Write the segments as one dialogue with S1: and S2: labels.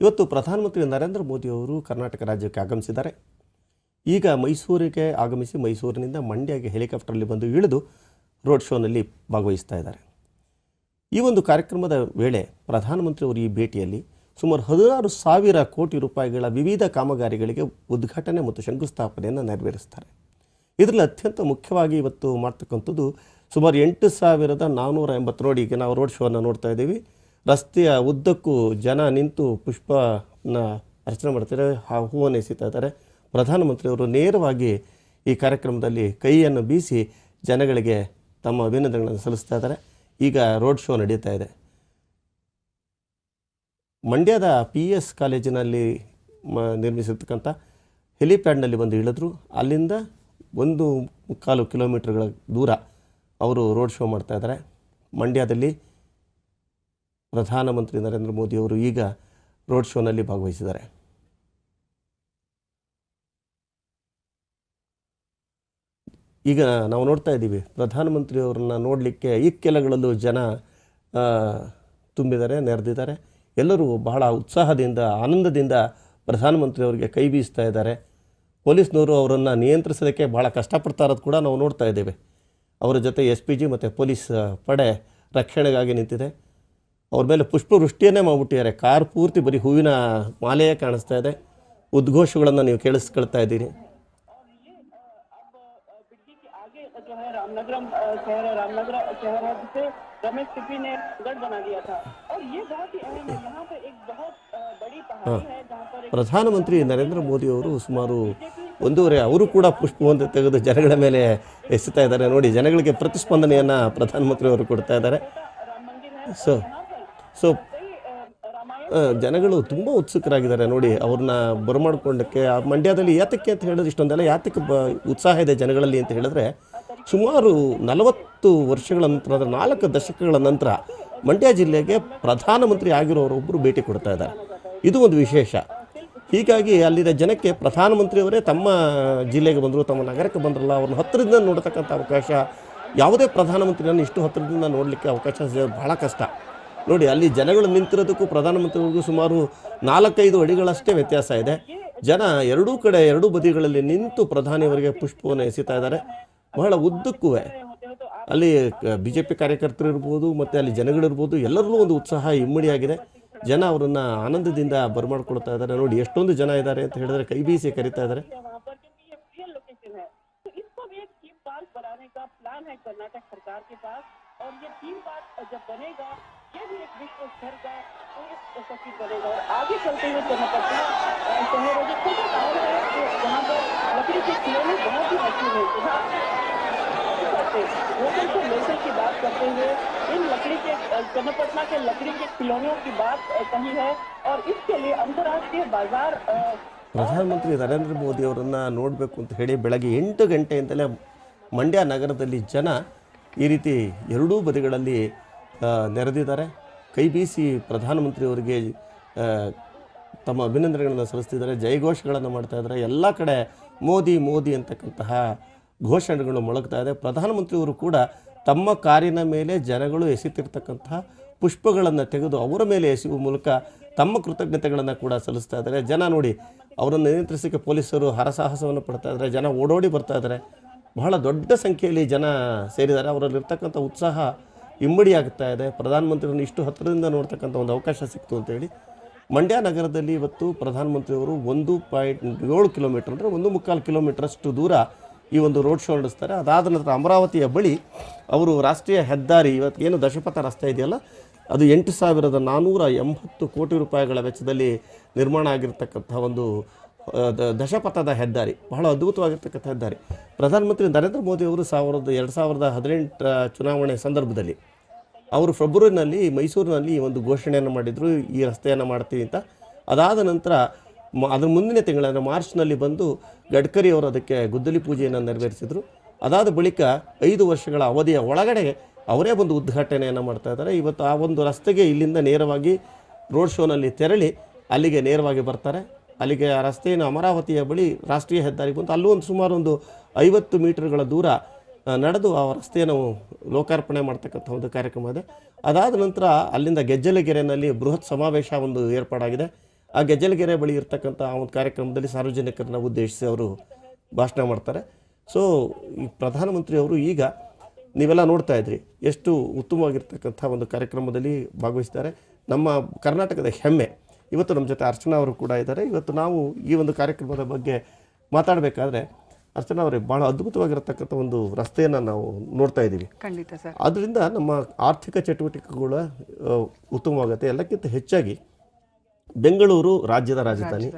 S1: ಇವತ್ತು ಪ್ರಧಾನಮಂತ್ರಿ ನರೇಂದ್ರ ಮೋದಿ ಅವರು ಕರ್ನಾಟಕ ರಾಜ್ಯಕ್ಕೆ ಆಗಮಿಸಿದ್ದಾರೆ. ಈಗ ಮೈಸೂರಿಗೆ ಆಗಮಿಸಿ ಮೈಸೂರಿನಿಂದ ಮಂಡ್ಯಗೆ ಹೆಲಿಕಾಪ್ಟರಲ್ಲಿ ಬಂದು ಇಳಿದು ರೋಡ್ ಶೋನಲ್ಲಿ ಭಾಗವಹಿಸ್ತಾ ಇದ್ದಾರೆ. ಈ ಒಂದು ಕಾರ್ಯಕ್ರಮದ ವೇಳೆ ಪ್ರಧಾನಮಂತ್ರಿ ಅವರು ಈ ಭೇಟಿಯಲ್ಲಿ ಸುಮಾರು 16,000 ಕೋಟಿ ರೂಪಾಯಿಗಳ ವಿವಿಧ ಕಾಮಗಾರಿಗಳಿಗೆ ಉದ್ಘಾಟನೆ ಮತ್ತು ಶಂಕುಸ್ಥಾಪನೆಯನ್ನು ನೆರವೇರಿಸ್ತಾರೆ. ಇದರಲ್ಲಿ ಅತ್ಯಂತ ಮುಖ್ಯವಾಗಿ ಇವತ್ತು ಮಾಡ್ತಕ್ಕಂಥದ್ದು ಸುಮಾರು 8,480 ನೋಡಿ. ಈಗ ನಾವು ರೋಡ್ ಶೋವನ್ನು ನೋಡ್ತಾ ಇದ್ದೀವಿ. ರಸ್ತೆಯ ಉದ್ದಕ್ಕೂ ಜನ ನಿಂತು ಪುಷ್ಪನ ಅರ್ಚನೆ ಮಾಡ್ತಾರೆ, ಹೂವನ್ನು ಎಸಿತಾ ಇದ್ದಾರೆ. ಪ್ರಧಾನಮಂತ್ರಿಯವರು ನೇರವಾಗಿ ಈ ಕಾರ್ಯಕ್ರಮದಲ್ಲಿ ಕೈಯನ್ನು ಬೀಸಿ ಜನಗಳಿಗೆ ತಮ್ಮ ಅಭಿನಂದನೆಗಳನ್ನು ಸಲ್ಲಿಸ್ತಾ ಇದ್ದಾರೆ. ಈಗ ರೋಡ್ ಶೋ ನಡೀತಾ ಇದೆ. ಮಂಡ್ಯದ PS ಕಾಲೇಜಿನಲ್ಲಿ ನಿರ್ಮಿಸಿರ್ತಕ್ಕಂಥ ಹೆಲಿಪ್ಯಾಡ್ನಲ್ಲಿ ಬಂದು ಇಳಿದ್ರು. ಅಲ್ಲಿಂದ 1.25 ಕಿಲೋಮೀಟರ್ಗಳ ದೂರ ಅವರು ರೋಡ್ ಶೋ ಮಾಡ್ತಾ ಇದ್ದಾರೆ. ಮಂಡ್ಯದಲ್ಲಿ ಪ್ರಧಾನಮಂತ್ರಿ ನರೇಂದ್ರ ಮೋದಿಯವರು ಈಗ ರೋಡ್ ಶೋನಲ್ಲಿ ಭಾಗವಹಿಸಿದ್ದಾರೆ. ಈಗ ನಾವು ನೋಡ್ತಾ ಇದ್ದೀವಿ, ಪ್ರಧಾನಮಂತ್ರಿಯವರನ್ನ ನೋಡಲಿಕ್ಕೆ ಇಕ್ಕೆಲಗಳಲ್ಲೂ ಜನ ತುಂಬಿದ್ದಾರೆ, ನೆರೆದಿದ್ದಾರೆ. ಎಲ್ಲರೂ ಬಹಳ ಉತ್ಸಾಹದಿಂದ ಆನಂದದಿಂದ ಪ್ರಧಾನಮಂತ್ರಿಯವರಿಗೆ ಕೈ ಬೀಸ್ತಾ ಇದ್ದಾರೆ. ಪೊಲೀಸ್ನವರು ಅವರನ್ನು ನಿಯಂತ್ರಿಸೋದಕ್ಕೆ ಬಹಳ ಕಷ್ಟಪಡ್ತಾ ಇರೋದು ಕೂಡ ನಾವು ನೋಡ್ತಾ ಇದ್ದೇವೆ. ಅವರ ಜೊತೆ SPG ಮತ್ತು ಪೊಲೀಸ್ ಪಡೆ ರಕ್ಷಣೆಗಾಗಿ ನಿಂತಿದೆ. ಅವ್ರ ಮೇಲೆ ಪುಷ್ಪವೃಷ್ಟಿಯನ್ನೇ ಮಾಡಿಬಿಟ್ಟಿದ್ದಾರೆ. ಕಾರ್ ಪೂರ್ತಿ ಬರೀ ಹೂವಿನ ಮಾಲೆಯೇ ಕಾಣಿಸ್ತಾ ಇದೆ. ಉದ್ಘೋಷಗಳನ್ನು ನೀವು ಕೇಳಿಸ್ಕೊಳ್ತಾ ಇದ್ದೀರಿ.
S2: जो है रामनगर शहर है, रामनगर शहर है जिसे रमेश सिप्पी ने गढ़ बना दिया था और ये बहुत ही अहम है। यहाँ पे एक बहुत बड़ी पहाड़ी है जहाँ पर
S1: ಪ್ರಧಾನಮಂತ್ರಿ ನರೇಂದ್ರ ಮೋದಿ ಅವರು ಸುಮಾರು 1.5 ಅವರು ಕೂಡ ಪುಷ್ಪವನ್ನು ತೆಗೆದು ಜನಗಳ ಮೇಲೆ ಎಸೆತಾ ಇದ್ದಾರೆ. ನೋಡಿ, ಜನಗಳಿಗೆ ಪ್ರತಿಸ್ಪಂದನೆಯನ್ನು ಪ್ರಧಾನಮಂತ್ರಿ ಅವರು ಕೊಡ್ತಾ ಇದ್ದಾರೆ. ಸೊ ಜನಗಳು ತುಂಬ ಉತ್ಸುಕರಾಗಿದ್ದಾರೆ. ನೋಡಿ, ಅವ್ರನ್ನ ಬರಮಾಡ್ಕೊಂಡಕ್ಕೆ ಮಂಡ್ಯದಲ್ಲಿ ಯಾತಕ್ಕೆ ಅಂತ ಹೇಳಿದ್ರೆ ಇಷ್ಟೊಂದೆಲ್ಲ ಯಾತಕ್ಕೆ ಉತ್ಸಾಹ ಇದೆ ಜನಗಳಲ್ಲಿ ಅಂತ ಹೇಳಿದ್ರೆ, ಸುಮಾರು 40 ವರ್ಷಗಳ ನಂತರ, 4 ದಶಕಗಳ ನಂತರ ಮಂಡ್ಯ ಜಿಲ್ಲೆಗೆ ಪ್ರಧಾನಮಂತ್ರಿ ಆಗಿರೋರೊಬ್ಬರು ಭೇಟಿ ಕೊಡ್ತಾ ಇದ್ದಾರೆ. ಇದು ಒಂದು ವಿಶೇಷ. ಹೀಗಾಗಿ ಅಲ್ಲಿನ ಜನಕ್ಕೆ ಪ್ರಧಾನಮಂತ್ರಿಯವರೇ ತಮ್ಮ ಜಿಲ್ಲೆಗೆ ಬಂದರು, ತಮ್ಮ ನಗರಕ್ಕೆ ಬಂದ್ರಲ್ಲ, ಅವ್ರನ್ನ ಹತ್ತಿರದಿಂದ ನೋಡ್ತಕ್ಕಂಥ ಅವಕಾಶ, ಯಾವುದೇ ಪ್ರಧಾನಮಂತ್ರಿಯನ್ನು ಇಷ್ಟು ಹತ್ತಿರದಿಂದ ನೋಡಲಿಕ್ಕೆ ಅವಕಾಶ ಬಹಳ ಕಷ್ಟ. ನೋಡಿ, ಅಲ್ಲಿ ಜನಗಳು ನಿಂತಿರೋದಕ್ಕೂ ಪ್ರಧಾನಮಂತ್ರಿಗಳಿಗೂ ಸುಮಾರು 4-5 ಅಡಿಗಳಷ್ಟೇ ವ್ಯತ್ಯಾಸ ಇದೆ. ಜನ ಎರಡೂ ಬದಿಗಳಲ್ಲಿ ನಿಂತು ಪ್ರಧಾನಿಯವರಿಗೆ ಪುಷ್ಪವನ್ನು ಎಸೆತಾ ಇದ್ದಾರೆ. ಬಹಳ ಉದ್ದಕ್ಕೂ ಅಲ್ಲಿ BJP ಕಾರ್ಯಕರ್ತರು ಇರ್ಬೋದು, ಮತ್ತು ಅಲ್ಲಿ ಜನಗಳಿರ್ಬೋದು, ಎಲ್ಲರಲ್ಲೂ ಒಂದು ಉತ್ಸಾಹ ಇಮ್ಮಡಿಯಾಗಿದೆ. ಜನ ಅವರನ್ನು ಆನಂದದಿಂದ ಬರಮಾಡ್ಕೊಳ್ತಾ ಇದ್ದಾರೆ. ನೋಡಿ, ಎಷ್ಟೊಂದು ಜನ ಇದ್ದಾರೆ ಅಂತ ಹೇಳಿದ್ರೆ ಕೈ ಬೀಸಿ ಕರೀತಾ ಇದ್ದಾರೆ.
S2: और ये थीम पार्क जब बनेगा ये भी एक विश्व स्तर का सचिव बनेगा और आगे चलते हुए चन्नापट्टी शहर जो छोटा गाँव है जहाँ पर लकड़ी के खिलौने बहुत ही मशहूर है। लोकल की बात करते हुए इन लकड़ी के चन्नापटना के लकड़ी के खिलौनों की बात कही है और इसके लिए अंतर्राष्ट्रीय बाजार
S1: ಪ್ರಧಾನಮಂತ್ರಿ ನರೇಂದ್ರ ಮೋದಿ ಅವರನ್ನು ನೋಡಬೇಕು ಅಂತ ಹೇಳಿ ಬೆಳಗ್ಗೆ 8 ಗಂಟೆಯಿಂದಲೇ ಮಂಡ್ಯ ನಗರದಲ್ಲಿ ಜನ ಈ ರೀತಿ ಎರಡೂ ಬದಿಗಳಲ್ಲಿ ನೆರೆದಿದ್ದಾರೆ. ಕೈ ಬೀಸಿ ಪ್ರಧಾನಮಂತ್ರಿಯವರಿಗೆ ತಮ್ಮ ಅಭಿನಂದನೆಗಳನ್ನು ಸಲ್ಲಿಸ್ತಿದ್ದಾರೆ, ಜಯಘೋಷಗಳನ್ನು ಮಾಡ್ತಾ ಇದ್ದಾರೆ. ಎಲ್ಲ ಕಡೆ ಮೋದಿ ಮೋದಿ ಅಂತಕ್ಕಂತಹ ಘೋಷಣೆಗಳು ಮೊಳಗ್ತಾ ಇದೆ. ಪ್ರಧಾನಮಂತ್ರಿಯವರು ಕೂಡ ತಮ್ಮ ಕಾರಿನ ಮೇಲೆ ಜನಗಳು ಎಸೆತಿರ್ತಕ್ಕಂತಹ ಪುಷ್ಪಗಳನ್ನು ತೆಗೆದು ಅವರ ಮೇಲೆ ಎಸೆಯುವ ಮೂಲಕ ತಮ್ಮ ಕೃತಜ್ಞತೆಗಳನ್ನು ಕೂಡ ಸಲ್ಲಿಸ್ತಾ ಇದ್ದಾರೆ. ಜನ ನೋಡಿ, ಅವರನ್ನು ನಿಯಂತ್ರಿಸೋಕ್ಕೆ ಪೊಲೀಸರು ಹರಸಾಹಸವನ್ನು ಪಡ್ತಾ ಇದ್ದಾರೆ. ಜನ ಓಡೋಡಿ ಬರ್ತಾ ಇದ್ದಾರೆ. ಬಹಳ ದೊಡ್ಡ ಸಂಖ್ಯೆಯಲ್ಲಿ ಜನ ಸೇರಿದ್ದಾರೆ. ಅವರಲ್ಲಿರ್ತಕ್ಕಂಥ ಉತ್ಸಾಹ ಇಮ್ಮಡಿ ಆಗ್ತಾ ಇದೆ. ಪ್ರಧಾನಮಂತ್ರಿಯನ್ನು ಇಷ್ಟು ಹತ್ತಿರದಿಂದ ನೋಡ್ತಕ್ಕಂಥ ಒಂದು ಅವಕಾಶ ಸಿಕ್ತು ಅಂತೇಳಿ ಮಂಡ್ಯ ನಗರದಲ್ಲಿ ಇವತ್ತು ಪ್ರಧಾನಮಂತ್ರಿಯವರು 1.7 ಕಿಲೋಮೀಟರ್ ಅಂದರೆ 1.25 ಕಿಲೋಮೀಟರಷ್ಟು ದೂರ ಈ ಒಂದು ರೋಡ್ ಶೋ ನಡೆಸ್ತಾರೆ. ಅದಾದ ನಂತರ ಅಮರಾವತಿಯ ಬಳಿ ಅವರು ರಾಷ್ಟ್ರೀಯ ಹೆದ್ದಾರಿ, ಇವತ್ತು ಏನು ದಶಪಥ ರಸ್ತೆ ಇದೆಯಲ್ಲ, ಅದು 8,480 ಕೋಟಿ ರೂಪಾಯಿಗಳ ವೆಚ್ಚದಲ್ಲಿ ನಿರ್ಮಾಣ ಆಗಿರ್ತಕ್ಕಂಥ ಒಂದು ದಶಪಥದ ಹೆದ್ದಾರಿ, ಬಹಳ ಅದ್ಭುತವಾಗಿರ್ತಕ್ಕಂಥ ಹೆದ್ದಾರಿ. ಪ್ರಧಾನಮಂತ್ರಿ ನರೇಂದ್ರ ಮೋದಿ ಅವರು 2018 ಚುನಾವಣೆ ಸಂದರ್ಭದಲ್ಲಿ ಅವರು ಫೆಬ್ರವರಿನಲ್ಲಿ ಮೈಸೂರಿನಲ್ಲಿ ಒಂದು ಘೋಷಣೆಯನ್ನು ಮಾಡಿದರು, ಈ ರಸ್ತೆಯನ್ನು ಮಾಡ್ತೀವಿ ಅಂತ. ಅದಾದ ನಂತರ ಅದರ ಮುಂದಿನ ತಿಂಗಳ ಮಾರ್ಚ್ನಲ್ಲಿ ಬಂದು ಗಡ್ಕರಿ ಅವರು ಅದಕ್ಕೆ ಗುದ್ದಲಿ ಪೂಜೆಯನ್ನು ನೆರವೇರಿಸಿದರು. ಅದಾದ ಬಳಿಕ 5 ವರ್ಷಗಳ ಅವಧಿಯ ಒಳಗಡೆ ಅವರೇ ಒಂದು ಉದ್ಘಾಟನೆಯನ್ನು ಮಾಡ್ತಾ ಇದ್ದಾರೆ. ಇವತ್ತು ಆ ಒಂದು ರಸ್ತೆಗೆ ಇಲ್ಲಿಂದ ನೇರವಾಗಿ ರೋಡ್ ಶೋನಲ್ಲಿ ತೆರಳಿ ಅಲ್ಲಿಗೆ ನೇರವಾಗಿ ಬರ್ತಾರೆ. ಅಲ್ಲಿಗೆ ಆ ರಸ್ತೆಯನ್ನು ಅಮರಾವತಿಯ ಬಳಿ ರಾಷ್ಟ್ರೀಯ ಹೆದ್ದಾರಿಗೆ ಬಂದು ಅಲ್ಲೂ ಸುಮಾರು 50 ಮೀಟರ್ಗಳ ದೂರ ನಡೆದು ಆ ರಸ್ತೆಯನ್ನು ಲೋಕಾರ್ಪಣೆ ಮಾಡ್ತಕ್ಕಂಥ ಒಂದು ಕಾರ್ಯಕ್ರಮ ಇದೆ. ಅದಾದ ನಂತರ ಅಲ್ಲಿಂದ ಗೆಜ್ಜಲಗೆರೆಯಲ್ಲಿ ಬೃಹತ್ ಸಮಾವೇಶ ಒಂದು ಏರ್ಪಾಡಾಗಿದೆ. ಆ ಗೆಜ್ಜಲಗೆರೆ ಬಳಿ ಇರ್ತಕ್ಕಂಥ ಆ ಒಂದು ಕಾರ್ಯಕ್ರಮದಲ್ಲಿ ಸಾರ್ವಜನಿಕರನ್ನ ಉದ್ದೇಶಿಸಿ ಅವರು ಭಾಷಣ ಮಾಡ್ತಾರೆ. ಸೊ ಈ ಪ್ರಧಾನಮಂತ್ರಿಯವರು ಈಗ ನೀವೆಲ್ಲ ನೋಡ್ತಾ ಇದ್ರಿ ಎಷ್ಟು ಉತ್ತಮವಾಗಿರ್ತಕ್ಕಂಥ ಒಂದು ಕಾರ್ಯಕ್ರಮದಲ್ಲಿ ಭಾಗವಹಿಸ್ತಾರೆ. ನಮ್ಮ ಕರ್ನಾಟಕದ ಹೆಮ್ಮೆ. ಇವತ್ತು ನಮ್ಮ ಜೊತೆ ಅರ್ಚನಾ ಅವರು ಕೂಡ ಇದ್ದಾರೆ. ಇವತ್ತು ನಾವು ಈ ಒಂದು ಕಾರ್ಯಕ್ರಮದ ಬಗ್ಗೆ ಮಾತಾಡಬೇಕಾದ್ರೆ ಅರ್ಚನಾ ಅವರೇ, ಭಾಳ ಅದ್ಭುತವಾಗಿರತಕ್ಕಂಥ ಒಂದು ರಸ್ತೆಯನ್ನು ನಾವು ನೋಡ್ತಾ ಇದ್ದೀವಿ.
S3: ಖಂಡಿತ ಸರ್.
S1: ಅದರಿಂದ ನಮ್ಮ ಆರ್ಥಿಕ ಚಟುವಟಿಕೆಗಳು ಉತ್ತಮವಾಗುತ್ತೆ. ಎಲ್ಲಕ್ಕಿಂತ ಹೆಚ್ಚಾಗಿ ಬೆಂಗಳೂರು ರಾಜ್ಯದ ರಾಜಧಾನಿ,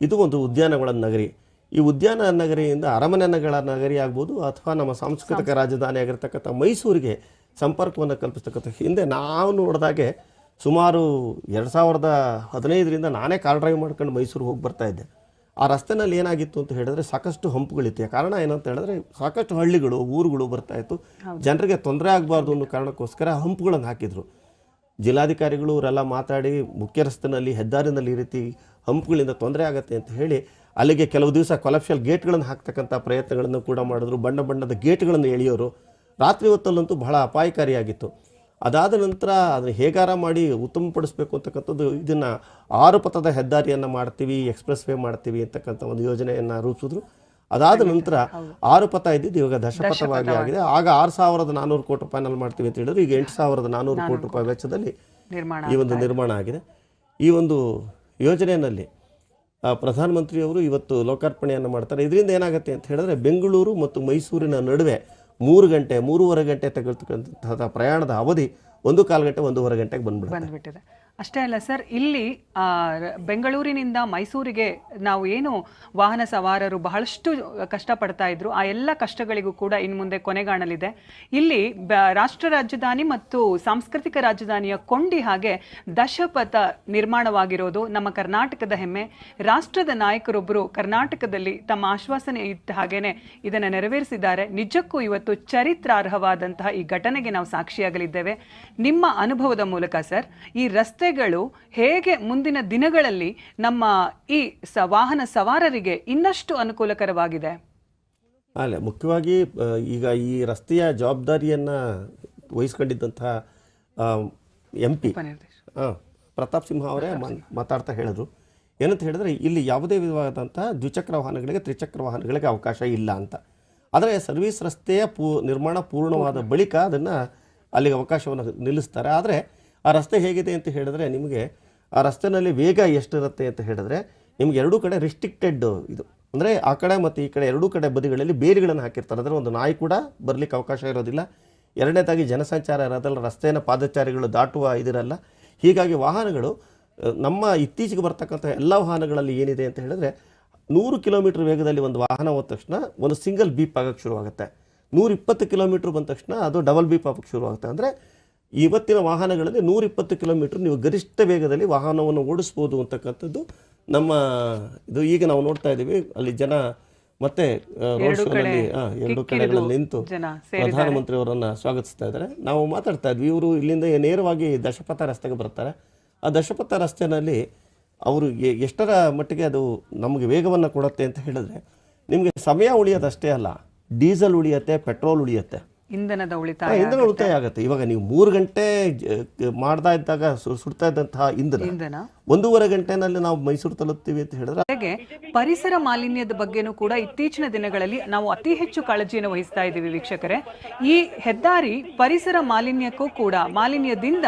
S1: ಇದು ಒಂದು ಉದ್ಯಾನಗಳ ನಗರಿ. ಈ ಉದ್ಯಾನ ನಗರಿಯಿಂದ ಅರಮನೆಗಳ ನಗರಿ ಆಗ್ಬೋದು ಅಥವಾ ನಮ್ಮ ಸಾಂಸ್ಕೃತಿಕ ರಾಜಧಾನಿ ಆಗಿರ್ತಕ್ಕಂಥ ಮೈಸೂರಿಗೆ ಸಂಪರ್ಕವನ್ನು ಕಲ್ಪಿಸ್ತಕ್ಕಂಥ ಹಿಂದೆ ನಾವು ನೋಡಿದಾಗೆ ಸುಮಾರು 2015ರಿಂದ ನಾನೇ ಕಾರ್ ಡ್ರೈವ್ ಮಾಡ್ಕೊಂಡು ಮೈಸೂರಿಗೆ ಹೋಗಿ ಬರ್ತಾ ಇದ್ದೆ. ಆ ರಸ್ತೆನಲ್ಲಿ ಏನಾಗಿತ್ತು ಅಂತ ಹೇಳಿದ್ರೆ ಸಾಕಷ್ಟು ಹಂಪುಗಳಿತ್ತು. ಕಾರಣ ಏನಂತ ಹೇಳಿದ್ರೆ ಸಾಕಷ್ಟು ಹಳ್ಳಿಗಳು ಊರುಗಳು ಬರ್ತಾಯಿತ್ತು. ಜನರಿಗೆ ತೊಂದರೆ ಆಗಬಾರ್ದು ಅನ್ನೋ ಕಾರಣಕ್ಕೋಸ್ಕರ ಹಂಪುಗಳನ್ನು ಹಾಕಿದರು. ಜಿಲ್ಲಾಧಿಕಾರಿಗಳು ಅವರೆಲ್ಲ ಮಾತಾಡಿ ಮುಖ್ಯ ರಸ್ತೆಯಲ್ಲಿ ಹೆದ್ದಾರಿನಲ್ಲಿ ಈ ರೀತಿ ಹಂಪುಗಳಿಂದ ತೊಂದರೆ ಆಗುತ್ತೆ ಅಂತ ಹೇಳಿ ಅಲ್ಲಿಗೆ ಕೆಲವು ದಿವಸ ಕೊಲಾಪ್ಷಿಯಲ್ ಗೇಟ್ಗಳನ್ನು ಹಾಕ್ತಕ್ಕಂಥ ಪ್ರಯತ್ನಗಳನ್ನು ಕೂಡ ಮಾಡಿದ್ರು. ಬಣ್ಣ ಬಣ್ಣದ ಗೇಟ್ಗಳನ್ನು ಎಳೆಯೋರು. ರಾತ್ರಿ ಹೊತ್ತಲ್ಲಂತೂ ಬಹಳ ಅಪಾಯಕಾರಿಯಾಗಿತ್ತು. ಅದಾದ ನಂತರ ಅದನ್ನು ಹೇಗಾರ ಮಾಡಿ ಉತ್ತಮಪಡಿಸಬೇಕು ಅಂತಕ್ಕಂಥದ್ದು, ಇದನ್ನು 6 ಪಥದ ಹೆದ್ದಾರಿಯನ್ನು ಮಾಡ್ತೀವಿ, ಎಕ್ಸ್ಪ್ರೆಸ್ ವೇ ಮಾಡ್ತೀವಿ ಅಂತಕ್ಕಂಥ ಒಂದು ಯೋಜನೆಯನ್ನು ರೂಪಿಸಿದ್ರು. ಅದಾದ ನಂತರ 6 ಪಥ ಇದ್ದಿದ್ದು ಇವಾಗ ದಶಪಥವಾಗಿ ಆಗಿದೆ. ಆಗ 6,400 ಕೋಟಿ ರೂಪಾಯಿನಲ್ಲಿ ಮಾಡ್ತೀವಿ ಅಂತ ಹೇಳಿದ್ರು. ಈಗ 8,400 ಕೋಟಿ ರೂಪಾಯಿ ವೆಚ್ಚದಲ್ಲಿ ಈ ಒಂದು ನಿರ್ಮಾಣ ಆಗಿದೆ. ಈ ಒಂದು ಯೋಜನೆಯಲ್ಲಿ ಪ್ರಧಾನಮಂತ್ರಿಯವರು ಇವತ್ತು ಲೋಕಾರ್ಪಣೆಯನ್ನು ಮಾಡ್ತಾರೆ. ಇದರಿಂದ ಏನಾಗುತ್ತೆ ಅಂತ ಹೇಳಿದ್ರೆ ಬೆಂಗಳೂರು ಮತ್ತು ಮೈಸೂರಿನ ನಡುವೆ 3 ಗಂಟೆ 3.5 ಗಂಟೆ ತೆಗೆದುಕೊಂಡಂತಹ ಪ್ರಯಾಣದ ಅವಧಿ 1/4 ಗಂಟೆ 1.5 ಗಂಟೆಗೆ ಬಂದ್ಬಿಟ್ಟಿದೆ.
S3: ಅಷ್ಟೇ ಅಲ್ಲ ಸರ್, ಇಲ್ಲಿ ಬೆಂಗಳೂರಿನಿಂದ ಮೈಸೂರಿಗೆ ನಾವು ಏನು ವಾಹನ ಸವಾರರು ಬಹಳಷ್ಟು ಕಷ್ಟಪಡ್ತಾ ಇದ್ರು, ಆ ಎಲ್ಲ ಕಷ್ಟಗಳಿಗೂ ಕೂಡ ಇನ್ನು ಮುಂದೆ ಕೊನೆಗಾಣಲಿದೆ. ಇಲ್ಲಿ ರಾಷ್ಟ್ರ ರಾಜಧಾನಿ ಮತ್ತು ಸಾಂಸ್ಕೃತಿಕ ರಾಜಧಾನಿಯ ಕೊಂಡಿ ಹಾಗೆ ದಶಪಥ ನಿರ್ಮಾಣವಾಗಿರೋದು ನಮ್ಮ ಕರ್ನಾಟಕದ ಹೆಮ್ಮೆ. ರಾಷ್ಟ್ರದ ನಾಯಕರೊಬ್ಬರು ಕರ್ನಾಟಕದಲ್ಲಿ ತಮ್ಮ ಆಶ್ವಾಸನೆ ಇದ್ದ ಹಾಗೇನೆ ಇದನ್ನು ನೆರವೇರಿಸಿದ್ದಾರೆ. ನಿಜಕ್ಕೂ ಇವತ್ತು ಚರಿತ್ರಾರ್ಹವಾದಂತಹ ಈ ಘಟನೆಗೆ ನಾವು ಸಾಕ್ಷಿಯಾಗಲಿದ್ದೇವೆ. ನಿಮ್ಮ ಅನುಭವದ ಮೂಲಕ ಸರ್, ಈ ರಸ್ತೆಗಳು ಹೇಗೆ ಮುಂದಿನ ದಿನಗಳಲ್ಲಿ ನಮ್ಮ ಈ ವಾಹನ ಸವಾರರಿಗೆ ಇನ್ನಷ್ಟು ಅನುಕೂಲಕರವಾಗಿದೆ?
S1: ಅಲ್ಲ, ಮುಖ್ಯವಾಗಿ ಈಗ ಈ ರಸ್ತೆಯ ಜವಾಬ್ದಾರಿಯನ್ನು ವಹಿಸ್ಕೊಂಡಿದ್ದಂತಹ MP ಪ್ರತಾಪ್ ಸಿಂಹ ಅವರೇ ಮಾತಾಡ್ತಾ ಹೇಳಿದ್ರು. ಏನಂತ ಹೇಳಿದ್ರೆ, ಇಲ್ಲಿ ಯಾವುದೇ ವಿಧವಾದಂತಹ ದ್ವಿಚಕ್ರ ವಾಹನಗಳಿಗೆ ತ್ರಿಚಕ್ರ ವಾಹನಗಳಿಗೆ ಅವಕಾಶ ಇಲ್ಲ ಅಂತ. ಆದರೆ ಸರ್ವಿಸ್ ರಸ್ತೆಯ ನಿರ್ಮಾಣ ಪೂರ್ಣವಾದ ಬಳಿಕ ಅದನ್ನು ಅಲ್ಲಿಗೆ ಅವಕಾಶವನ್ನು ನಿಲ್ಲಿಸ್ತಾರೆ. ಆದರೆ ಆ ರಸ್ತೆ ಹೇಗಿದೆ ಅಂತ ಹೇಳಿದ್ರೆ, ನಿಮಗೆ ಆ ರಸ್ತೆಯಲ್ಲಿ ವೇಗ ಎಷ್ಟಿರುತ್ತೆ ಅಂತ ಹೇಳಿದ್ರೆ, ನಿಮ್ಗೆ ಎರಡೂ ಕಡೆ ರಿಸ್ಟ್ರಿಕ್ಟೆಡ್ ಇದು, ಅಂದರೆ ಆ ಕಡೆ ಮತ್ತು ಈ ಕಡೆ ಎರಡೂ ಕಡೆ ಬದಿಗಳಲ್ಲಿ ಬೇಲಿಗಳನ್ನು ಹಾಕಿರ್ತಾರೆ. ಅಂದರೆ ಒಂದು ನಾಯಿ ಕೂಡ ಬರಲಿಕ್ಕೆ ಅವಕಾಶ ಇರೋದಿಲ್ಲ. ಎರಡನೇದಾಗಿ ಜನಸಂಚಾರ ಇರೋದಲ್ಲ, ರಸ್ತೆಯನ್ನು ಪಾದಚಾರಿಗಳು ದಾಟುವ ಇದಿರಲ್ಲ. ಹೀಗಾಗಿ ವಾಹನಗಳು ನಮ್ಮ ಇತ್ತೀಚೆಗೆ ಬರ್ತಕ್ಕಂಥ ಎಲ್ಲ ವಾಹನಗಳಲ್ಲಿ ಏನಿದೆ ಅಂತ ಹೇಳಿದ್ರೆ, 100 ಕಿಲೋಮೀಟರ್ ವೇಗದಲ್ಲಿ ಒಂದು ವಾಹನ ಹೋದ ತಕ್ಷಣ ಒಂದು ಸಿಂಗಲ್ ಬೀಪ್ ಆಗೋಕ್ಕೆ ಶುರುವಾಗುತ್ತೆ. 120 ಕಿಲೋಮೀಟ್ರ್ ಬಂದ ತಕ್ಷಣ ಅದು ಡಬಲ್ ಬೀಪ್ ಆಗೋಕ್ಕೆ ಶುರುವಾಗುತ್ತೆ. ಅಂದರೆ ಇವತ್ತಿನ ವಾಹನಗಳಲ್ಲಿ 120 ಕಿಲೋಮೀಟ್ರ್ ನೀವು ಗರಿಷ್ಠ ವೇಗದಲ್ಲಿ ವಾಹನವನ್ನು ಓಡಿಸ್ಬೋದು ಅಂತಕ್ಕಂಥದ್ದು ನಮ್ಮ ಇದು. ಈಗ ನಾವು ನೋಡ್ತಾ ಇದ್ದೀವಿ, ಅಲ್ಲಿ ಜನ ಮತ್ತೆ ರೋಡ್ ಶೋನಲ್ಲಿ 2 ಕಡೆಗಳಲ್ಲಿ ನಿಂತು ಪ್ರಧಾನಮಂತ್ರಿಯವರನ್ನು ಸ್ವಾಗತಿಸ್ತಾ ಇದ್ದಾರೆ. ನಾವು ಮಾತಾಡ್ತಾ ಇದ್ವಿ, ಇವರು ಇಲ್ಲಿಂದ ನೇರವಾಗಿ ದಶಪಥ ರಸ್ತೆಗೆ ಬರ್ತಾರೆ. ಆ ದಶಪಥ ರಸ್ತೆಯಲ್ಲಿ ಅವರು ಎಷ್ಟರ ಮಟ್ಟಿಗೆ ಅದು ನಮಗೆ ವೇಗವನ್ನು ಕೊಡುತ್ತೆ ಅಂತ ಹೇಳಿದ್ರೆ, ನಿಮಗೆ ಸಮಯ ಉಳಿಯೋದಷ್ಟೇ ಅಲ್ಲ, ಡೀಸೆಲ್ ಉಳಿಯುತ್ತೆ, ಪೆಟ್ರೋಲ್ ಉಳಿಯುತ್ತೆ,
S3: ಇಂಧನ
S1: ಉಳಿತಾಯ ಆಗುತ್ತೆ. ಇವಾಗ ನೀವು 3 ಗಂಟೆ ಮಾಡ್ತಾ ಇದ್ದಾಗ ಸುಡ್ತಾ ಇದ್ದಂತಹ ಇಂಧನ 1.5 ಗಂಟೆನಲ್ಲಿ ನಾವು ಮೈಸೂರು ತಲುಪ್ತೀವಿ ಅಂತ ಹೇಳಿದ್ರೆ.
S3: ಪರಿಸರ ಮಾಲಿನ್ಯದ ಬಗ್ಗೆನೂ ಕೂಡ ಇತ್ತೀಚಿನ ದಿನಗಳಲ್ಲಿ ನಾವು ಅತಿ ಹೆಚ್ಚು ಕಾಳಜಿಯನ್ನು ವಹಿಸ್ತಾ ಇದ್ದೀವಿ ವೀಕ್ಷಕರೇ. ಈ ಹೆದ್ದಾರಿ ಪರಿಸರ ಮಾಲಿನ್ಯಕ್ಕೂ ಕೂಡ, ಮಾಲಿನ್ಯದಿಂದ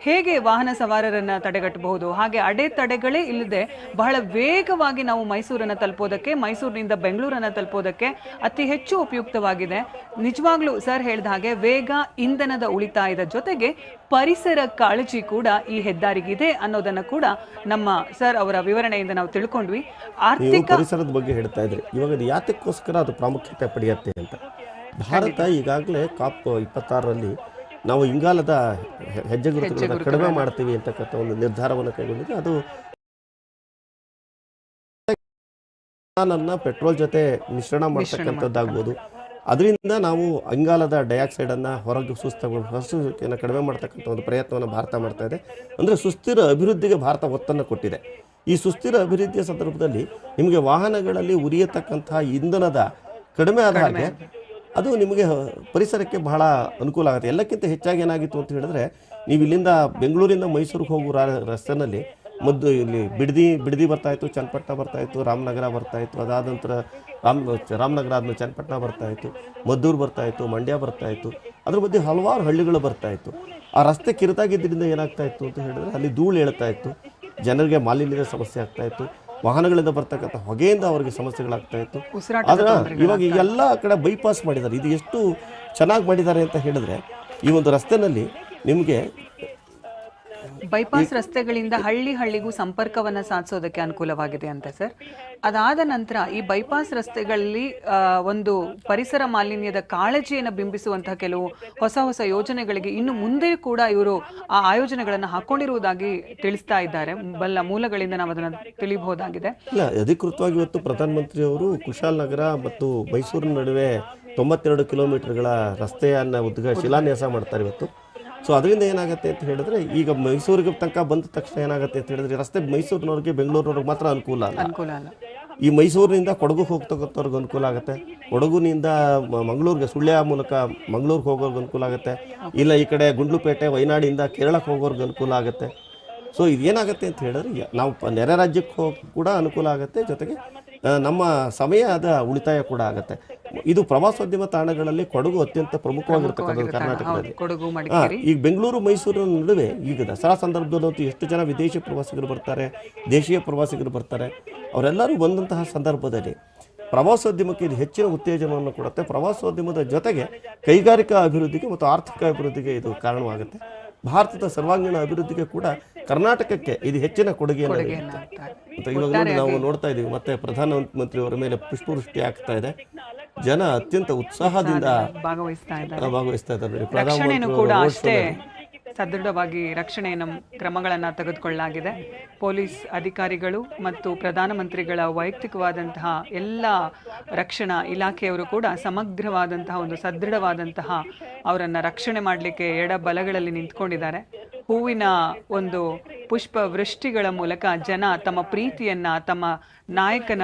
S3: ಹೇಗೆ ವಾಹನ ಸವಾರರನ್ನ ತಡೆಗಟ್ಟಬಹುದು, ಹಾಗೆ ಅಡೆತಡೆಗಳೇ ಇಲ್ಲದೆ ಬಹಳ ವೇಗವಾಗಿ ನಾವು ಮೈಸೂರನ್ನು ತಲುಪೋದಕ್ಕೆ, ಮೈಸೂರಿನಿಂದ ಬೆಂಗಳೂರನ್ನು ತಲುಪೋದಕ್ಕೆ ಅತಿ ಹೆಚ್ಚು ಉಪಯುಕ್ತವಾಗಿದೆ. ನಿಜವಾಗ್ಲೂ ಸರ್ ಹೇಳಿದ ಹಾಗೆ ವೇಗ, ಇಂಧನದ ಉಳಿತಾಯದ ಜೊತೆಗೆ ಪರಿಸರ ಕಾಳಜಿ ಕೂಡ ಈ ಹೆದ್ದಾರಿಗಿದೆ ಅನ್ನೋದನ್ನ ಕೂಡ ನಮ್ಮ ಸರ್ ಅವರ ವಿವರಣೆಯಿಂದ ನಾವು ತಿಳ್ಕೊಂಡ್ವಿ.
S1: ಆರ್ಥಿಕ ಪರಿಸರದ ಬಗ್ಗೆ ಹೇಳ್ತಾ ಇದ್ರಿ, ಇವಾಗ ಯಾತಕ್ಕೋಸ್ಕರ ಅದು ಪ್ರಾಮುಖ್ಯತೆ ಪಡೆಯುತ್ತೆ ಅಂತ. ಭಾರತ ಈಗಾಗಲೇ COP 26ರಲ್ಲಿ ನಾವು ಇಂಗಾಲದ ಹೆಜ್ಜೆಗುರುತುಗಳನ್ನು ಕಡಿಮೆ ಮಾಡ್ತೀವಿ ಅಂತಕ್ಕಂಥ ಒಂದು ನಿರ್ಧಾರವನ್ನು ಕೈಗೊಂಡಿದೆ. ಅದು ಪೆಟ್ರೋಲ್ ಜೊತೆ ಮಿಶ್ರಣ ಮಾಡ್ತಕ್ಕಂಥದ್ದಾಗ್ಬೋದು. ಅದರಿಂದ ನಾವು ಇಂಗಾಲದ ಡೈಆಕ್ಸೈಡನ್ನು ಹೊರಗೆ ಹೊರಸೂಸುವಿಕೆಯನ್ನು ಕಡಿಮೆ ಮಾಡ್ತಕ್ಕಂಥ ಒಂದು ಪ್ರಯತ್ನವನ್ನು ಭಾರತ ಮಾಡ್ತಾ ಇದೆ. ಅಂದರೆ ಸುಸ್ಥಿರ ಅಭಿವೃದ್ಧಿಗೆ ಭಾರತ ಒತ್ತನ್ನು ಕೊಟ್ಟಿದೆ. ಈ ಸುಸ್ಥಿರ ಅಭಿವೃದ್ಧಿಯ ಸಂದರ್ಭದಲ್ಲಿ ನಿಮಗೆ ವಾಹನಗಳಲ್ಲಿ ಉರಿಯತಕ್ಕಂಥ ಇಂಧನದ ಕಡಿಮೆ ಆದ ಹಾಗೆ ಅದು ನಿಮಗೆ ಪರಿಸರಕ್ಕೆ ಬಹಳ ಅನುಕೂಲ ಆಗುತ್ತೆ. ಎಲ್ಲಕ್ಕಿಂತ ಹೆಚ್ಚಾಗಿ ಏನಾಗಿತ್ತು ಅಂತ ಹೇಳಿದ್ರೆ, ನೀವು ಇಲ್ಲಿಂದ ಬೆಂಗಳೂರಿಂದ ಮೈಸೂರಿಗೆ ಹೋಗುವ ರಸ್ತೆಯಲ್ಲಿ ಇಲ್ಲಿ ಬಿಡದಿ ಬರ್ತಾಯಿತ್ತು, ಚನ್ನಪಟ್ಟಣ ಬರ್ತಾಯಿತ್ತು, ರಾಮನಗರ ಬರ್ತಾಯಿತ್ತು. ಅದಾದ ನಂತರ ರಾಮನಗರ ಆದ್ಮೇಲೆ ಚನ್ನಪಟ್ಟಣ ಬರ್ತಾಯಿತ್ತು, ಮದ್ದೂರು ಬರ್ತಾಯಿತ್ತು, ಮಂಡ್ಯ ಬರ್ತಾಯಿತ್ತು. ಅದ್ರ ಮಧ್ಯೆ ಹಲವಾರು ಹಳ್ಳಿಗಳು ಬರ್ತಾಯಿತ್ತು. ಆ ರಸ್ತೆ ಕಿರಿತಾಗಿದ್ದರಿಂದ ಏನಾಗ್ತಾಯಿತ್ತು ಅಂತ ಹೇಳಿದ್ರೆ ಅಲ್ಲಿ ಧೂಳು ಏಳ್ತಾ ಇತ್ತು, ಜನರಿಗೆ ಮಾಲಿನ್ಯದ ಸಮಸ್ಯೆ ಆಗ್ತಾಯಿತ್ತು, ವಾಹನಗಳಿಂದ ಬರ್ತಕ್ಕಂಥ ಹೊಗೆಯಿಂದ ಅವರಿಗೆ ಸಮಸ್ಯೆಗಳಾಗ್ತಾಯಿತ್ತು. ಆದರೆ ಇವಾಗ ಎಲ್ಲ ಕಡೆ ಬೈಪಾಸ್ ಮಾಡಿದ್ದಾರೆ. ಇದು ಎಷ್ಟು ಚೆನ್ನಾಗಿ ಮಾಡಿದ್ದಾರೆ ಅಂತ ಹೇಳಿದ್ರೆ, ಈ ಒಂದು ರಸ್ತೆನಲ್ಲಿ ನಿಮಗೆ
S3: ಬೈಪಾಸ್ ರಸ್ತೆಗಳಿಂದ ಹಳ್ಳಿಗೂ ಸಂಪರ್ಕವನ್ನು ಸಾಧಿಸೋದಕ್ಕೆ ಅನುಕೂಲವಾಗಿದೆ ಅಂತ ಸರ್. ಅದಾದ ನಂತರ ಈ ಬೈಪಾಸ್ ರಸ್ತೆಗಳಲ್ಲಿ ಒಂದು ಪರಿಸರ ಮಾಲಿನ್ಯದ ಕಾಳಜಿಯನ್ನು ಬಿಂಬಿಸುವಂತಹ ಕೆಲವು ಹೊಸ ಯೋಜನೆಗಳಿಗೆ ಇನ್ನು ಮುಂದೆ ಕೂಡ ಇವರು ಆ ಆಯೋಜನೆಗಳನ್ನು ಹಾಕೊಂಡಿರುವುದಾಗಿ ತಿಳಿಸ್ತಾ ಇದ್ದಾರೆ. ಬಲ್ಲ ಮೂಲಗಳಿಂದ ನಾವು ಅದನ್ನು ತಿಳಿಯಬಹುದಾಗಿದೆ.
S1: ಇಲ್ಲ, ಅಧಿಕೃತವಾಗಿ ಇವತ್ತು ಪ್ರಧಾನಮಂತ್ರಿಯವರು ಕುಶಾಲನಗರ ಮತ್ತು ಮೈಸೂರಿನ ನಡುವೆ 92 ಕಿಲೋಮೀಟರ್ಗಳ ರಸ್ತೆಯನ್ನು ಶಿಲಾನ್ಯಾಸ ಮಾಡ್ತಾರೆ ಇವತ್ತು. ಸೊ ಅದರಿಂದ ಏನಾಗುತ್ತೆ ಅಂತ ಹೇಳಿದ್ರೆ, ಈಗ ಮೈಸೂರಿಗೆ ತನಕ ಬಂದ ತಕ್ಷಣ ಏನಾಗುತ್ತೆ ಅಂತ ಹೇಳಿದ್ರೆ, ರಸ್ತೆ ಮೈಸೂರಿನವ್ರಿಗೆ ಬೆಂಗಳೂರಿನವ್ರಿಗೆ ಮಾತ್ರ ಅನುಕೂಲ ಅಲ್ಲ. ಈ ಮೈಸೂರಿನಿಂದ ಕೊಡಗು ಹೋಗ್ತಕ್ಕಂಥವ್ರಿಗೆ ಅನುಕೂಲ ಆಗುತ್ತೆ, ಕೊಡಗುನಿಂದ ಮಂಗಳೂರಿಗೆ ಸುಳ್ಯ ಮೂಲಕ ಮಂಗಳೂರಿಗೆ ಹೋಗೋರ್ಗೆ ಅನುಕೂಲ ಆಗುತ್ತೆ, ಇಲ್ಲ ಈ ಕಡೆ ಗುಂಡ್ಲುಪೇಟೆ ವಯನಾಡಿಂದ ಕೇರಳಕ್ಕೆ ಹೋಗೋರ್ಗೆ ಅನುಕೂಲ ಆಗುತ್ತೆ. ಸೊ ಇದೇನಾಗುತ್ತೆ ಅಂತ ಹೇಳಿದ್ರೆ, ನಾವು ನೆರೆ ರಾಜ್ಯಕ್ಕೆ ಹೋಗಿ ಕೂಡ ಅನುಕೂಲ ಆಗುತ್ತೆ, ಜೊತೆಗೆ ನಮ್ಮ ಸಮಯದ ಉಳಿತಾಯ ಕೂಡ ಆಗುತ್ತೆ. ಇದು ಪ್ರವಾಸೋದ್ಯಮ ತಾಣಗಳಲ್ಲಿ ಕೊಡಗು ಅತ್ಯಂತ ಪ್ರಮುಖವಾಗಿರ್ತಕ್ಕಂಥದ್ದು ಕರ್ನಾಟಕದಲ್ಲಿ. ಈಗ ಬೆಂಗಳೂರು ಮೈಸೂರಿನ ನಡುವೆ ಈಗ ದಸರಾ ಸಂದರ್ಭದಲ್ಲಂತೂ ಎಷ್ಟು ಜನ ವಿದೇಶಿ ಪ್ರವಾಸಿಗರು ಬರ್ತಾರೆ, ದೇಶೀಯ ಪ್ರವಾಸಿಗರು ಬರ್ತಾರೆ. ಅವರೆಲ್ಲರೂ ಬಂದಂತಹ ಸಂದರ್ಭದಲ್ಲಿ ಪ್ರವಾಸೋದ್ಯಮಕ್ಕೆ ಇದು ಹೆಚ್ಚಿನ ಉತ್ತೇಜನವನ್ನು ಕೊಡುತ್ತೆ. ಪ್ರವಾಸೋದ್ಯಮದ ಜೊತೆಗೆ ಕೈಗಾರಿಕಾ ಅಭಿವೃದ್ಧಿಗೆ ಮತ್ತು ಆರ್ಥಿಕ ಅಭಿವೃದ್ಧಿಗೆ ಇದು ಕಾರಣವಾಗುತ್ತೆ. ಭಾರತದ ಸರ್ವಾಂಗೀಣ ಅಭಿವೃದ್ಧಿಗೆ ಕೂಡ ಕರ್ನಾಟಕಕ್ಕೆ ಇದು ಹೆಚ್ಚಿನ ಕೊಡುಗೆಯನ್ನು ಅಂತ ಇವಾಗ ನಾವು ನೋಡ್ತಾ ಇದ್ದೀವಿ. ಮತ್ತೆ ಪ್ರಧಾನಮಂತ್ರಿಯವರ ಮೇಲೆ ಪುಷ್ಪವೃಷ್ಟಿ ಆಗ್ತಾ ಇದೆ, ಜನ ಅತ್ಯಂತ ಉತ್ಸಾಹದಿಂದ ಭಾಗವಹಿಸ್ತಾ ಇದ್ದಾರೆ.
S3: ರಕ್ಷಣೆಯನ್ನು ಕೂಡ ಅಷ್ಟೇ ಸದೃಢವಾಗಿ ರಕ್ಷಣೆಯ ಕ್ರಮಗಳನ್ನು ತೆಗೆದುಕೊಳ್ಳಲಾಗಿದೆ. ಪೊಲೀಸ್ ಅಧಿಕಾರಿಗಳು ಮತ್ತು ಪ್ರಧಾನಮಂತ್ರಿಗಳ ವೈಯಕ್ತಿಕವಾದಂತಹ ಎಲ್ಲ ರಕ್ಷಣಾ ಇಲಾಖೆಯವರು ಕೂಡ ಸಮಗ್ರವಾದಂತಹ ಒಂದು ಸದೃಢವಾದಂತಹ ಅವರನ್ನು ರಕ್ಷಣೆ ಮಾಡಲಿಕ್ಕೆ ಎಡಬಲಗಳಲ್ಲಿ ನಿಂತ್ಕೊಂಡಿದ್ದಾರೆ. ಹೂವಿನ ಒಂದು ಪುಷ್ಪ ವೃಷ್ಟಿಗಳ ಮೂಲಕ ಜನ ತಮ್ಮ ಪ್ರೀತಿಯನ್ನ ತಮ್ಮ ನಾಯಕನ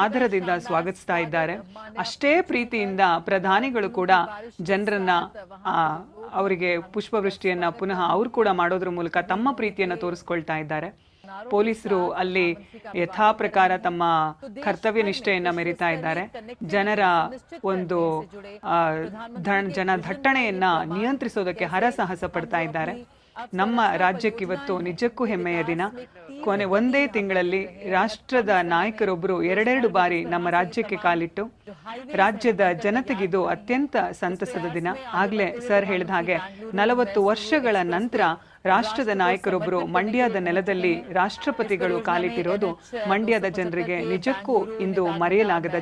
S3: ಆಧಾರದಿಂದ ಸ್ವಾಗತಿಸ್ತಾ ಇದ್ದಾರೆ. ಅಷ್ಟೇ ಪ್ರೀತಿಯಿಂದ ಪ್ರಧಾನಿಗಳು ಕೂಡ ಜನರನ್ನ ಅವರಿಗೆ ಪುಷ್ಪವೃಷ್ಟಿಯನ್ನ ಪುನಃ ಅವರು ಕೂಡ ಮಾಡೋದ್ರ ಮೂಲಕ ತಮ್ಮ ಪ್ರೀತಿಯನ್ನ ತೋರಿಸ್ಕೊಳ್ತಾ ಇದ್ದಾರೆ. ಪೊಲೀಸರು ಅಲ್ಲಿ ಯಥಾ ಪ್ರಕಾರ ತಮ್ಮ ಕರ್ತವ್ಯ ನಿಷ್ಠೆಯನ್ನ ಮೆರಿತಾ ಇದ್ದಾರೆ. ಜನರ ಒಂದು ಜನ ದಟ್ಟಣೆಯನ್ನ ನಿಯಂತ್ರಿಸೋದಕ್ಕೆ ಹರಸಾಹಸ ಪಡ್ತಾ ಇದ್ದಾರೆ. ನಮ್ಮ ರಾಜ್ಯಕ್ಕೆ ಇವತ್ತು ನಿಜಕ್ಕೂ ಹೆಮ್ಮೆಯ ದಿನ. ಒಂದೇ ತಿಂಗಳಲ್ಲಿ ರಾಷ್ಟ್ರದ ನಾಯಕರೊಬ್ಬರು 2 ಬಾರಿ ನಮ್ಮ ರಾಜ್ಯಕ್ಕೆ ಕಾಲಿಟ್ಟು ರಾಜ್ಯದ ಜನತೆಗಿದು ಅತ್ಯಂತ ಸಂತಸದ ದಿನ. ಆಗ್ಲೇ ಸರ್ ಹೇಳಿದ ಹಾಗೆ 40 ವರ್ಷಗಳ ನಂತರ ರಾಷ್ಟ್ರದ ನಾಯಕರೊಬ್ಬರು ಮಂಡ್ಯದ ನೆಲದಲ್ಲಿ ರಾಷ್ಟ್ರಪತಿಗಳು ಕಾಲಿಟ್ಟಿರೋದು ಮಂಡ್ಯದ ಜನರಿಗೆ ನಿಜಕ್ಕೂ ಇಂದು ಮರೆಯಲಾಗದ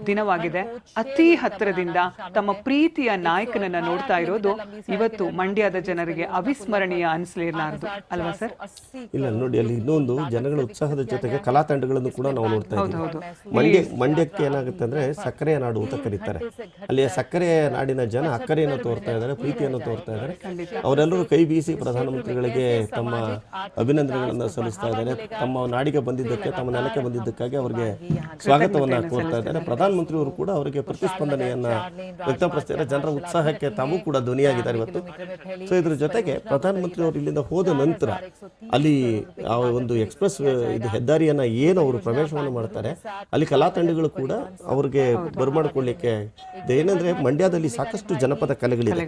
S3: ದಿನವಾಗಿದೆ. ಅತಿ ಹತ್ತಿರದಿಂದ ತಮ್ಮ ಪ್ರೀತಿಯ ನಾಯಕನನ್ನ ನೋಡ್ತಾ ಇರೋದು ಇವತ್ತು ಮಂಡ್ಯದ ಜನರಿಗೆ ಅವಿಸ್ಮರಣೀಯ ಅನಿಸಲಿರಲಾರದು ಅಲ್ವಾ ಸರ್?
S1: ಇಲ್ಲ ನೋಡಿ, ಅಲ್ಲಿ ಇನ್ನೊಂದು ಜನಗಳ ಉತ್ಸಾಹದ ಜೊತೆಗೆ ಕಲಾ ತಂಡಗಳನ್ನು ಕೂಡ ನಾವು ನೋಡ್ತಾ ಇದ್ದೀವಿ. ಮಂಡ್ಯಕ್ಕೆ ಏನಾಗುತ್ತೆ ಅಂದ್ರೆ ಸಕ್ಕರೆಯ ನಾಡು ಅಂತ ಕರೀತಾರೆ. ಅಲ್ಲಿ ಸಕ್ಕರೆಯ ನಾಡಿನ ಜನ ಅಕ್ಕರೆಯನ್ನು ತೋರ್ತಾ ಇದ್ದಾರೆ, ಪ್ರೀತಿಯನ್ನು ತೋರ್ತಾ ಇದ್ದಾರೆ. ಅವರೆಲ್ಲರೂ ಕೈ ಬೀಸಿ ಪ್ರಧಾನಮಂತ್ರಿಗಳಿಗೆ ತಮ್ಮ ಅಭಿನಂದನೆಗಳನ್ನು ಸಲ್ಲಿಸ್ತಾ ಇದ್ದಾರೆ. ತಮ್ಮ ನಾಡಿಗೆ ಬಂದಿದ್ದಕ್ಕೆ, ತಮ್ಮ ನೆಲಕ್ಕೆ ಬಂದಿದ್ದಕ್ಕಾಗಿ ಅವರಿಗೆ ಸ್ವಾಗತವನ್ನ ಕೋರ್ತಾ ಇದ್ದಾರೆ. ಪ್ರಧಾನಮಂತ್ರಿಯವರು ಕೂಡ ಅವರಿಗೆ ಪ್ರತಿಸ್ಪಂದನೆಯನ್ನ ವ್ಯಕ್ತಪಡಿಸ್ತಾರೆ. ಜನರ ಉತ್ಸಾಹಕ್ಕೆ ತಾವು ಕೂಡ ಧ್ವನಿಯಾಗಿದ್ದಾರೆ ಇವತ್ತು. ಸೊ ಇದ್ರ ಜೊತೆಗೆ ಪ್ರಧಾನಮಂತ್ರಿ ಅವರು ಇಲ್ಲಿಂದ ಹೋದ ನಂತರ ಅಲ್ಲಿ ಆ ಒಂದು ಎಕ್ಸ್ಪ್ರೆಸ್ ಇದು ಹೆದ್ದಾರಿಯನ್ನ ಏನು ಅವರು ಪ್ರವೇಶವನ್ನು ಮಾಡ್ತಾರೆ, ಅಲ್ಲಿ ಕಲಾ ತಂಡಗಳು ಕೂಡ ಅವ್ರಿಗೆ ಬರಮಾಡಿಕೊಳ್ಳಿಕ್ಕೆ ಏನಂದ್ರೆ ಮಂಡ್ಯದಲ್ಲಿ ಸಾಕಷ್ಟು ಜನಪದ ಕಲೆಗಳಿದೆ.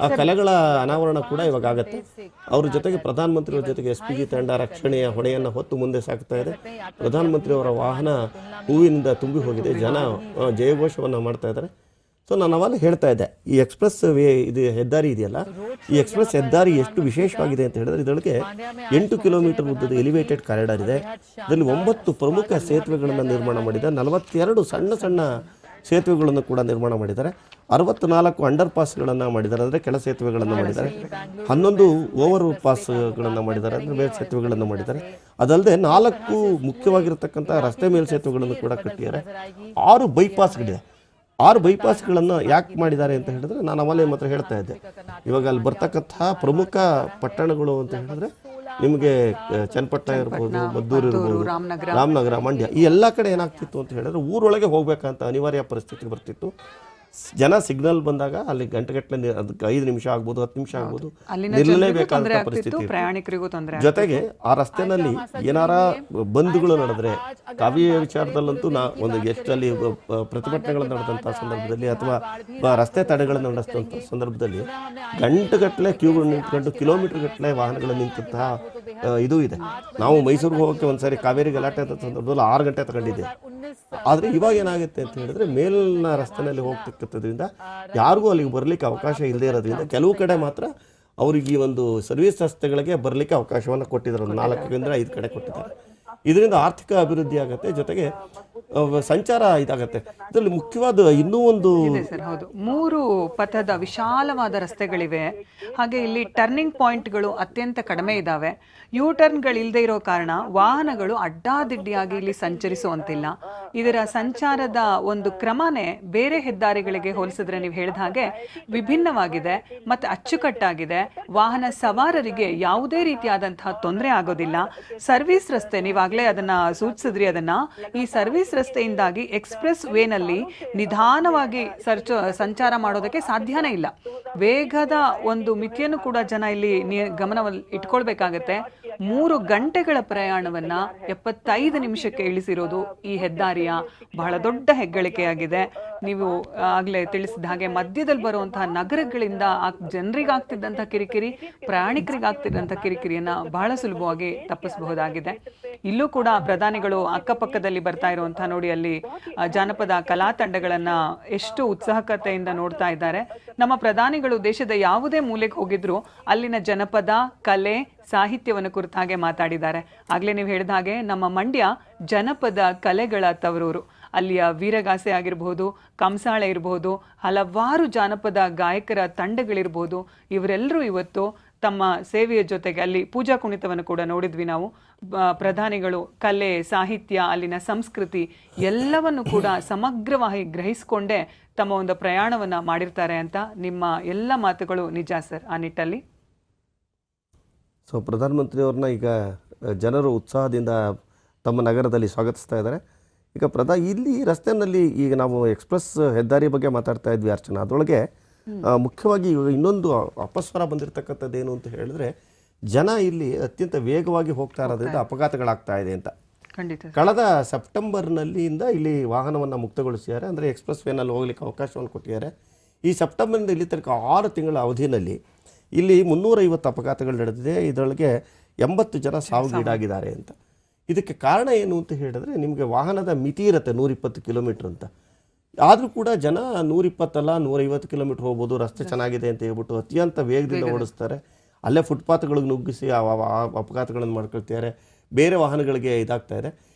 S1: ಆ ಕಲೆಗಳ ಅನಾವರಣ ಕೂಡ ಇವಾಗ ಆಗತ್ತೆ. ಅವ್ರ ಜೊತೆಗೆ ಪ್ರಧಾನಮಂತ್ರಿಯವರ ಜೊತೆಗೆ SPG ತಂಡ ರಕ್ಷಣೆಯ ಹೊಣೆಯನ್ನು ಹೊತ್ತು ಮುಂದೆ ಸಾಗ್ತಾ ಇದೆ. ಪ್ರಧಾನಮಂತ್ರಿಯವರ ವಾಹನ ಹೂವಿನಿಂದ ತುಂಬಿ ಹೋಗಿದೆ, ಜನ ಜಯಘೋಷವನ್ನು ಮಾಡ್ತಾ ಇದ್ದಾರೆ. ಸೊ ನಾನು ಅವಾಗ ಹೇಳ್ತಾ ಇದ್ದೆ, ಈ ಎಕ್ಸ್ಪ್ರೆಸ್ ಇದು ಹೆದ್ದಾರಿ ಇದೆಯಲ್ಲ, ಈ ಎಕ್ಸ್ಪ್ರೆಸ್ ಹೆದ್ದಾರಿ ಎಷ್ಟು ವಿಶೇಷವಾಗಿದೆ ಅಂತ ಹೇಳಿದ್ರೆ, ಇದರೊಳಗೆ 8 ಕಿಲೋಮೀಟರ್ ಉದ್ದದ ಎಲಿವೇಟೆಡ್ ಕಾರಿಡಾರ್ ಇದೆ. ಇದರಲ್ಲಿ 9 ಪ್ರಮುಖ ಸೇತುವೆಗಳನ್ನು ನಿರ್ಮಾಣ ಮಾಡಿದ್ದಾರೆ. 42 ಸಣ್ಣ ಸಣ್ಣ ಸೇತುವೆಗಳನ್ನು ಕೂಡ ನಿರ್ಮಾಣ ಮಾಡಿದ್ದಾರೆ. 64 ಅಂಡರ್ ಪಾಸ್ಗಳನ್ನು ಮಾಡಿದ್ದಾರೆ, ಅಂದರೆ ಕೆಳ ಸೇತುವೆಗಳನ್ನು ಮಾಡಿದ್ದಾರೆ. 11 ಓವರ್ ಪಾಸ್ಗಳನ್ನು ಮಾಡಿದ್ದಾರೆ, ಅಂದರೆ ಮೇಲ್ ಸೇತುವೆಗಳನ್ನು ಮಾಡಿದ್ದಾರೆ. ಅದಲ್ಲದೆ 4 ಮುಖ್ಯವಾಗಿರತಕ್ಕಂಥ ರಸ್ತೆ ಮೇಲ್ ಸೇತುವೆಗಳನ್ನು ಕೂಡ ಕಟ್ಟಿದ್ದಾರೆ. 6 ಬೈಪಾಸ್ಗಳಿದೆ. 6 ಬೈಪಾಸ್ಗಳನ್ನು ಯಾಕೆ ಮಾಡಿದ್ದಾರೆ ಅಂತ ಹೇಳಿದ್ರೆ, ನಾನು ಅವಲೇ ಮಾತ್ರ ಹೇಳ್ತಾ ಇದ್ದೆ, ಇವಾಗ ಅಲ್ಲಿ ಬರ್ತಕ್ಕಂಥ ಪ್ರಮುಖ ಪಟ್ಟಣಗಳು ಅಂತ ಹೇಳಿದ್ರೆ ನಿಮಗೆ ಚನ್ನಪಟ್ಟಣ ಇರ್ಬೋದು, ಮದ್ದೂರು ಇರ್ಬೋದು, ರಾಮನಗರ, ಮಂಡ್ಯ, ಈ ಎಲ್ಲ ಕಡೆ ಏನಾಗ್ತಿತ್ತು ಅಂತ ಹೇಳಿದ್ರೆ ಊರೊಳಗೆ ಹೋಗ್ಬೇಕಂತ ಅನಿವಾರ್ಯ ಪರಿಸ್ಥಿತಿ ಬರ್ತಿತ್ತು. ಜನ ಸಿಗ್ನಲ್ ಬಂದಾಗ ಅಲ್ಲಿ ಗಂಟೆಗಟ್ಟಲೆ ಅದಕ್ಕೆ 5 ನಿಮಿಷ ಆಗ್ಬೋದು, 10 ನಿಮಿಷ ಆಗ್ಬೋದು,
S3: ಅಲ್ಲಿನ ಜನರಿಗೂ ತೊಂದರೆ
S1: ನಿಲ್ಲಲೇಬೇಕಾದಂಥ
S3: ಆಗ್ತಿತ್ತು,
S1: ಪರಿಸ್ಥಿತಿ.
S3: ಪ್ರಯಾಣಿಕರಿಗೂ ತೊಂದರೆ.
S1: ಜೊತೆಗೆ ಆ ರಸ್ತೆನಲ್ಲಿ ಏನಾರ ಬಂದ್ಗಳು ನಡೆದ್ರೆ, ಕಾವ್ಯ ವಿಚಾರದಲ್ಲಂತೂ ಒಂದು ಎಷ್ಟು ಅಲ್ಲಿ ಪ್ರತಿಭಟನೆಗಳು ನಡೆದಂಥ ಸಂದರ್ಭದಲ್ಲಿ ಅಥವಾ ರಸ್ತೆ ತಡೆಗಳನ್ನು ನಡೆಸಿದಂಥ ಸಂದರ್ಭದಲ್ಲಿ ಗಂಟೆಗಟ್ಟಲೆ ಕ್ಯೂ ನಿಂತ್ಕೊಂಡು ಕಿಲೋಮೀಟರ್ ಗಟ್ಟಲೆ ವಾಹನಗಳು ನಿಂತಹ ಇದು ಇದೆ. ನಾವು ಮೈಸೂರಿಗೆ ಹೋಗೋಕ್ಕೆ ಒಂದ್ಸರಿ ಕಾವೇರಿ ಗಲಾಟೆ ಆದ ಸಂದರ್ಭದಲ್ಲಿ 6 ಗಂಟೆ ತಗೊಂಡಿದ್ದೆ. ಆದರೆ ಇವಾಗ ಏನಾಗುತ್ತೆ ಅಂತ ಹೇಳಿದ್ರೆ ಮೇಲಿನ ರಸ್ತೆಯಲ್ಲಿ ಹೋಗ್ತಕ್ಕಂಥದ್ರಿಂದ ಯಾರಿಗೂ ಅಲ್ಲಿಗೆ ಬರಲಿಕ್ಕೆ ಅವಕಾಶ ಇಲ್ಲದೆ ಇರೋದ್ರಿಂದ ಕೆಲವು ಕಡೆ ಮಾತ್ರ ಅವ್ರಿಗೆ ಈ ಒಂದು ಸರ್ವಿಸ್ ರಸ್ತೆಗಳಿಗೆ ಬರಲಿಕ್ಕೆ ಅವಕಾಶವನ್ನು ಕೊಟ್ಟಿದ್ದಾರೆ. 4ರಿಂದ 5 ಕಡೆ ಕೊಟ್ಟಿದ್ದಾರೆ. ಇದರಿಂದ ಆರ್ಥಿಕ ಅಭಿವೃದ್ಧಿ ಆಗುತ್ತೆ, ಜೊತೆಗೆ ಸಂಚಾರ ಇದಾಗತ್ತೆ. ಇದರಲ್ಲಿ ಮುಖ್ಯವಾದ ಇನ್ನೂ ಒಂದು
S3: ಇದೆ ಸರ್, ಹೌದು, 3 ಪಥದ ವಿಶಾಲವಾದ ರಸ್ತೆಗಳಿವೆ. ಹಾಗೆ ಇಲ್ಲಿ ಟರ್ನಿಂಗ್ ಪಾಯಿಂಟ್ಗಳು ಅತ್ಯಂತ ಕಡಿಮೆ ಇದ್ದಾವೆ. ಯೂ ಟರ್ನ್ಗಳಿಲ್ಲದೆ ಇರೋ ಕಾರಣ ವಾಹನಗಳು ಅಡ್ಡಾದಿಡ್ಡಿಯಾಗಿ ಇಲ್ಲಿ ಸಂಚರಿಸುವಂತಿಲ್ಲ. ಇದರ ಸಂಚಾರದ ಒಂದು ಕ್ರಮನೇ ಬೇರೆ ಹೆದ್ದಾರಿಗಳಿಗೆ ಹೋಲಿಸಿದ್ರೆ ನೀವು ಹೇಳಿದ ಹಾಗೆ ವಿಭಿನ್ನವಾಗಿದೆ ಮತ್ತು ಅಚ್ಚುಕಟ್ಟಾಗಿದೆ. ವಾಹನ ಸವಾರರಿಗೆ ಯಾವುದೇ ರೀತಿಯಾದಂತಹ ತೊಂದರೆ ಆಗೋದಿಲ್ಲ. ಸರ್ವಿಸ್ ರಸ್ತೆ, ನೀವಾಗಲೇ ಅದನ್ನ ಸೂಚಿಸಿದ್ರಿ, ಅದನ್ನ ಈ ಸರ್ವಿಸ್ ರಸ್ತೆಯಿಂದಾಗಿ ಎಕ್ಸ್ಪ್ರೆಸ್ ವೇನಲ್ಲಿ ನಿಧಾನವಾಗಿ ಸಂಚಾರ ಮಾಡೋದಕ್ಕೆ ಸಾಧ್ಯನೇ ಇಲ್ಲ. ವೇಗದ ಒಂದು ಮಿತಿಯನ್ನು ಕೂಡ ಜನ ಇಲ್ಲಿ ಗಮನದಲ್ಲಿ ಇಟ್ಕೊಳ್ಬೇಕಾಗತ್ತೆ. 3 ಗಂಟೆಗಳ ಪ್ರಯಾಣವನ್ನ 75 ನಿಮಿಷಕ್ಕೆ ಇಳಿಸಿರೋದು ಈ ಹೆದ್ದಾರಿಯ ಬಹಳ ದೊಡ್ಡ ಹೆಗ್ಗಳಿಕೆಯಾಗಿದೆ. ನೀವು ಆಗ್ಲೇ ತಿಳಿಸಿದ ಹಾಗೆ ಮಧ್ಯದಲ್ಲಿ ಬರುವಂತಹ ನಗರಗಳಿಂದ ಜನರಿಗಾಗ್ತಿದ್ದಂಥ ಕಿರಿಕಿರಿ, ಪ್ರಯಾಣಿಕರಿಗಾಗ್ತಿದ್ದಂಥ ಕಿರಿಕಿರಿಯನ್ನ ಬಹಳ ಸುಲಭವಾಗಿ ತಪ್ಪಿಸಬಹುದಾಗಿದೆ. ಇಲ್ಲೂ ಕೂಡ ಪ್ರಧಾನಿಗಳು ಅಕ್ಕಪಕ್ಕದಲ್ಲಿ ಬರ್ತಾ ಇರುವಂತಹ ನೋಡಿ, ಅಲ್ಲಿ ಜಾನಪದ ಕಲಾ ತಂಡಗಳನ್ನ ಎಷ್ಟು ಉತ್ಸಾಹಕತೆಯಿಂದ ನೋಡ್ತಾ ಇದ್ದಾರೆ. ನಮ್ಮ ಪ್ರಧಾನಿಗಳು ದೇಶದ ಯಾವುದೇ ಮೂಲೆಗೆ ಹೋಗಿದ್ರು ಅಲ್ಲಿನ ಜನಪದ ಕಲೆ ಸಾಹಿತ್ಯವನ್ನು ಕುರಿತಾಗೆ ಮಾತಾಡಿದ್ದಾರೆ. ಆಗ್ಲೇ ನೀವು ಹೇಳಿದ ಹಾಗೆ ನಮ್ಮ ಮಂಡ್ಯ ಜನಪದ ಕಲೆಗಳ ತವರೂರು. ಅಲ್ಲಿಯ ವೀರಗಾಸೆ ಆಗಿರಬಹುದು, ಕಂಸಾಳೆ ಇರಬಹುದು, ಹಲವಾರು ಜಾನಪದ ಗಾಯಕರ ತಂಡಗಳಿರ್ಬೋದು. ಇವರೆಲ್ಲರೂ ಇವತ್ತು ತಮ್ಮ ಸೇವೆಯ ಜೊತೆಗೆ ಅಲ್ಲಿ ಪೂಜಾ ಕುಣಿತವನ್ನು ಕೂಡ ನೋಡಿದ್ವಿ ನಾವು. ಪ್ರಧಾನಿಗಳು ಕಲೆ, ಸಾಹಿತ್ಯ, ಅಲ್ಲಿನ ಸಂಸ್ಕೃತಿ ಎಲ್ಲವನ್ನು ಕೂಡ ಸಮಗ್ರವಾಗಿ ಗ್ರಹಿಸಿಕೊಂಡೇ ತಮ್ಮ ಒಂದು ಪ್ರಯಾಣವನ್ನು ಮಾಡಿರ್ತಾರೆ ಅಂತ ನಿಮ್ಮ ಎಲ್ಲ ಮಾತುಗಳು ನಿಜ ಸರ್. ಆ ನಿಟ್ಟಲ್ಲಿ
S1: ಪ್ರಧಾನಮಂತ್ರಿಯವ್ರನ್ನ ಈಗ ಜನರು ಉತ್ಸಾಹದಿಂದ ತಮ್ಮ ನಗರದಲ್ಲಿ ಸ್ವಾಗತಿಸ್ತಾ ಇದ್ದಾರೆ. ಈಗ ಇಲ್ಲಿ ರಸ್ತೆಯಲ್ಲಿ ಈಗ ನಾವು ಎಕ್ಸ್ಪ್ರೆಸ್ ಹೆದ್ದಾರಿ ಬಗ್ಗೆ ಮಾತಾಡ್ತಾ ಇದ್ವಿ ಅರ್ಚನಾ. ಅದರೊಳಗೆ ಮುಖ್ಯವಾಗಿ ಇವಾಗ ಇನ್ನೊಂದು ಅಪಸ್ವರ ಬಂದಿರತಕ್ಕಂಥದ್ದು ಏನು ಅಂತ ಹೇಳಿದ್ರೆ, ಜನ ಇಲ್ಲಿ ಅತ್ಯಂತ ವೇಗವಾಗಿ ಹೋಗ್ತಾ ಇರೋದ್ರಿಂದ ಅಪಘಾತಗಳಾಗ್ತಾ ಇದೆ ಅಂತ. ಕಳೆದ ಸೆಪ್ಟೆಂಬರ್ನಲ್ಲಿಂದ ಇಲ್ಲಿ ವಾಹನವನ್ನು ಮುಕ್ತಗೊಳಿಸಿದ್ದಾರೆ. ಅಂದರೆ ಎಕ್ಸ್ಪ್ರೆಸ್ ವೇನಲ್ಲಿ ಹೋಗ್ಲಿಕ್ಕೆ ಅವಕಾಶವನ್ನು ಕೊಟ್ಟಿದ್ದಾರೆ. ಈ ಸೆಪ್ಟೆಂಬರ್ನಿಂದ ಇಲ್ಲಿ ತನಕ 6 ತಿಂಗಳ ಅವಧಿಯಲ್ಲಿ ಇಲ್ಲಿ 350 ಅಪಘಾತಗಳು ನಡೆದಿದೆ. ಇದರೊಳಗೆ 80 ಜನ ಸಾವಿಗೀಡಾಗಿದ್ದಾರೆ ಅಂತ. ಇದಕ್ಕೆ ಕಾರಣ ಏನು ಅಂತ ಹೇಳಿದ್ರೆ, ನಿಮಗೆ ವಾಹನದ ಮಿತಿ ಇರುತ್ತೆ 120 ಕಿಲೋಮೀಟ್ರ್ ಅಂತ. ಆದರೂ ಕೂಡ ಜನ 120 ಅಲ್ಲ 150 ಕಿಲೋಮೀಟ್ರ್ ಹೋಗ್ಬೋದು, ರಸ್ತೆ ಚೆನ್ನಾಗಿದೆ ಅಂತ ಹೇಳ್ಬಿಟ್ಟು ಅತ್ಯಂತ ವೇಗದಿಂದ ಓಡಿಸ್ತಾರೆ. ಅಲ್ಲೇ ಫುಟ್ಪಾತ್ಗಳಿಗೆ ನುಗ್ಗಿಸಿ ಅಪಘಾತಗಳನ್ನು ಮಾಡ್ಕೊಳ್ತಿದ್ದಾರೆ, ಬೇರೆ ವಾಹನಗಳಿಗೆ ಇದಾಗ್ತಾ ಇದೆ.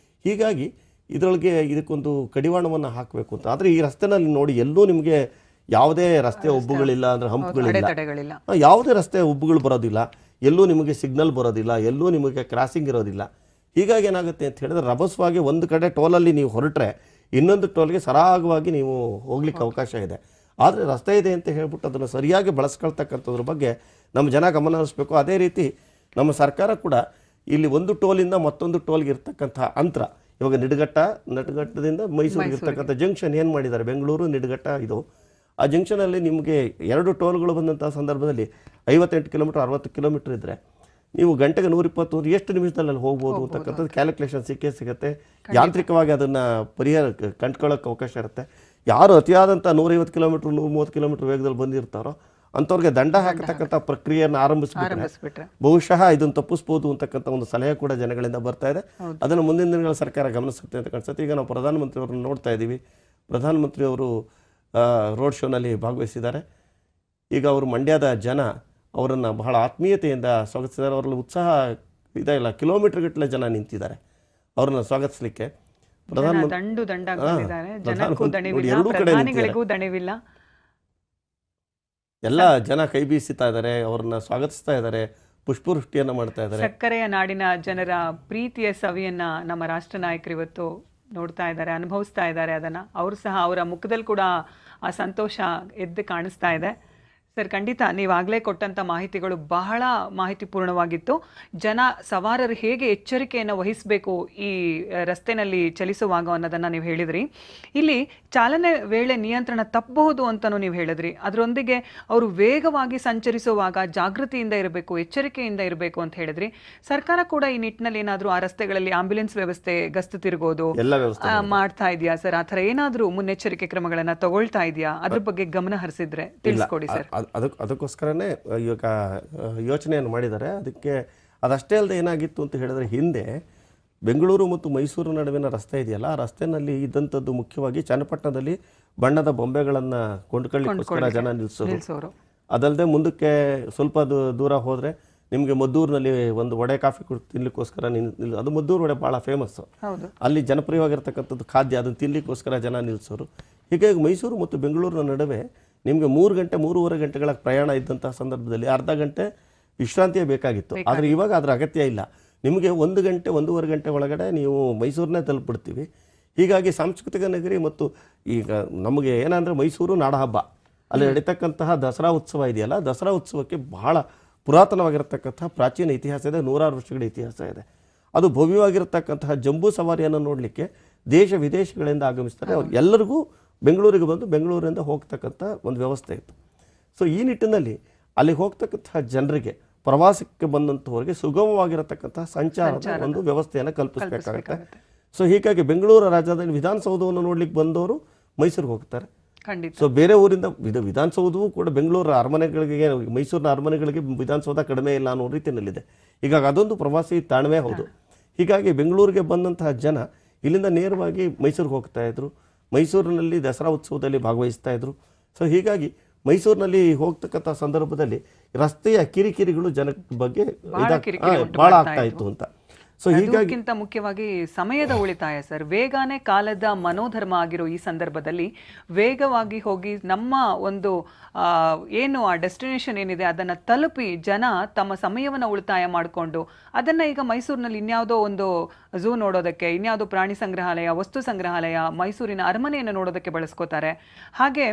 S1: ಹೀಗಾಗಿ ಇದಕ್ಕೊಂದು ಕಡಿವಾಣವನ್ನು ಹಾಕಬೇಕು ಅಂತ. ಆದರೆ ಈ ರಸ್ತೆನಲ್ಲಿ ನೋಡಿ, ಎಲ್ಲೂ ನಿಮಗೆ ಯಾವುದೇ ರಸ್ತೆ ಉಬ್ಬುಗಳಿಲ್ಲ, ಅಂದರೆ ಹಂಪ್ಗಳಿಲ್ಲ, ಯಾವುದೇ ರಸ್ತೆ ಉಬ್ಬುಗಳು ಬರೋದಿಲ್ಲ, ಎಲ್ಲೂ ನಿಮಗೆ ಸಿಗ್ನಲ್ ಬರೋದಿಲ್ಲ, ಎಲ್ಲೂ ನಿಮಗೆ ಕ್ರಾಸಿಂಗ್ ಇರೋದಿಲ್ಲ. ಹೀಗಾಗಿ ಏನಾಗುತ್ತೆ ಅಂತ ಹೇಳಿದ್ರೆ, ರಭಸವಾಗಿ ಒಂದು ಕಡೆ ಟೋಲಲ್ಲಿ ನೀವು ಹೊರಟ್ರೆ ಇನ್ನೊಂದು ಟೋಲ್ಗೆ ಸರಾಗವಾಗಿ ನೀವು ಹೋಗ್ಲಿಕ್ಕೆ ಅವಕಾಶ ಇದೆ. ಆದರೆ ರಸ್ತೆ ಇದೆ ಅಂತ ಹೇಳ್ಬಿಟ್ಟು ಅದನ್ನು ಸರಿಯಾಗಿ ಬಳಸ್ಕೊಳ್ತಕ್ಕಂಥದ್ರ ಬಗ್ಗೆ ನಮ್ಮ ಜನ ಗಮನ ಹರಿಸಬೇಕು. ಅದೇ ರೀತಿ ನಮ್ಮ ಸರ್ಕಾರ ಕೂಡ ಇಲ್ಲಿ ಒಂದು ಟೋಲಿಂದ ಮತ್ತೊಂದು ಟೋಲ್ಗೆ ಇರ್ತಕ್ಕಂಥ ಅಂತರ, ಇವಾಗ ನಡಘಟ್ಟದಿಂದ ಮೈಸೂರಿಗೆ ಇರ್ತಕ್ಕಂಥ ಜಂಕ್ಷನ್ ಏನು ಮಾಡಿದ್ದಾರೆ, ಬೆಂಗಳೂರು ನಿಡಘಟ್ಟ ಇದು, ಆ ಜಂಕ್ಷನಲ್ಲಿ ನಿಮಗೆ 2 ಟೋಲ್ಗಳು ಬಂದಂಥ ಸಂದರ್ಭದಲ್ಲಿ 58 ಕಿಲೋಮೀಟ್ರ್ 60 ಕಿಲೋಮೀಟ್ರ್ ಇದ್ದರೆ ನೀವು ಗಂಟೆಗೆ 120 ಎಷ್ಟು ನಿಮಿಷದಲ್ಲಿ ಹೋಗ್ಬೋದು ಅಂತಕ್ಕಂಥದ್ದು ಕ್ಯಾಲ್ಕುಲೇಷನ್ ಸಿಗುತ್ತೆ. ಯಾಂತ್ರಿಕವಾಗಿ ಅದನ್ನು ಕಂಡ್ಕೊಳ್ಳೋಕೆ ಅವಕಾಶ ಇರುತ್ತೆ. ಯಾರು ಅತಿಯಾದಂಥ 150 ಕಿಲೋಮೀಟ್ರ್ 130 ಕಿಲೋಮೀಟ್ರ್ ವೇಗದಲ್ಲಿ ಬಂದಿರ್ತಾರೋ ಅಂಥವ್ರಿಗೆ ದಂಡ ಹಾಕತಕ್ಕಂಥ ಪ್ರಕ್ರಿಯೆಯನ್ನು ಆರಂಭಿಸ್ಬಿಟ್ರೆ ಬಹುಶಃ ಇದನ್ನು ತಪ್ಪಿಸ್ಬೋದು ಅಂತಕ್ಕಂಥ ಒಂದು ಸಲಹೆ ಕೂಡ ಜನಗಳಿಂದ ಬರ್ತಾ ಇದೆ. ಅದನ್ನು ಮುಂದಿನ ದಿನಗಳ ಸರ್ಕಾರ ಗಮನಿಸುತ್ತೆ ಅಂತ ಕಾಣಿಸುತ್ತೆ. ಈಗ ನಾವು ಪ್ರಧಾನಮಂತ್ರಿಯವ್ರನ್ನ ನೋಡ್ತಾ ಇದ್ದೀವಿ. ಪ್ರಧಾನಮಂತ್ರಿಯವರು ರೋಡ್ ಶೋನಲ್ಲಿ ಭಾಗವಹಿಸಿದ್ದಾರೆ. ಈಗ ಅವರು ಮಂಡ್ಯದ ಜನ ಅವರನ್ನು ಬಹಳ ಆತ್ಮೀಯತೆಯಿಂದ ಸ್ವಾಗತಿಸಿದ್ದಾರೆ. ಅವರಲ್ಲಿ ಉತ್ಸಾಹ ಇದೇ ಇಲ್ಲ, ಕಿಲೋಮೀಟರ್ ಗಟ್ಟಲೆ ಜನ ನಿಂತಿದ್ದಾರೆ ಅವ್ರನ್ನ ಸ್ವಾಗತಿಸಲಿಕ್ಕೆ. ಎರಡೂ ಕಡೆ ಎಲ್ಲ ಜನ ಕೈ ಬೀಸಿತಾ ಇದ್ದಾರೆ, ಅವ್ರನ್ನ ಸ್ವಾಗತಿಸ್ತಾ ಇದ್ದಾರೆ, ಪುಷ್ಪವೃಷ್ಟಿಯನ್ನು ಮಾಡ್ತಾ ಇದ್ದಾರೆ.
S3: ಸಕ್ಕರೆಯ ನಾಡಿನ ಜನರ ಪ್ರೀತಿಯ ಸವಿಯನ್ನ ನಮ್ಮ ರಾಷ್ಟ್ರ ನಾಯಕರು ಇವತ್ತು ನೋಡ್ತಾ ಇದ್ದಾರೆ, ಅನುಭವಿಸ್ತಾ ಇದ್ದಾರೆ. ಅದನ್ನು ಅವರು ಸಹ ಅವರ ಮುಖದಲ್ಲಿ ಕೂಡ ಆ ಸಂತೋಷ ಎದ್ದು ಕಾಣಿಸ್ತಾ ಇದೆ. ಸರ್ ಖಂಡಿತ ನೀವಾಗಲೇ ಕೊಟ್ಟಂಥ ಮಾಹಿತಿಗಳು ಬಹಳ ಮಾಹಿತಿಪೂರ್ಣವಾಗಿತ್ತು. ಸವಾರರು ಹೇಗೆ ಎಚ್ಚರಿಕೆಯನ್ನು ವಹಿಸಬೇಕು ಈ ರಸ್ತೆನಲ್ಲಿ ಚಲಿಸುವಾಗ ಅನ್ನೋದನ್ನು ನೀವು ಹೇಳಿದ್ರಿ. ಇಲ್ಲಿ ಚಾಲನೆ ವೇಳೆ ನಿಯಂತ್ರಣ ತಪ್ಪಬಹುದು ಅಂತಲೂ ನೀವು ಹೇಳಿದ್ರಿ. ಅದರೊಂದಿಗೆ ಅವರು ವೇಗವಾಗಿ ಸಂಚರಿಸುವಾಗ ಜಾಗೃತಿಯಿಂದ ಇರಬೇಕು, ಎಚ್ಚರಿಕೆಯಿಂದ ಇರಬೇಕು ಅಂತ ಹೇಳಿದ್ರಿ. ಸರ್ಕಾರ ಕೂಡ ಈ ನಿಟ್ಟಿನಲ್ಲಿ ಏನಾದರೂ ಆ ರಸ್ತೆಗಳಲ್ಲಿ ಆಂಬ್ಯುಲೆನ್ಸ್ ವ್ಯವಸ್ಥೆ, ಗಸ್ತು ತಿರುಗೋದು
S1: ಎಲ್ಲ ವ್ಯವಸ್ಥೆ
S3: ಮಾಡ್ತಾ ಇದೆಯಾ ಸರ್? ಆ ಥರ ಏನಾದರೂ ಮುನ್ನೆಚ್ಚರಿಕೆ ಕ್ರಮಗಳನ್ನು ತಗೊಳ್ತಾ ಇದೆಯಾ? ಅದ್ರ ಬಗ್ಗೆ ಗಮನ ಹರಿಸಿದ್ರೆ ತಿಳಿಸ್ಕೊಡಿ ಸರ್.
S1: ಅದಕ್ಕೋಸ್ಕರನೇ ಇವಾಗ ಯೋಚನೆಯನ್ನು ಮಾಡಿದ್ದಾರೆ. ಅದಷ್ಟೇ ಅಲ್ಲದೆ ಏನಾಗಿತ್ತು ಅಂತ ಹೇಳಿದ್ರೆ, ಹಿಂದೆ ಬೆಂಗಳೂರು ಮತ್ತು ಮೈಸೂರು ನಡುವಿನ ರಸ್ತೆ ಇದೆಯಲ್ಲ, ಆ ರಸ್ತೆನಲ್ಲಿ ಇದ್ದಂಥದ್ದು ಮುಖ್ಯವಾಗಿ ಚನ್ನಪಟ್ಟಣದಲ್ಲಿ ಬಣ್ಣದ ಬೊಂಬೆಗಳನ್ನು ಕೊಂಡ್ಕೊಳ್ಳಿಕ್ಕೋಸ್ಕರ ಜನ ನಿಲ್ಲಿಸೋರು. ಅದಲ್ಲದೆ ಮುಂದಕ್ಕೆ ಸ್ವಲ್ಪ ದೂರ ಹೋದರೆ ನಿಮಗೆ ಮದ್ದೂರಿನಲ್ಲಿ ಒಂದು ವಡೆ ಕಾಫಿ ತಿನ್ಲಿಕ್ಕೋಸ್ಕರ ಅದು ಮದ್ದೂರು ವಡೆ ಭಾಳ ಫೇಮಸ್ಸು, ಅಲ್ಲಿ ಜನಪ್ರಿಯವಾಗಿರ್ತಕ್ಕಂಥದ್ದು ಖಾದ್ಯ, ಅದನ್ನು ತಿನ್ಲಿಕ್ಕೋಸ್ಕರ ಜನ ನಿಲ್ಲಿಸೋರು. ಹೀಗಾಗಿ ಮೈಸೂರು ಮತ್ತು ಬೆಂಗಳೂರಿನ ನಡುವೆ ನಿಮಗೆ 3 ಗಂಟೆ 3.5 ಗಂಟೆಗಳ ಪ್ರಯಾಣ ಇದ್ದಂಥ ಸಂದರ್ಭದಲ್ಲಿ ಅರ್ಧ ಗಂಟೆ ವಿಶ್ರಾಂತಿಯೇ ಬೇಕಾಗಿತ್ತು. ಆದರೆ ಇವಾಗ ಅದರ ಅಗತ್ಯ ಇಲ್ಲ. ನಿಮಗೆ 1 ಗಂಟೆ 1.5 ಗಂಟೆ ಒಳಗಡೆ ನೀವು ಮೈಸೂರನ್ನೇ ತಲುಪಿಬಿಡ್ತೀವಿ. ಹೀಗಾಗಿ ಸಾಂಸ್ಕೃತಿಕ ನಗರಿ ಮತ್ತು ಈಗ ನಮಗೆ ಏನಂದರೆ ಮೈಸೂರು ನಾಡಹಬ್ಬ, ಅಲ್ಲಿ ನಡೀತಕ್ಕಂತಹ ದಸರಾ ಉತ್ಸವ ಇದೆಯಲ್ಲ, ದಸರಾ ಉತ್ಸವಕ್ಕೆ ಬಹಳ ಪುರಾತನವಾಗಿರತಕ್ಕಂತಹ ಪ್ರಾಚೀನ ಇತಿಹಾಸ ಇದೆ, 100 ವರ್ಷಗಳ ಇತಿಹಾಸ ಇದೆ. ಅದು ಭವ್ಯವಾಗಿರತಕ್ಕಂತಹ ಜಂಬೂ ಸವಾರಿಯನ್ನು ನೋಡಲಿಕ್ಕೆ ದೇಶ ವಿದೇಶಗಳಿಂದ ಆಗಮಿಸ್ತಾರೆ. ಎಲ್ಲರಿಗೂ ಬೆಂಗಳೂರಿಗೆ ಬಂದು ಬೆಂಗಳೂರಿಂದ ಹೋಗ್ತಕ್ಕಂಥ ಒಂದು ವ್ಯವಸ್ಥೆ ಇತ್ತು. ಸೊ ಈ ನಿಟ್ಟಿನಲ್ಲಿ ಅಲ್ಲಿಗೆ ಹೋಗ್ತಕ್ಕಂತಹ ಜನರಿಗೆ, ಪ್ರವಾಸಕ್ಕೆ ಬಂದಂಥವರಿಗೆ ಸುಗಮವಾಗಿರತಕ್ಕಂತಹ ಸಂಚಾರದ ಒಂದು ವ್ಯವಸ್ಥೆಯನ್ನು ಕಲ್ಪಿಸಬೇಕಾಗುತ್ತೆ. ಸೊ ಹೀಗಾಗಿ ಬೆಂಗಳೂರು ರಾಜ್ಯದಲ್ಲಿ ವಿಧಾನಸೌಧವನ್ನು ನೋಡ್ಲಿಕ್ಕೆ ಬಂದವರು ಮೈಸೂರಿಗೆ ಹೋಗ್ತಾರೆ. ಸೊ ಬೇರೆ ಊರಿಂದ ವಿಧಾನಸೌಧವೂ ಕೂಡ ಬೆಂಗಳೂರು ಅರಮನೆಗಳಿಗೆ, ಮೈಸೂರಿನ ಅರಮನೆಗಳಿಗೆ ವಿಧಾನಸೌಧ ಕಡಿಮೆ ಇಲ್ಲ ಅನ್ನೋ ರೀತಿಯಲ್ಲಿದೆ. ಹೀಗಾಗಿ ಅದೊಂದು ಪ್ರವಾಸಿ ತಾಣವೇ ಹೌದು. ಹೀಗಾಗಿ ಬೆಂಗಳೂರಿಗೆ ಬಂದಂತಹ ಜನ ಇಲ್ಲಿಂದ ನೇರವಾಗಿ ಮೈಸೂರಿಗೆ ಹೋಗ್ತಾ ಇದ್ರು, ಮೈಸೂರಿನಲ್ಲಿ ದಸರಾ ಉತ್ಸವದಲ್ಲಿ ಭಾಗವಹಿಸ್ತಾ ಇದ್ರು. ಸೊ ಹೀಗಾಗಿ ಮೈಸೂರಿನಲ್ಲಿ ಹೋಗ್ತಕ್ಕಂಥ ಸಂದರ್ಭದಲ್ಲಿ ರಸ್ತೆಯ ಕಿರಿಕಿರಿಗಳು ಜನರ ಬಗ್ಗೆ ಭಾಳ ಆಗ್ತಾ ಇತ್ತು ಅಂತ. ಸೊ
S3: ಹೀಗಾಗಿಂತ ಮುಖ್ಯವಾಗಿ ಸಮಯದ ಉಳಿತಾಯ ಸರ್. ವೇಗನೇ ಕಾಲದ ಮನೋಧರ್ಮ ಆಗಿರೋ ಈ ಸಂದರ್ಭದಲ್ಲಿ ವೇಗವಾಗಿ ಹೋಗಿ ನಮ್ಮ ಒಂದು ಏನು ಆ ಡೆಸ್ಟಿನೇಷನ್ ಏನಿದೆ ಅದನ್ನು ತಲುಪಿ ಜನ ತಮ್ಮ ಸಮಯವನ್ನು ಉಳಿತಾಯ ಮಾಡಿಕೊಂಡು ಅದನ್ನು ಈಗ ಮೈಸೂರಿನಲ್ಲಿ ಇನ್ಯಾವುದೋ ಒಂದು ಝೂ ನೋಡೋದಕ್ಕೆ, ಇನ್ಯಾವುದೋ ಪ್ರಾಣಿ ಸಂಗ್ರಹಾಲಯ, ವಸ್ತು ಸಂಗ್ರಹಾಲಯ, ಮೈಸೂರಿನ ಅರಮನೆಯನ್ನು ನೋಡೋದಕ್ಕೆ ಬಳಸ್ಕೋತಾರೆ. ಹಾಗೆ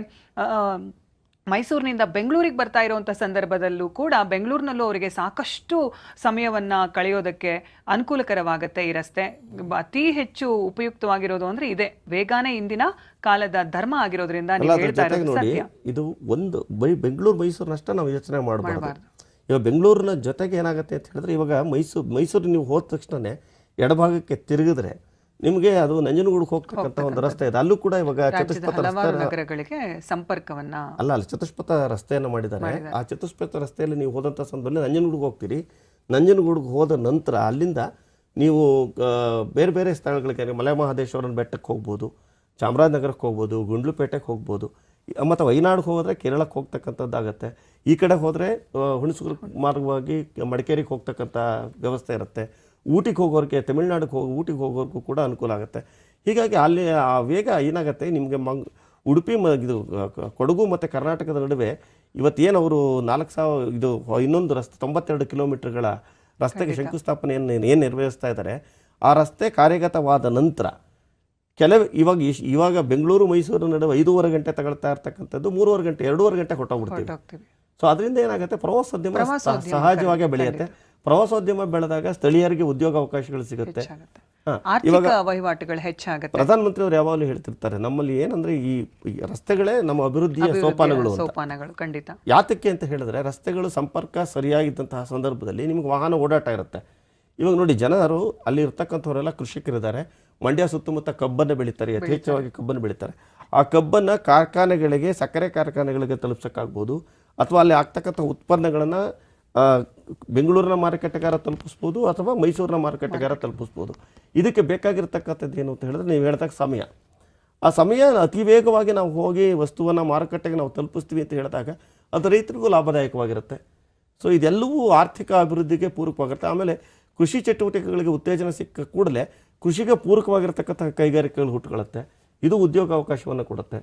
S3: ಮೈಸೂರಿನಿಂದ ಬೆಂಗಳೂರಿಗೆ ಬರ್ತಾ ಇರುವಂಥ ಸಂದರ್ಭದಲ್ಲೂ ಕೂಡ ಬೆಂಗಳೂರಿನಲ್ಲೂ ಅವರಿಗೆ ಸಾಕಷ್ಟು ಸಮಯವನ್ನು ಕಳೆಯೋದಕ್ಕೆ ಅನುಕೂಲಕರವಾಗುತ್ತೆ ಈ ರಸ್ತೆ. ಅತಿ ಹೆಚ್ಚು ಉಪಯುಕ್ತವಾಗಿರೋದು ಅಂದರೆ ಇದೆ, ವೇಗಾನೇ ಇಂದಿನ ಕಾಲದ ಧರ್ಮ ಆಗಿರೋದ್ರಿಂದ
S1: ಇದು ಒಂದು ಬೆಂಗಳೂರು ಮೈಸೂರಿನಷ್ಟೇ ನಾವು ಯೋಚನೆ ಮಾಡಬಾರ್ದು. ಇವಾಗ ಬೆಂಗಳೂರಿನ ಜೊತೆಗೆ ಏನಾಗುತ್ತೆ ಅಂತ ಹೇಳಿದ್ರೆ, ಇವಾಗ ಮೈಸೂರು ನೀವು ಹೋದ ತಕ್ಷಣ ಎಡಭಾಗಕ್ಕೆ ತಿರುಗಿದ್ರೆ ನಿಮಗೆ ಅದು ನಂಜನಗೂಡಿಗೆ ಹೋಗ್ತಕ್ಕಂಥ ಒಂದು ರಸ್ತೆ ಇದೆ. ಅಲ್ಲೂ ಕೂಡ ಇವಾಗ
S3: ನಗರಗಳಿಗೆ ಸಂಪರ್ಕವನ್ನ
S1: ಅಲ್ಲಿ ಚತುಷ್ಪಥ ರಸ್ತೆಯನ್ನು ಮಾಡಿದ್ದಾರೆ. ಆ ಚತುಷ್ಪಥ ರಸ್ತೆಯಲ್ಲಿ ನೀವು ಹೋದಂಥ ಸಂದರ್ಭದಲ್ಲಿ ನಂಜನಗೂಡಿಗೆ ಹೋಗ್ತೀರಿ. ನಂಜನಗೂಡಿಗೆ ಹೋದ ನಂತರ ಅಲ್ಲಿಂದ ನೀವು ಬೇರೆ ಬೇರೆ ಸ್ಥಳಗಳಿಗೆ, ಮಲೆ ಮಹದೇಶ್ವರನ ಬೆಟ್ಟಕ್ಕೆ ಹೋಗ್ಬೋದು, ಚಾಮರಾಜನಗರಕ್ಕೆ ಹೋಗ್ಬೋದು, ಗುಂಡ್ಲುಪೇಟೆಗೆ ಹೋಗ್ಬೋದು, ಮತ್ತು ವಯನಾಡಿಗೆ ಹೋದರೆ ಕೇರಳಕ್ಕೆ ಹೋಗ್ತಕ್ಕಂಥದ್ದಾಗತ್ತೆ. ಈ ಕಡೆ ಹೋದರೆ ಹುಣಸೂರು ಮಾರ್ಗವಾಗಿ ಮಡಿಕೇರಿಗೆ ಹೋಗ್ತಕ್ಕಂಥ ವ್ಯವಸ್ಥೆ ಇರುತ್ತೆ. ಊಟಿಗೆ ಹೋಗೋರಿಗೆ, ತಮಿಳ್ನಾಡಿಗೆ ಊಟಿಗೆ ಹೋಗೋರ್ಗೂ ಕೂಡ ಅನುಕೂಲ ಆಗುತ್ತೆ. ಹೀಗಾಗಿ ಅಲ್ಲಿ ಆ ವೇಗ ಏನಾಗುತ್ತೆ ನಿಮಗೆ ಉಡುಪಿ ಇದು ಕೊಡಗು ಮತ್ತು ಕರ್ನಾಟಕದ ನಡುವೆ ಇವತ್ತೇನು ಅವರು 4000 ಇದು ಇನ್ನೊಂದು ರಸ್ತೆ 92 ಕಿಲೋಮೀಟರ್ಗಳ ರಸ್ತೆಗೆ ಶಂಕುಸ್ಥಾಪನೆಯನ್ನು ಏನು ನಿರ್ವಹಿಸ್ತಾ ಇದ್ದಾರೆ, ಆ ರಸ್ತೆ ಕಾರ್ಯಗತವಾದ ನಂತರ ಇವಾಗ ಬೆಂಗಳೂರು ಮೈಸೂರು ನಡುವೆ 5.5 ಗಂಟೆ ತಗೊಳ್ತಾ ಇರ್ತಕ್ಕಂಥದ್ದು 3.5 ಗಂಟೆ 2.5 ಗಂಟೆ ಹೊರಟೋಗ್ಬಿಡ್ತೀವಿ. ಸೊ ಅದರಿಂದ ಏನಾಗುತ್ತೆ, ಪ್ರವಾಸೋದ್ಯಮ ಸಹಜವಾಗಿ ಬೆಳೆಯುತ್ತೆ. ಪ್ರವಾಸೋದ್ಯಮ ಬೆಳೆದಾಗ ಸ್ಥಳೀಯರಿಗೆ ಉದ್ಯೋಗ ಅವಕಾಶಗಳು ಸಿಗುತ್ತೆ,
S3: ಇವಾಗ ವಹಿವಾಟುಗಳು ಹೆಚ್ಚಾಗುತ್ತೆ.
S1: ಪ್ರಧಾನಮಂತ್ರಿ ಅವರು ಯಾವಾಗಲೂ ಹೇಳ್ತಿರ್ತಾರೆ, ನಮ್ಮಲ್ಲಿ ಏನಂದ್ರೆ ಈ ರಸ್ತೆಗಳೇ ನಮ್ಮ ಅಭಿವೃದ್ಧಿಯ ಸೋಪಾನಗಳು.
S3: ಖಂಡಿತ.
S1: ಯಾತಕ್ಕೆ ಅಂತ ಹೇಳಿದ್ರೆ, ರಸ್ತೆಗಳು ಸಂಪರ್ಕ ಸರಿಯಾಗಿದ್ದಂತಹ ಸಂದರ್ಭದಲ್ಲಿ ನಿಮ್ಗೆ ವಾಹನ ಓಡಾಟ ಇರುತ್ತೆ. ಇವಾಗ ನೋಡಿ, ಜನರು ಅಲ್ಲಿ ಇರ್ತಕ್ಕಂಥವರೆಲ್ಲ ಕೃಷಿಕರಿದ್ದಾರೆ. ಮಂಡ್ಯ ಸುತ್ತಮುತ್ತ ಕಬ್ಬನ್ನು ಬೆಳೀತಾರೆ, ಯಥೇಚ್ಛವಾಗಿ ಕಬ್ಬನ್ನು ಬೆಳೀತಾರೆ. ಆ ಕಬ್ಬನ್ನು ಕಾರ್ಖಾನೆಗಳಿಗೆ, ಸಕ್ಕರೆ ಕಾರ್ಖಾನೆಗಳಿಗೆ ತಲುಪಿಸೋಕ್ಕಾಗ್ಬೋದು, ಅಥವಾ ಅಲ್ಲಿ ಆಗ್ತಕ್ಕಂಥ ಉತ್ಪನ್ನಗಳನ್ನು ಬೆಂಗಳೂರಿನ ಮಾರುಕಟ್ಟೆಗಾರ ತಲುಪಿಸ್ಬೋದು, ಅಥವಾ ಮೈಸೂರಿನ ಮಾರುಕಟ್ಟೆಗಾರ ತಲುಪಿಸ್ಬೋದು. ಇದಕ್ಕೆ ಬೇಕಾಗಿರ್ತಕ್ಕಂಥದ್ದು ಏನು ಅಂತ ಹೇಳಿದ್ರೆ, ನೀವು ಹೇಳಿದಾಗ ಸಮಯ. ಆ ಸಮಯ ಅತಿ ವೇಗವಾಗಿ ನಾವು ಹೋಗಿ ವಸ್ತುವನ್ನು ಮಾರುಕಟ್ಟೆಗೆ ನಾವು ತಲುಪಿಸ್ತೀವಿ ಅಂತ ಹೇಳಿದಾಗ ಅದು ರೈತರಿಗೂ ಲಾಭದಾಯಕವಾಗಿರುತ್ತೆ. ಸೊ ಇದೆಲ್ಲವೂ ಆರ್ಥಿಕ ಅಭಿವೃದ್ಧಿಗೆ ಪೂರಕವಾಗಿರುತ್ತೆ. ಆಮೇಲೆ ಕೃಷಿ ಚಟುವಟಿಕೆಗಳಿಗೆ ಉತ್ತೇಜನ ಸಿಕ್ಕ ಕೂಡಲೇ ಕೃಷಿಗೆ ಪೂರಕವಾಗಿರ್ತಕ್ಕಂಥ ಕೈಗಾರಿಕೆಗಳು ಹುಟ್ಟುಕೊಳ್ಳುತ್ತೆ. ಇದು ಉದ್ಯೋಗ ಅವಕಾಶವನ್ನು ಕೊಡುತ್ತೆ.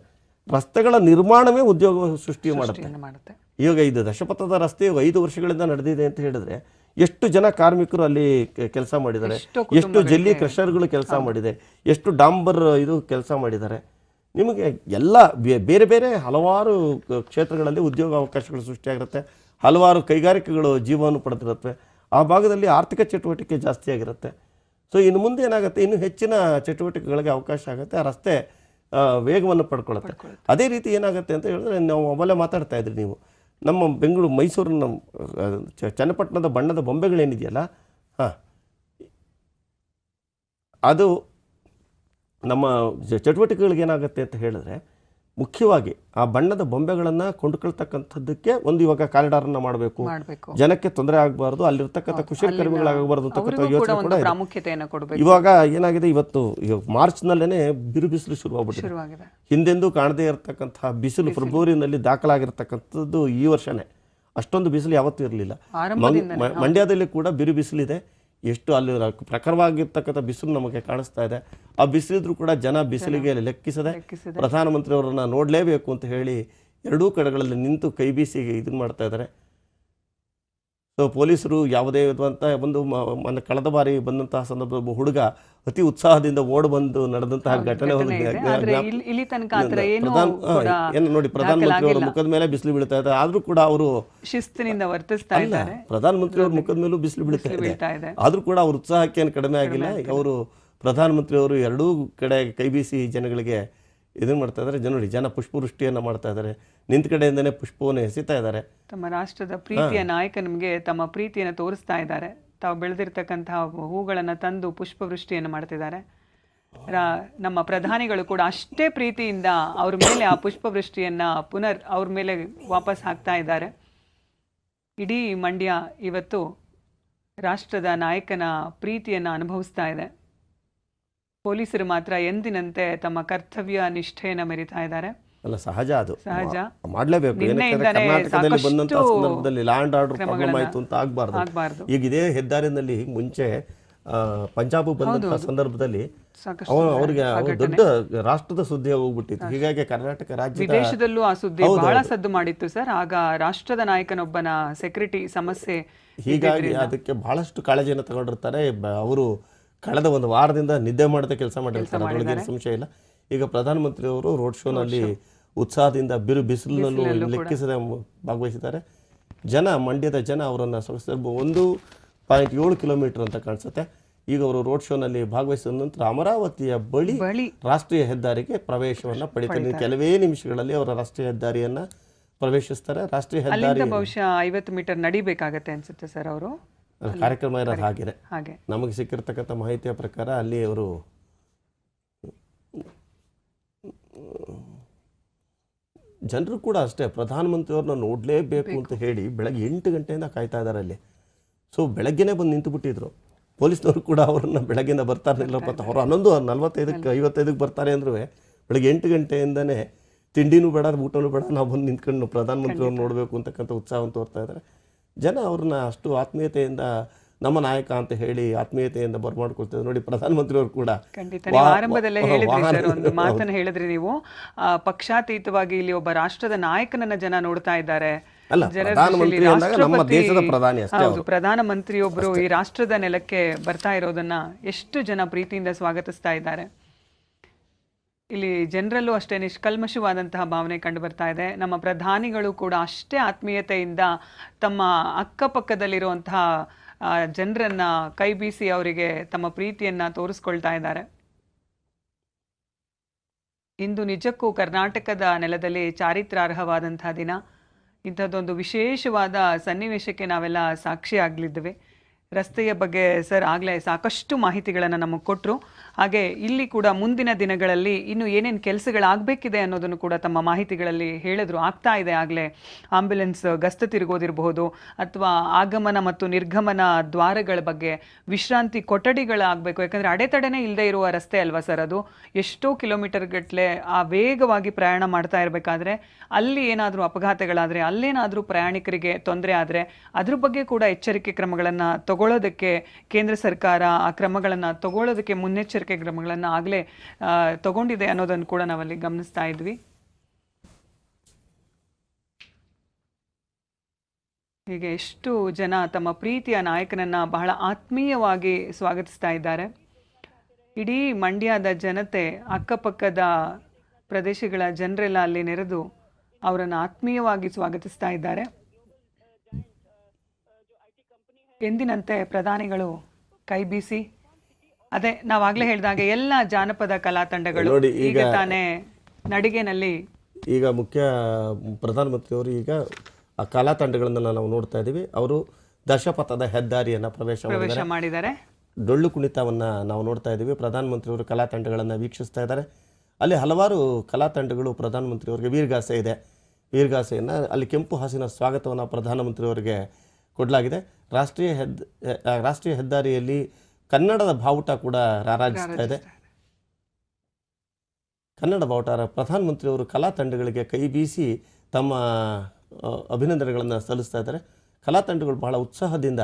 S1: ರಸ್ತೆಗಳ ನಿರ್ಮಾಣವೇ ಉದ್ಯೋಗ ಸೃಷ್ಟಿ ಮಾಡುತ್ತೆ. ಇವಾಗ ಇದು ದಶಪಥದ ರಸ್ತೆ 5 ವರ್ಷಗಳಿಂದ ನಡೆದಿದೆ ಅಂತ ಹೇಳಿದ್ರೆ, ಎಷ್ಟು ಜನ ಕಾರ್ಮಿಕರು ಅಲ್ಲಿ ಕೆಲಸ ಮಾಡಿದ್ದಾರೆ, ಎಷ್ಟು ಜಲ್ಲಿ ಕ್ರಷರ್ಗಳು ಕೆಲಸ ಮಾಡಿದೆ, ಎಷ್ಟು ಡಾಂಬರ್ ಇದು ಕೆಲಸ ಮಾಡಿದ್ದಾರೆ. ನಿಮಗೆ ಎಲ್ಲ ಬೇರೆ ಬೇರೆ ಹಲವಾರು ಕ್ಷೇತ್ರಗಳಲ್ಲಿ ಉದ್ಯೋಗ ಅವಕಾಶಗಳು ಸೃಷ್ಟಿಯಾಗಿರುತ್ತೆ, ಹಲವಾರು ಕೈಗಾರಿಕೆಗಳು ಜೀವವನ್ನು ಪಡೆದಿರುತ್ತೆ, ಆ ಭಾಗದಲ್ಲಿ ಆರ್ಥಿಕ ಚಟುವಟಿಕೆ ಜಾಸ್ತಿ ಆಗಿರುತ್ತೆ. ಸೊ ಇನ್ನು ಮುಂದೆ ಏನಾಗುತ್ತೆ, ಇನ್ನೂ ಹೆಚ್ಚಿನ ಚಟುವಟಿಕೆಗಳಿಗೆ ಅವಕಾಶ ಆಗುತ್ತೆ, ಆ ರಸ್ತೆ ವೇಗವನ್ನು ಪಡ್ಕೊಳ್ಳುತ್ತೆ. ಅದೇ ರೀತಿ ಏನಾಗುತ್ತೆ ಅಂತ ಹೇಳಿದ್ರೆ, ನಾವು ಮೊದಲೇ ಮಾತಾಡ್ತಾ ಇದ್ರಿ ನೀವು, ನಮ್ಮ ಬೆಂಗಳೂರು ಮೈಸೂರಿನ ಚನ್ನಪಟ್ಟಣದ ಬಣ್ಣದ ಬೊಂಬೆಗಳೇನಿದೆಯಲ್ಲ, ಹಾಂ, ಅದು ನಮ್ಮ ಚಟುವಟಿಕೆಗಳಿಗೆ ಏನಾಗುತ್ತೆ ಅಂತ ಹೇಳಿದ್ರೆ, ಮುಖ್ಯವಾಗಿ ಆ ಬಣ್ಣದ ಬೊಂಬೆಗಳನ್ನು ಕೊಂಡುಕೊಳ್ತಕ್ಕಂಥದ್ದಕ್ಕೆ ಒಂದು ಇವಾಗ ಕಾರಿಡಾರನ್ನು ಮಾಡಬೇಕು, ಜನಕ್ಕೆ ತೊಂದರೆ ಆಗಬಾರ್ದು, ಅಲ್ಲಿರ್ತಕ್ಕಂಥ ಕುಶಲಕರ್ಮಿಗಳಾಗಬಾರ್ದು ಅಂತಕ್ಕಂಥ ಯೋಚನೆ ಕೂಡ
S3: ಪ್ರಾಮುಖ್ಯತೆಯನ್ನು ಕೊಡಬೇಕು.
S1: ಇವಾಗ ಏನಾಗಿದೆ, ಇವತ್ತು ಮಾರ್ಚ್ನಲ್ಲೇ ಬಿರು ಬಿಸಿಲು ಶುರುವಾಗ್ಬಿಟ್ಟಿದೆ. ಹಿಂದೆಂದೂ ಕಾಣದೇ ಇರತಕ್ಕಂತಹ ಬಿಸಿಲು ಫೆಬ್ರವರಿನಲ್ಲಿ ದಾಖಲಾಗಿರ್ತಕ್ಕಂಥದ್ದು ಈ ವರ್ಷನೇ. ಅಷ್ಟೊಂದು ಬಿಸಿಲು ಯಾವತ್ತೂ ಇರಲಿಲ್ಲ. ಮಂಡ್ಯದಲ್ಲಿ ಕೂಡ ಬಿರು ಬಿಸಿಲಿದೆ. ಎಷ್ಟು ಅಲ್ಲಿ ಪ್ರಖರವಾಗಿರ್ತಕ್ಕಂಥ ಬಿಸಿಲು ನಮಗೆ ಕಾಣಿಸ್ತಾ ಇದೆ. ಆ ಬಿಸಿಲಿದ್ರೂ ಕೂಡ ಜನ ಬಿಸಿಲಿಗೆ ಲೆಕ್ಕಿಸದೆ ಪ್ರಧಾನಮಂತ್ರಿಯವರನ್ನು ನೋಡಲೇಬೇಕು ಅಂತ ಹೇಳಿ ಎರಡೂ ಕಡೆಗಳಲ್ಲಿ ನಿಂತು ಕೈ ಬೀಸಿ ಇದನ್ನು ಮಾಡ್ತಾ ಇದ್ದಾರೆ. ಸೊ ಪೊಲೀಸರು ಯಾವುದೇ ವಿಧವಂತ ಒಂದು ಕಳೆದ ಬಾರಿ ಬಂದಂತಹ ಸಂದರ್ಭದಲ್ಲಿ ಹುಡುಗ ಅತಿ ಉತ್ಸಾಹದಿಂದ ಓಡ್ ಬಂದು ನಡೆದಂತಹ ಘಟನೆ ನೋಡಿ, ಪ್ರಧಾನಮಂತ್ರಿ ಅವರ ಮುಖದ ಮೇಲೆ ಬಿಸಿಲು ಬೀಳ್ತಾ ಇದೆ, ಆದ್ರೂ ಕೂಡ ಅವರು
S3: ಶಿಸ್ತಿನಿಂದ ವರ್ತಿಸ್ತಾ ಇದ್ದಾರೆ.
S1: ಪ್ರಧಾನಮಂತ್ರಿ ಅವ್ರ ಮುಖದ ಮೇಲೂ ಬಿಸಿಲು ಬೀಳ್ತಾ ಇದೆ, ಆದ್ರೂ ಕೂಡ ಅವ್ರ ಉತ್ಸಾಹಕ್ಕೆ ಏನು ಕಡಿಮೆ ಆಗಿಲ್ಲ. ಅವರು ಪ್ರಧಾನಮಂತ್ರಿ ಅವರು ಎರಡೂ ಕಡೆ ಕೈ ಬೀಸಿ ಜನಗಳಿಗೆ ಇದನ್ನು ಮಾಡ್ತಾ ಇದ್ದಾರೆ. ನೋಡಿ, ಜನ ಪುಷ್ಪವೃಷ್ಟಿಯನ್ನು ಮಾಡ್ತಾ ಇದ್ದಾರೆ, ನಿಂತ ಕಡೆಯಿಂದನೇ ಪುಷ್ಪವನ್ನು ಎಸಿತಾ ಇದ್ದಾರೆ.
S3: ತಮ್ಮ ರಾಷ್ಟ್ರದ ಪ್ರೀತಿಯ ನಾಯಕನಿಗೆ ತಮ್ಮ ಪ್ರೀತಿಯನ್ನು ತೋರಿಸ್ತಾ ಇದ್ದಾರೆ. ತಾವು ಬೆಳೆದಿರ್ತಕ್ಕಂತಹ ಹೂಗಳನ್ನು ತಂದು ಪುಷ್ಪವೃಷ್ಟಿಯನ್ನು ಮಾಡ್ತಿದ್ದಾರೆ. ನಮ್ಮ ಪ್ರಧಾನಿಗಳು ಕೂಡ ಅಷ್ಟೇ ಪ್ರೀತಿಯಿಂದ ಅವ್ರ ಮೇಲೆ ಆ ಪುಷ್ಪವೃಷ್ಟಿಯನ್ನು ಅವ್ರ ಮೇಲೆ ವಾಪಸ್ ಹಾಕ್ತಾ ಇದ್ದಾರೆ. ಇಡೀ ಮಂಡ್ಯ ಇವತ್ತು ರಾಷ್ಟ್ರದ ನಾಯಕನ ಪ್ರೀತಿಯನ್ನು ಅನುಭವಿಸ್ತಾ ಇದೆ. ಪೊಲೀಸರು ಮಾತ್ರ ಎಂದಿನಂತೆ ತಮ್ಮ ಕರ್ತವ್ಯ ನಿಷ್ಠೆಯನ್ನು ಮೆರಿತಾ ಇದ್ದಾರೆ.
S1: ಅಲ್ಲ, ಸಹಜ, ಅದು
S3: ಸಹಜ,
S1: ಮಾಡಲೇಬೇಕು. ಕರ್ನಾಟಕದಲ್ಲಿ ಬಂದಂತಹ ಸಂದರ್ಭದಲ್ಲಿ ಲಾ ಅಂಡ್ ಆರ್ಡರ್ ಪ್ರಾಬ್ಲಮ್ ಆಯಿತು ಅಂತ ಆಗಬಾರ್ದು. ಈಗ ಇದೇ ಹೆದ್ದಾರಿನಲ್ಲಿ ಮುಂಚೆ ಪಂಜಾಬ್ ಬಂದಂತಹ ಸಂದರ್ಭದಲ್ಲಿ ಅವರಿಗೆ ದೊಡ್ಡ ರಾಷ್ಟ್ರದ ಸುದ್ದಿ ಹೋಗ್ಬಿಟ್ಟಿತ್ತು. ಹೀಗಾಗಿ ಕರ್ನಾಟಕ ರಾಜ್ಯ
S3: ವಿದೇಶದಲ್ಲೂ ಆ ಸುದ್ದಿ ಬಹಳ ಸದ್ದು ಮಾಡಿತ್ತು ಸರ್. ಆಗ ರಾಷ್ಟ್ರದ ನಾಯಕನೊಬ್ಬನ ಸೆಕ್ಯೂರಿಟಿ ಸಮಸ್ಯೆ,
S1: ಹೀಗಾಗಿ ಅದಕ್ಕೆ ಬಹಳಷ್ಟು ಕಾಳಜಿಯನ್ನು ತಗೊಂಡಿರ್ತಾರೆ. ಅವರು ಕಳೆದ ಒಂದು ವಾರದಿಂದ ನಿದ್ದೆ ಮಾಡದೆ ಕೆಲಸ ಮಾಡಿರ್ತಾರೆ, ಅದರೊಳಗೆ ಸಂಶಯ ಇಲ್ಲ. ಈಗ ಪ್ರಧಾನಮಂತ್ರಿಯವರು ರೋಡ್ ಶೋನಲ್ಲಿ ಉತ್ಸಾಹದಿಂದ ಬಿರು ಬಿಸಿಲನ್ನು ಲೆಕ್ಕಿಸದೆ ಭಾಗವಹಿಸಿದ್ದಾರೆ. ಮಂಡ್ಯದ ಜನ ಅವರನ್ನು 1.7 ಕಿಲೋಮೀಟರ್ ಅಂತ ಕಾಣಿಸುತ್ತೆ. ಈಗ ಅವರು ರೋಡ್ ಶೋನಲ್ಲಿ ಭಾಗವಹಿಸಿದ ನಂತರ ಅಮರಾವತಿಯ ಬಳಿ ರಾಷ್ಟ್ರೀಯ ಹೆದ್ದಾರಿಗೆ ಪ್ರವೇಶವನ್ನು ಪಡಿತಾರೆ. ಕೆಲವೇ ನಿಮಿಷಗಳಲ್ಲಿ ಅವರ ರಾಷ್ಟ್ರೀಯ ಹೆದ್ದಾರಿಯನ್ನು ಪ್ರವೇಶಿಸ್ತಾರೆ. ರಾಷ್ಟ್ರೀಯ ಹೆದ್ದಾರಿ
S3: ಬಹುಶಃ 50 ಮೀಟರ್ ನಡಿಬೇಕಾಗತ್ತೆ ಅನ್ಸುತ್ತೆ ಸರ್. ಅವರು
S1: ಕಾರ್ಯಕ್ರಮ ಇರೋದು ಹಾಗೆ ನಮಗೆ ಸಿಕ್ಕಿರ್ತಕ್ಕಂಥ ಮಾಹಿತಿಯ ಪ್ರಕಾರ ಅಲ್ಲಿ ಅವರು ಜನರು ಕೂಡ ಅಷ್ಟೇ ಪ್ರಧಾನಮಂತ್ರಿಯವ್ರನ್ನ ನೋಡಲೇಬೇಕು ಅಂತ ಹೇಳಿ ಬೆಳಗ್ಗೆ 8 ಗಂಟೆಯಿಂದ ಕಾಯ್ತಾ ಇದ್ದಾರೆ ಅಲ್ಲಿ. ಸೊ ಬೆಳಗ್ಗೆನೇ ಬಂದು ನಿಂತು ಬಿಟ್ಟಿದ್ರು. ಪೊಲೀಸ್ನವರು ಕೂಡ ಅವ್ರನ್ನ ಬೆಳಗ್ಗೆಯಿಂದ ಬರ್ತಾರನಿಲ್ಲಪ್ಪ, ಅವರು 11:45 55 ಬರ್ತಾರೆ ಅಂದ್ರೂ ಬೆಳಗ್ಗೆ 8 ಗಂಟೆಯಿಂದನೇ ತಿಂಡಿನೂ ಬೇಡ, ಊಟನೂ ಬೇಡ, ನಾವು ಬಂದು ನಿಂತ್ಕೊಂಡು ಪ್ರಧಾನಮಂತ್ರಿಯವ್ರು ನೋಡಬೇಕು ಅಂತಕ್ಕಂಥ ಉತ್ಸಾಹವನ್ನು ತೋರ್ತಾ ಇದ್ದಾರೆ. ಜನ ಅವ್ರನ್ನ ಅಷ್ಟು ಆತ್ಮೀಯತೆಯಿಂದ ನಮ್ಮ ನಾಯಕ ಅಂತ ಹೇಳಿ ಆತ್ಮೀಯತೆಯಿಂದ ಬರ್ಮಾಡ್ಕೊಳ್ತಾರೆ. ನೋಡಿ, ಪ್ರಧಾನಮಂತ್ರಿಯವರು ಕೂಡ
S3: ಆರಂಭದಲ್ಲೇ ಹೇಳಿದ್ರಿ ಸರ್, ಒಂದು ಮಾತನ್ನು ಹೇಳಿದ್ರಿ ನೀವು, ಪಕ್ಷಾತೀತವಾಗಿ ಇಲ್ಲಿ ಒಬ್ಬ ರಾಷ್ಟ್ರದ ನಾಯಕನನ್ನ ಜನ ನೋಡ್ತಾ ಇದ್ದಾರೆ. ಪ್ರಧಾನಮಂತ್ರಿಯೊಬ್ಬರು ಈ ರಾಷ್ಟ್ರದ ನೆಲಕ್ಕೆ ಬರ್ತಾ ಇರೋದನ್ನ ಎಷ್ಟು ಜನ ಪ್ರೀತಿಯಿಂದ ಸ್ವಾಗತಿಸ್ತಾ ಇದ್ದಾರೆ. ಇಲ್ಲಿ ಜನರಲ್ಲೂ ಅಷ್ಟೇ ನಿಷ್ಕಲ್ಮಶವಾದಂತಹ ಭಾವನೆ ಕಂಡು ಬರ್ತಾ ಇದೆ. ನಮ್ಮ ಪ್ರಧಾನಿಗಳು ಕೂಡ ಅಷ್ಟೇ ಆತ್ಮೀಯತೆಯಿಂದ ತಮ್ಮ ಅಕ್ಕಪಕ್ಕದಲ್ಲಿರುವಂತಹ ಜನರನ್ನ ಕೈ ಬೀಸಿ ಅವರಿಗೆ ತಮ್ಮ ಪ್ರೀತಿಯನ್ನ ತೋರಿಸ್ಕೊಳ್ತಾ ಇದ್ದಾರೆ. ಇಂದು ನಿಜಕ್ಕೂ ಕರ್ನಾಟಕದ ನೆಲದಲ್ಲಿ ಚಾರಿತ್ರಾರ್ಹವಾದಂತಹ ದಿನ. ಇಂಥದ್ದೊಂದು ವಿಶೇಷವಾದ ಸನ್ನಿವೇಶಕ್ಕೆ ನಾವೆಲ್ಲ ಸಾಕ್ಷಿ ಆಗಲಿದ್ದೇವೆ. ರಸ್ತೆಯ ಬಗ್ಗೆ ಸರ್ ಆಗಲೇ ಸಾಕಷ್ಟು ಮಾಹಿತಿಗಳನ್ನು ನಮಗೆ ಕೊಟ್ಟರು. ಹಾಗೆ ಇಲ್ಲಿ ಕೂಡ ಮುಂದಿನ ದಿನಗಳಲ್ಲಿ ಇನ್ನು ಏನೇನು ಕೆಲಸಗಳಾಗಬೇಕಿದೆ ಅನ್ನೋದನ್ನು ಕೂಡ ತಮ್ಮ ಮಾಹಿತಿಗಳಲ್ಲಿ ಹೇಳಿದ್ರು. ಆಗ್ತಾ ಇದೆ ಆಗಲೇ. ಆಂಬ್ಯುಲೆನ್ಸ್ ಗಸ್ತು ತಿರುಗೋದಿರಬಹುದು, ಅಥವಾ ಆಗಮನ ಮತ್ತು ನಿರ್ಗಮನ ದ್ವಾರಗಳ ಬಗ್ಗೆ, ವಿಶ್ರಾಂತಿ ಕೊಠಡಿಗಳಾಗಬೇಕು. ಯಾಕಂದರೆ ಅಡೆತಡೆನೇ ಇಲ್ಲದೆ ಇರುವ ರಸ್ತೆ ಅಲ್ವಾ ಸರ್ ಅದು. ಎಷ್ಟೋ ಕಿಲೋಮೀಟರ್ ಗಟ್ಟಲೆ ಆ ವೇಗವಾಗಿ ಪ್ರಯಾಣ ಮಾಡ್ತಾ ಇರಬೇಕಾದ್ರೆ ಅಲ್ಲಿ ಏನಾದರೂ ಅಪಘಾತಗಳಾದರೆ, ಅಲ್ಲೇನಾದರೂ ಪ್ರಯಾಣಿಕರಿಗೆ ತೊಂದರೆ ಆದರೆ ಅದ್ರ ಬಗ್ಗೆ ಕೂಡ ಎಚ್ಚರಿಕೆ ಕ್ರಮಗಳನ್ನು ತಗೊಳ್ಳೋದಕ್ಕೆ ಕೇಂದ್ರ ಸರ್ಕಾರ ಆ ಕ್ರಮಗಳನ್ನು ತಗೊಳ್ಳೋದಕ್ಕೆ ಮುನ್ನೆಚ್ಚರಿಕೆ ಕ್ರಮಗಳನ್ನು ಆಗಲೇ ತಗೊಂಡಿದೆ ಅನ್ನೋದನ್ನು ಕೂಡ ನಾವಲ್ಲಿ ಗಮನಿಸ್ತಾ ಇದ್ವಿ. ಹೀಗೆ ಎಷ್ಟು ಜನ ತಮ್ಮ ಪ್ರೀತಿಯ ನಾಯಕನನ್ನ ಬಹಳ ಆತ್ಮೀಯವಾಗಿ ಸ್ವಾಗತಿಸ್ತಾ ಇದ್ದಾರೆ. ಇಡೀ ಮಂಡ್ಯದ ಜನತೆ, ಅಕ್ಕಪಕ್ಕದ ಪ್ರದೇಶಗಳ ಜನರೆಲ್ಲ ಅಲ್ಲಿ ನೆರೆದು ಅವರನ್ನು ಆತ್ಮೀಯವಾಗಿ ಸ್ವಾಗತಿಸ್ತಾ ಇದ್ದಾರೆ. ಎಂದಿನಂತೆ ಪ್ರಧಾನಿಗಳು ಕೈ ಬೀಸಿ, ಅದೇ ನಾವಾಗಲೇ ಹೇಳಿದಾಗೆ ಎಲ್ಲ ಜಾನಪದ ಕಲಾ ತಂಡಗಳು
S1: ನೋಡಿ,
S3: ಈಗ ತಾನೇ ನಡಿಗೆನಲ್ಲಿ
S1: ಈಗ ಮುಖ್ಯ ಪ್ರಧಾನಮಂತ್ರಿಯವರು ಈಗ ಆ ಕಲಾ ತಂಡಗಳನ್ನೆಲ್ಲ ನಾವು ನೋಡ್ತಾ ಇದ್ದೀವಿ. ಅವರು ದಶಪಥದ ಹೆದ್ದಾರಿಯನ್ನು ಪ್ರವೇಶ
S3: ಮಾಡಿದ್ದಾರೆ.
S1: ಡೊಳ್ಳು ಕುಣಿತವನ್ನು ನಾವು ನೋಡ್ತಾ ಇದ್ದೀವಿ. ಪ್ರಧಾನಮಂತ್ರಿಯವರು ಕಲಾ ತಂಡಗಳನ್ನು ವೀಕ್ಷಿಸ್ತಾ ಇದ್ದಾರೆ. ಅಲ್ಲಿ ಹಲವಾರು ಕಲಾ ತಂಡಗಳು ಪ್ರಧಾನಮಂತ್ರಿಯವರಿಗೆ ವೀರಗಾಸೆ ಇದೆ. ವೀರಗಾಸೆಯನ್ನು ಅಲ್ಲಿ ಕೆಂಪು ಹಾಸಿನ ಸ್ವಾಗತವನ್ನು ಪ್ರಧಾನಮಂತ್ರಿಯವರಿಗೆ ಕೊಡಲಾಗಿದೆ. ರಾಷ್ಟ್ರೀಯ ಹೆದ್ದಾರಿಯಲ್ಲಿ ಕನ್ನಡದ ಬಾವುಟ ಕೂಡ ರಾರಾಜಿಸ್ತಾ ಇದೆ. ಕನ್ನಡ ಬಾವುಟ ಪ್ರಧಾನಮಂತ್ರಿಯವರು ಕಲಾ ತಂಡಗಳಿಗೆ ಕೈ ಬೀಸಿ ತಮ್ಮ ಅಭಿನಂದನೆಗಳನ್ನು ಸಲ್ಲಿಸ್ತಾ ಇದ್ದಾರೆ. ಕಲಾ ತಂಡಗಳು ಬಹಳ ಉತ್ಸಾಹದಿಂದ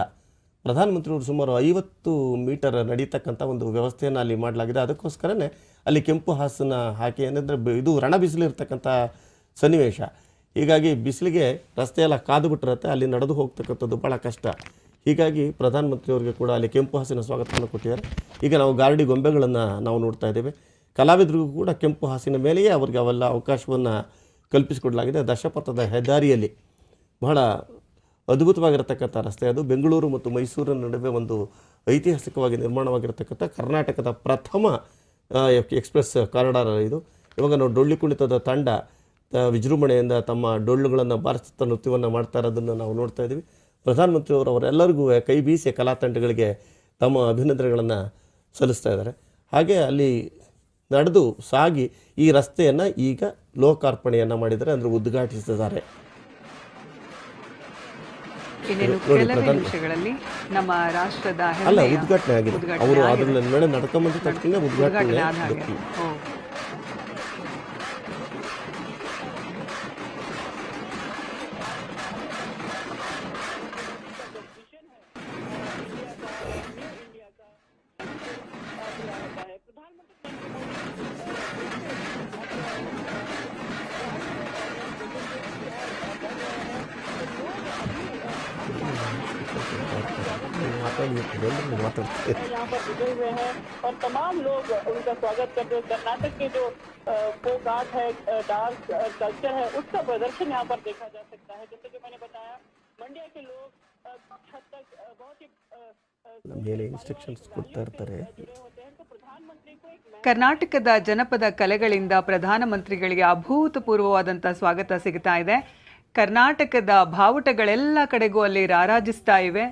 S1: ಪ್ರಧಾನಮಂತ್ರಿಯವರು ಸುಮಾರು 50 ಮೀಟರ್ ನಡೀತಕ್ಕಂಥ ಒಂದು ವ್ಯವಸ್ಥೆಯನ್ನು ಅಲ್ಲಿ ಮಾಡಲಾಗಿದೆ. ಅದಕ್ಕೋಸ್ಕರನೇ ಅಲ್ಲಿ ಕೆಂಪು ಹಾಸನ ಹಾಕಿ ಏನಂದರೆ ಇದು ರಣ ಬಿಸಿಲಿರ್ತಕ್ಕಂಥ ಸನ್ನಿವೇಶ. ಹೀಗಾಗಿ ಬಿಸಿಲಿಗೆ ರಸ್ತೆಯೆಲ್ಲ ಕಾದು ಬಿಟ್ಟಿರುತ್ತೆ, ಅಲ್ಲಿ ನಡೆದು ಹೋಗ್ತಕ್ಕಂಥದ್ದು ಭಾಳ ಕಷ್ಟ. ಹೀಗಾಗಿ ಪ್ರಧಾನಮಂತ್ರಿಯವರಿಗೆ ಕೂಡ ಅಲ್ಲಿ ಕೆಂಪು ಹಾಸಿನ ಸ್ವಾಗತವನ್ನು ಕೊಟ್ಟಿದ್ದಾರೆ. ಈಗ ನಾವು ಗಾರಡಿ ಗೊಂಬೆಗಳನ್ನು ನಾವು ನೋಡ್ತಾ ಇದ್ದೇವೆ. ಕಲಾವಿದರಿಗೂ ಕೂಡ ಕೆಂಪು ಹಾಸಿನ ಮೇಲೆಯೇ ಅವರಿಗೆ ಅವೆಲ್ಲ ಅವಕಾಶವನ್ನು ಕಲ್ಪಿಸಿಕೊಡಲಾಗಿದೆ. ದಶಪಥದ ಹೆದ್ದಾರಿಯಲ್ಲಿ ಬಹಳ ಅದ್ಭುತವಾಗಿರತಕ್ಕಂಥ ರಸ್ತೆ ಅದು. ಬೆಂಗಳೂರು ಮತ್ತು ಮೈಸೂರಿನ ನಡುವೆ ಒಂದು ಐತಿಹಾಸಿಕವಾಗಿ ನಿರ್ಮಾಣವಾಗಿರತಕ್ಕಂಥ ಕರ್ನಾಟಕದ ಪ್ರಥಮ ಎಕ್ಸ್ಪ್ರೆಸ್ ಕಾರಿಡಾರ್ ಇದು. ಇವಾಗ ನಾವು ಡೊಳ್ಳು ಕುಣಿತದ ತಂಡ ವಿಜೃಂಭಣೆಯಿಂದ ತಮ್ಮ ಡೊಳ್ಳುಗಳನ್ನು ಬಾರಿಸುತ್ತಾ ನೃತ್ಯವನ್ನು ಮಾಡ್ತಾ ಇರೋದನ್ನು ನಾವು ನೋಡ್ತಾ ಇದ್ದೀವಿ. ಪ್ರಧಾನಮಂತ್ರಿಯವರು ಅವರೆಲ್ಲರಿಗೂ ಕೈ ಬೀಸಿ ಕಲಾ ತಂಡಗಳಿಗೆ ತಮ್ಮ ಅಭಿನಂದನೆಗಳನ್ನು ಸಲ್ಲಿಸ್ತಾ ಇದ್ದಾರೆ. ಹಾಗೆ ಅಲ್ಲಿ ನಡೆದು ಸಾಗಿ ಈ ರಸ್ತೆಯನ್ನು ಈಗ ಲೋಕಾರ್ಪಣೆಯನ್ನು ಮಾಡಿದ್ದಾರೆ, ಅಂದರೆ ಉದ್ಘಾಟಿಸಿದ್ದಾರೆ.
S3: ಕೆಲವೇ ನಿಮಿಷಗಳಲ್ಲಿ ನಮ್ಮ ರಾಷ್ಟ್ರದ
S1: ಉದ್ಘಾಟನೆ ಆಗಿದೆ. ಅವರು ಅದರ ಮೇಲೆ ನಡ್ಕೊಂಬಂದ ತಕ್ಷಣ ಉದ್ಘಾಟನೆ ಆಗಿದೆ.
S2: यहाँ पर जुटे हुए हैं और तमाम लोग उनका स्वागत करते हैं। कर्नाटक के जो फोक आर्ट है, डांस कल्चर है, उसका प्रदर्शन यहाँ पर देखा जा सकता है। जैसे कि मैंने बताया, मंड्या के लोग कुछ हद तक बहुत ही
S1: ಇನ್ಸ್ಟ್ರಕ್ಷನ್ಸ್ ಕೊಡ್ತಾ ಇರ್ತಾರೆ.
S2: जुड़े होते हैं। तो प्रधानमंत्री को एक
S3: ಕರ್ನಾಟಕದ ಜನಪದ ಕಲೆಗಳಿಂದ ಪ್ರಧಾನಮಂತ್ರಿಗಳಿಗೆ ಅಭೂತಪೂರ್ವವಾದಂಥ ಸ್ವಾಗತ ಸಿಗ್ತಾ ಇದೆ. ಕರ್ನಾಟಕದ ಬಾವುಟಗಳೆಲ್ಲ ಕಡೆಗೂ ಅಲ್ಲಿ ರಾರಾಜಿಸ್ತಾ ಇವೆ.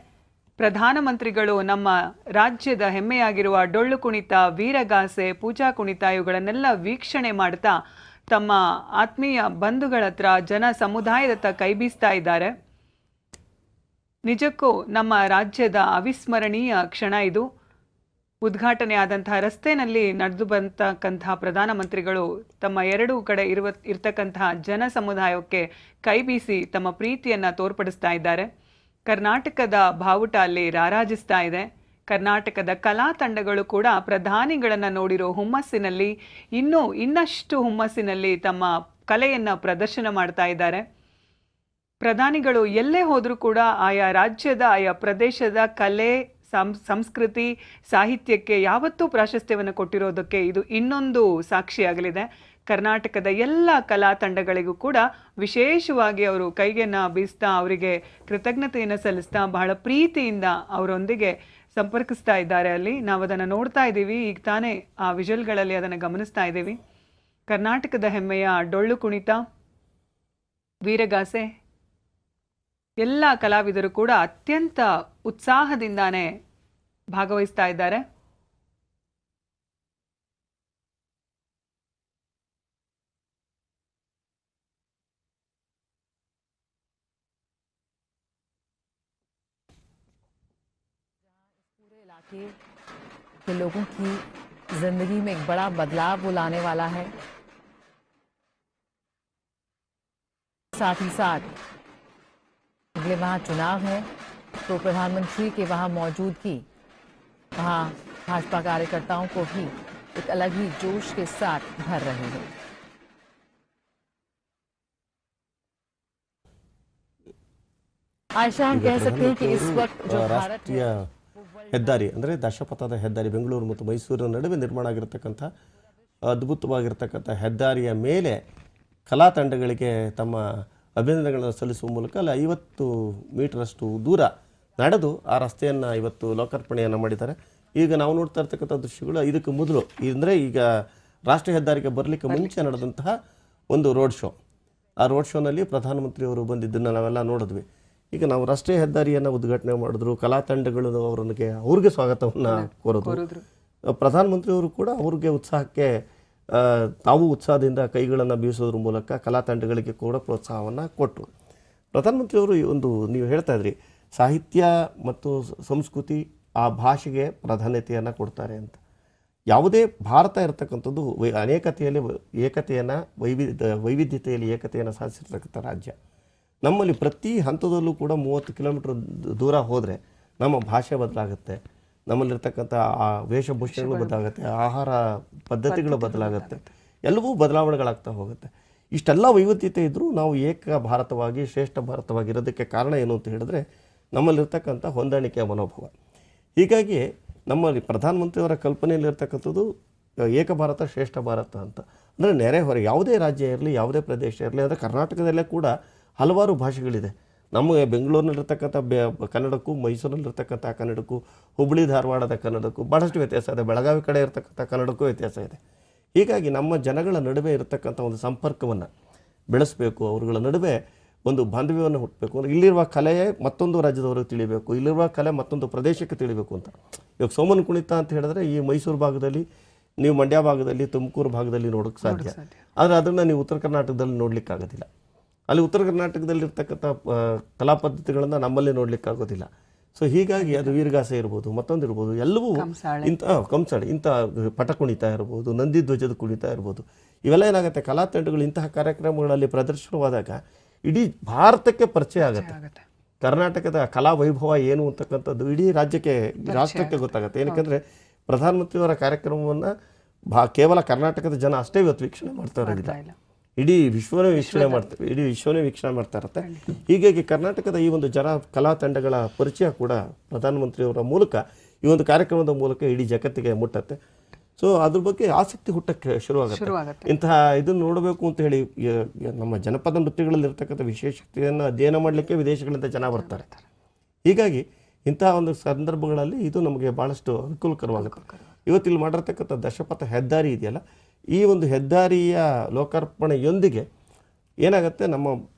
S3: ಪ್ರಧಾನಮಂತ್ರಿಗಳು ನಮ್ಮ ರಾಜ್ಯದ ಹೆಮ್ಮೆಯಾಗಿರುವ ಡೊಳ್ಳು ಕುಣಿತ, ವೀರಗಾಸೆ, ಪೂಜಾ ಕುಣಿತ ಇವುಗಳನ್ನೆಲ್ಲ ವೀಕ್ಷಣೆ ಮಾಡ್ತಾ ತಮ್ಮ ಆತ್ಮೀಯ ಬಂಧುಗಳ ಹತ್ರ, ಜನ ಸಮುದಾಯದತ್ತ ಕೈ ಬೀಸ್ತಾ ಇದ್ದಾರೆ. ನಿಜಕ್ಕೂ ನಮ್ಮ ರಾಜ್ಯದ ಅವಿಸ್ಮರಣೀಯ ಕ್ಷಣ ಇದು. ಉದ್ಘಾಟನೆ ಆದಂತಹ ರಸ್ತೆಯಲ್ಲಿ ನಡೆದು ಬಂತಕ್ಕಂತಹ ಪ್ರಧಾನಮಂತ್ರಿಗಳು ತಮ್ಮ ಎರಡೂ ಕಡೆ ಇರ್ತಕ್ಕಂತಹ ಜನ ಸಮುದಾಯಕ್ಕೆ ಕೈ ಬೀಸಿ ತಮ್ಮ ಪ್ರೀತಿಯನ್ನು ತೋರ್ಪಡಿಸ್ತಾ ಇದ್ದಾರೆ. ಕರ್ನಾಟಕದ ಬಾವುಟ ಅಲ್ಲಿ ರಾರಾಜಿಸ್ತಾ ಇದೆ. ಕರ್ನಾಟಕದ ಕಲಾ ತಂಡಗಳು ಕೂಡ ಪ್ರಧಾನಿಗಳನ್ನು ನೋಡಿರೋ ಹುಮ್ಮಸ್ಸಿನಲ್ಲಿ ಇನ್ನಷ್ಟು ಹುಮ್ಮಸ್ಸಿನಲ್ಲಿ ತಮ್ಮ ಕಲೆಯನ್ನು ಪ್ರದರ್ಶನ ಮಾಡ್ತಾ ಇದ್ದಾರೆ. ಪ್ರಧಾನಿಗಳು ಎಲ್ಲೇ ಹೋದರೂ ಕೂಡ ಆಯಾ ರಾಜ್ಯದ, ಆಯಾ ಪ್ರದೇಶದ ಕಲೆ, ಸಂಸ್ಕೃತಿ, ಸಾಹಿತ್ಯಕ್ಕೆ ಯಾವತ್ತೂ ಪ್ರಾಶಸ್ತ್ಯವನ್ನು ಕೊಟ್ಟಿರೋದಕ್ಕೆ ಇದು ಇನ್ನೊಂದು ಸಾಕ್ಷಿಯಾಗಲಿದೆ. ಕರ್ನಾಟಕದ ಎಲ್ಲ ಕಲಾ ತಂಡಗಳಿಗೂ ಕೂಡ ವಿಶೇಷವಾಗಿ ಅವರು ಕೈಯನ್ನು ಬೀಸ್ತಾ ಅವರಿಗೆ ಕೃತಜ್ಞತೆಯನ್ನು ಸಲ್ಲಿಸ್ತಾ ಬಹಳ ಪ್ರೀತಿಯಿಂದ ಅವರೊಂದಿಗೆ ಸಂಪರ್ಕಿಸ್ತಾ ಇದ್ದಾರೆ. ಅಲ್ಲಿ ನಾವು ಅದನ್ನು ನೋಡ್ತಾ ಇದ್ದೀವಿ. ಈಗ ತಾನೇ ಆ ವಿಜುವಲ್ಗಳಲ್ಲಿ ಅದನ್ನು ಗಮನಿಸ್ತಾ ಇದ್ದೀವಿ. ಕರ್ನಾಟಕದ ಹೆಮ್ಮೆಯ ಡೊಳ್ಳು ಕುಣಿತ, ವೀರಗಾಸೆ ಎಲ್ಲ ಕಲಾವಿದರು ಕೂಡ ಅತ್ಯಂತ ಉತ್ಸಾಹದಿಂದಾನೇ ಭಾಗವಹಿಸ್ತಾ ಇದ್ದಾರೆ.
S4: इलाके के लोगों की जिंदगी में एक बड़ा बदलाव वो लाने वाला है। साथ ही साथ अगले वहाँ चुनाव है, तो प्रधानमंत्री के वहाँ मौजूदगी वहाँ भाजपा कार्यकर्ताओं को भी एक अलग ही जोश के साथ भर रही है। आयशा, हम कह सकते हैं कि इस वक्त जो भारत
S1: ಹೆದ್ದಾರಿ ಅಂದರೆ ದಶಪಥದ ಹೆದ್ದಾರಿ ಬೆಂಗಳೂರು ಮತ್ತು ಮೈಸೂರಿನ ನಡುವೆ ನಿರ್ಮಾಣ ಆಗಿರತಕ್ಕಂಥ ಅದ್ಭುತವಾಗಿರ್ತಕ್ಕಂಥ ಹೆದ್ದಾರಿಯ ಮೇಲೆ ಕಲಾ ತಂಡಗಳಿಗೆ ತಮ್ಮ ಅಭಿನಂದನೆಗಳನ್ನು ಸಲ್ಲಿಸುವ ಮೂಲಕ ಅಲ್ಲಿ 50 ಮೀಟರಷ್ಟು ದೂರ ನಡೆದು ಆ ರಸ್ತೆಯನ್ನು ಇವತ್ತು ಲೋಕಾರ್ಪಣೆಯನ್ನು ಮಾಡಿದ್ದಾರೆ. ಈಗ ನಾವು ನೋಡ್ತಾ ಇರ್ತಕ್ಕಂಥ ದೃಶ್ಯಗಳು ಇದಕ್ಕೆ ಮೊದಲು ಅಂದರೆ ಈಗ ರಾಷ್ಟ್ರೀಯ ಹೆದ್ದಾರಿಗೆ ಬರಲಿಕ್ಕೆ ಮುಂಚೆ ನಡೆದಂತಹ ಒಂದು ರೋಡ್ ಶೋ. ಆ ರೋಡ್ ಶೋನಲ್ಲಿ ಪ್ರಧಾನಮಂತ್ರಿಯವರು ಬಂದಿದ್ದನ್ನು ನಾವೆಲ್ಲ ನೋಡಿದ್ವಿ. ಈಗ ನಾವು ರಾಷ್ಟ್ರೀಯ ಹೆದ್ದಾರಿಯನ್ನು ಉದ್ಘಾಟನೆ ಮಾಡಿದ್ರು, ಕಲಾ ತಂಡಗಳು ಅವ್ರಿಗೆ ಸ್ವಾಗತವನ್ನು ಕೋರಿದ್ರು. ಪ್ರಧಾನಮಂತ್ರಿಯವರು ಕೂಡ ಅವ್ರಿಗೆ ಉತ್ಸಾಹಕ್ಕೆ ತಾವು ಉತ್ಸಾಹದಿಂದ ಕೈಗಳನ್ನು ಬೀಸೋದ್ರ ಮೂಲಕ ಕಲಾ ತಂಡಗಳಿಗೆ ಕೂಡ ಪ್ರೋತ್ಸಾಹವನ್ನು ಕೊಟ್ಟರು. ಪ್ರಧಾನಮಂತ್ರಿಯವರು ಒಂದು ನೀವು ಹೇಳ್ತಾ ಇದ್ರಿ ಸಾಹಿತ್ಯ ಮತ್ತು ಸಂಸ್ಕೃತಿ ಆ ಭಾಷೆಗೆ ಪ್ರಾಧಾನ್ಯತೆಯನ್ನು ಕೊಡ್ತಾರೆ ಅಂತ. ಯಾವುದೇ ಭಾರತ ಇರತಕ್ಕಂಥದ್ದು ಅನೇಕತೆಯಲ್ಲಿ ಏಕತೆಯನ್ನು ವೈವಿಧ್ಯತೆಯಲ್ಲಿ ಏಕತೆಯನ್ನು ಸಾಧಿಸಿರ್ತಕ್ಕಂಥ ರಾಜ್ಯ. ನಮ್ಮಲ್ಲಿ ಪ್ರತಿ ಹಂತದಲ್ಲೂ ಕೂಡ 30 ಕಿಲೋಮೀಟರ್ ದೂರ ಹೋದರೆ ನಮ್ಮ ಭಾಷೆ ಬದಲಾಗುತ್ತೆ, ನಮ್ಮಲ್ಲಿರ್ತಕ್ಕಂಥ ಆ ವೇಷಭೂಷಣಗಳು ಬದಲಾಗುತ್ತೆ, ಆಹಾರ ಪದ್ಧತಿಗಳು ಬದಲಾಗುತ್ತೆ, ಎಲ್ಲವೂ ಬದಲಾವಣೆಗಳಾಗ್ತಾ ಹೋಗುತ್ತೆ. ಇಷ್ಟೆಲ್ಲ ವೈವಿಧ್ಯತೆ ಇದ್ದರೂ ನಾವು ಏಕ ಭಾರತವಾಗಿ ಶ್ರೇಷ್ಠ ಭಾರತವಾಗಿರೋದಕ್ಕೆ ಕಾರಣ ಏನು ಅಂತ ಹೇಳಿದ್ರೆ ನಮ್ಮಲ್ಲಿರ್ತಕ್ಕಂಥ ಹೊಂದಾಣಿಕೆಯ ಮನೋಭಾವ. ಹೀಗಾಗಿ ನಮ್ಮಲ್ಲಿ ಪ್ರಧಾನಮಂತ್ರಿಯವರ ಕಲ್ಪನೆಯಲ್ಲಿರ್ತಕ್ಕಂಥದ್ದು ಏಕ ಭಾರತ ಶ್ರೇಷ್ಠ ಭಾರತ ಅಂತ. ಅಂದರೆ ನೆರೆಹೊರೆ ಯಾವುದೇ ರಾಜ್ಯ ಇರಲಿ, ಯಾವುದೇ ಪ್ರದೇಶ ಇರಲಿ, ಅಂದರೆ ಕರ್ನಾಟಕದಲ್ಲೇ ಕೂಡ ಹಲವಾರು ಭಾಷೆಗಳಿದೆ. ನಮಗೆ ಬೆಂಗಳೂರಿನಲ್ಲಿರ್ತಕ್ಕಂಥ ಕನ್ನಡಕ್ಕೂ ಮೈಸೂರಿನಲ್ಲಿರ್ತಕ್ಕಂಥ ಕನ್ನಡಕ್ಕೂ ಹುಬ್ಬಳ್ಳಿ ಧಾರವಾಡದ ಕನ್ನಡಕ್ಕೂ ಭಾಳಷ್ಟು ವ್ಯತ್ಯಾಸ ಇದೆ. ಬೆಳಗಾವಿ ಕಡೆ ಇರತಕ್ಕಂಥ ಕನ್ನಡಕ್ಕೂ ವ್ಯತ್ಯಾಸ ಇದೆ. ಹೀಗಾಗಿ ನಮ್ಮ ಜನಗಳ ನಡುವೆ ಇರತಕ್ಕಂಥ ಒಂದು ಸಂಪರ್ಕವನ್ನು ಬೆಳೆಸಬೇಕು, ಅವರುಗಳ ನಡುವೆ ಒಂದು ಬಾಂಧವ್ಯವನ್ನು ಹುಟ್ಟಬೇಕು. ಇಲ್ಲಿರುವ ಕಲೆಯೇ ಮತ್ತೊಂದು ರಾಜ್ಯದವರಿಗೆ ತಿಳಿಬೇಕು, ಇಲ್ಲಿರುವ ಕಲೆ ಮತ್ತೊಂದು ಪ್ರದೇಶಕ್ಕೆ ತಿಳಿಬೇಕು ಅಂತ. ಇವಾಗ ಸೋಮನ ಕುಣಿತ ಅಂತ ಹೇಳಿದ್ರೆ ಈ ಮೈಸೂರು ಭಾಗದಲ್ಲಿ, ನೀವು ಮಂಡ್ಯ ಭಾಗದಲ್ಲಿ, ತುಮಕೂರು ಭಾಗದಲ್ಲಿ ನೋಡೋಕ್ಕೆ ಸಾಧ್ಯ. ಆದರೆ ಅದನ್ನು ನೀವು ಉತ್ತರ ಕರ್ನಾಟಕದಲ್ಲಿ ನೋಡಲಿಕ್ಕಾಗೋದಿಲ್ಲ. ಅಲ್ಲಿ ಉತ್ತರ ಕರ್ನಾಟಕದಲ್ಲಿರ್ತಕ್ಕಂಥ ಕಲಾ ಪದ್ಧತಿಗಳನ್ನು ನಮ್ಮಲ್ಲಿ ನೋಡಲಿಕ್ಕಾಗೋದಿಲ್ಲ. ಸೊ ಹೀಗಾಗಿ ಅದು ವೀರಗಾಸೆ ಇರ್ಬೋದು, ಮತ್ತೊಂದು ಇರ್ಬೋದು, ಎಲ್ಲವೂ ಇಂಥ ಕಂಸಾಳೆ, ಇಂಥ ಪಟ ಕುಣಿತ ಇರ್ಬೋದು, ನಂದಿ ಧ್ವಜದ ಕುಣಿತ ಇರ್ಬೋದು, ಇವೆಲ್ಲ ಏನಾಗುತ್ತೆ ಕಲಾ ತಂಡಗಳು ಇಂತಹ ಕಾರ್ಯಕ್ರಮಗಳಲ್ಲಿ ಪ್ರದರ್ಶನವಾದಾಗ ಇಡೀ ಭಾರತಕ್ಕೆ ಪರಿಚಯ ಆಗುತ್ತೆ. ಕರ್ನಾಟಕದ ಕಲಾ ವೈಭವ ಏನು ಅಂತಕ್ಕಂಥದ್ದು ಇಡೀ ರಾಷ್ಟ್ರಕ್ಕೆ ಗೊತ್ತಾಗುತ್ತೆ. ಏನಕ್ಕೆ ಪ್ರಧಾನಮಂತ್ರಿಯವರ ಕಾರ್ಯಕ್ರಮವನ್ನು ಕೇವಲ ಕರ್ನಾಟಕದ ಜನ ಅಷ್ಟೇ ಇವತ್ತು ವೀಕ್ಷಣೆ ಮಾಡ್ತಾ ಇರೋದಿಲ್ಲ, ಇಡೀ ವಿಶ್ವನೇ ವೀಕ್ಷಣೆ ಮಾಡ್ತಾ ಇರುತ್ತೆ. ಹೀಗಾಗಿ ಕರ್ನಾಟಕದ ಈ ಒಂದು ಕಲಾ ತಂಡಗಳ ಪರಿಚಯ ಕೂಡ ಪ್ರಧಾನಮಂತ್ರಿಯವರ ಮೂಲಕ ಈ ಒಂದು ಕಾರ್ಯಕ್ರಮದ ಮೂಲಕ ಇಡೀ ಜಗತ್ತಿಗೆ ಮುಟ್ಟತ್ತೆ. ಸೊ ಅದ್ರ ಬಗ್ಗೆ ಆಸಕ್ತಿ ಹುಟ್ಟಕ್ಕೆ ಶುರುವಾಗುತ್ತೆ. ಇಂತಹ ಇದನ್ನು ನೋಡಬೇಕು ಅಂತ ಹೇಳಿ ನಮ್ಮ ಜನಪದ ನೃತ್ಯಗಳಲ್ಲಿರ್ತಕ್ಕಂಥ ವಿಶೇಷತೆಯನ್ನು ಅಧ್ಯಯನ ಮಾಡಲಿಕ್ಕೆ ವಿದೇಶಗಳಿಂದ ಜನ ಬರ್ತಾರೆ. ಹೀಗಾಗಿ ಇಂತಹ ಒಂದು ಸಂದರ್ಭಗಳಲ್ಲಿ ಇದು ನಮಗೆ ಭಾಳಷ್ಟು ಅನುಕೂಲಕರವಾಗುತ್ತೆ. ಇವತ್ತಿಲ್ಲಿ ಮಾಡಿರ್ತಕ್ಕಂಥ ದಶಪಥ ಹೆದ್ದಾರಿ ಇದೆಯಲ್ಲ, ಈ ಒಂದು ಹೆದ್ದಾರಿಯ ಲೋಕಾರ್ಪಣೆಯೊಂದಿಗೆ ಏನಾಗುತ್ತೆ ನಮ್ಮ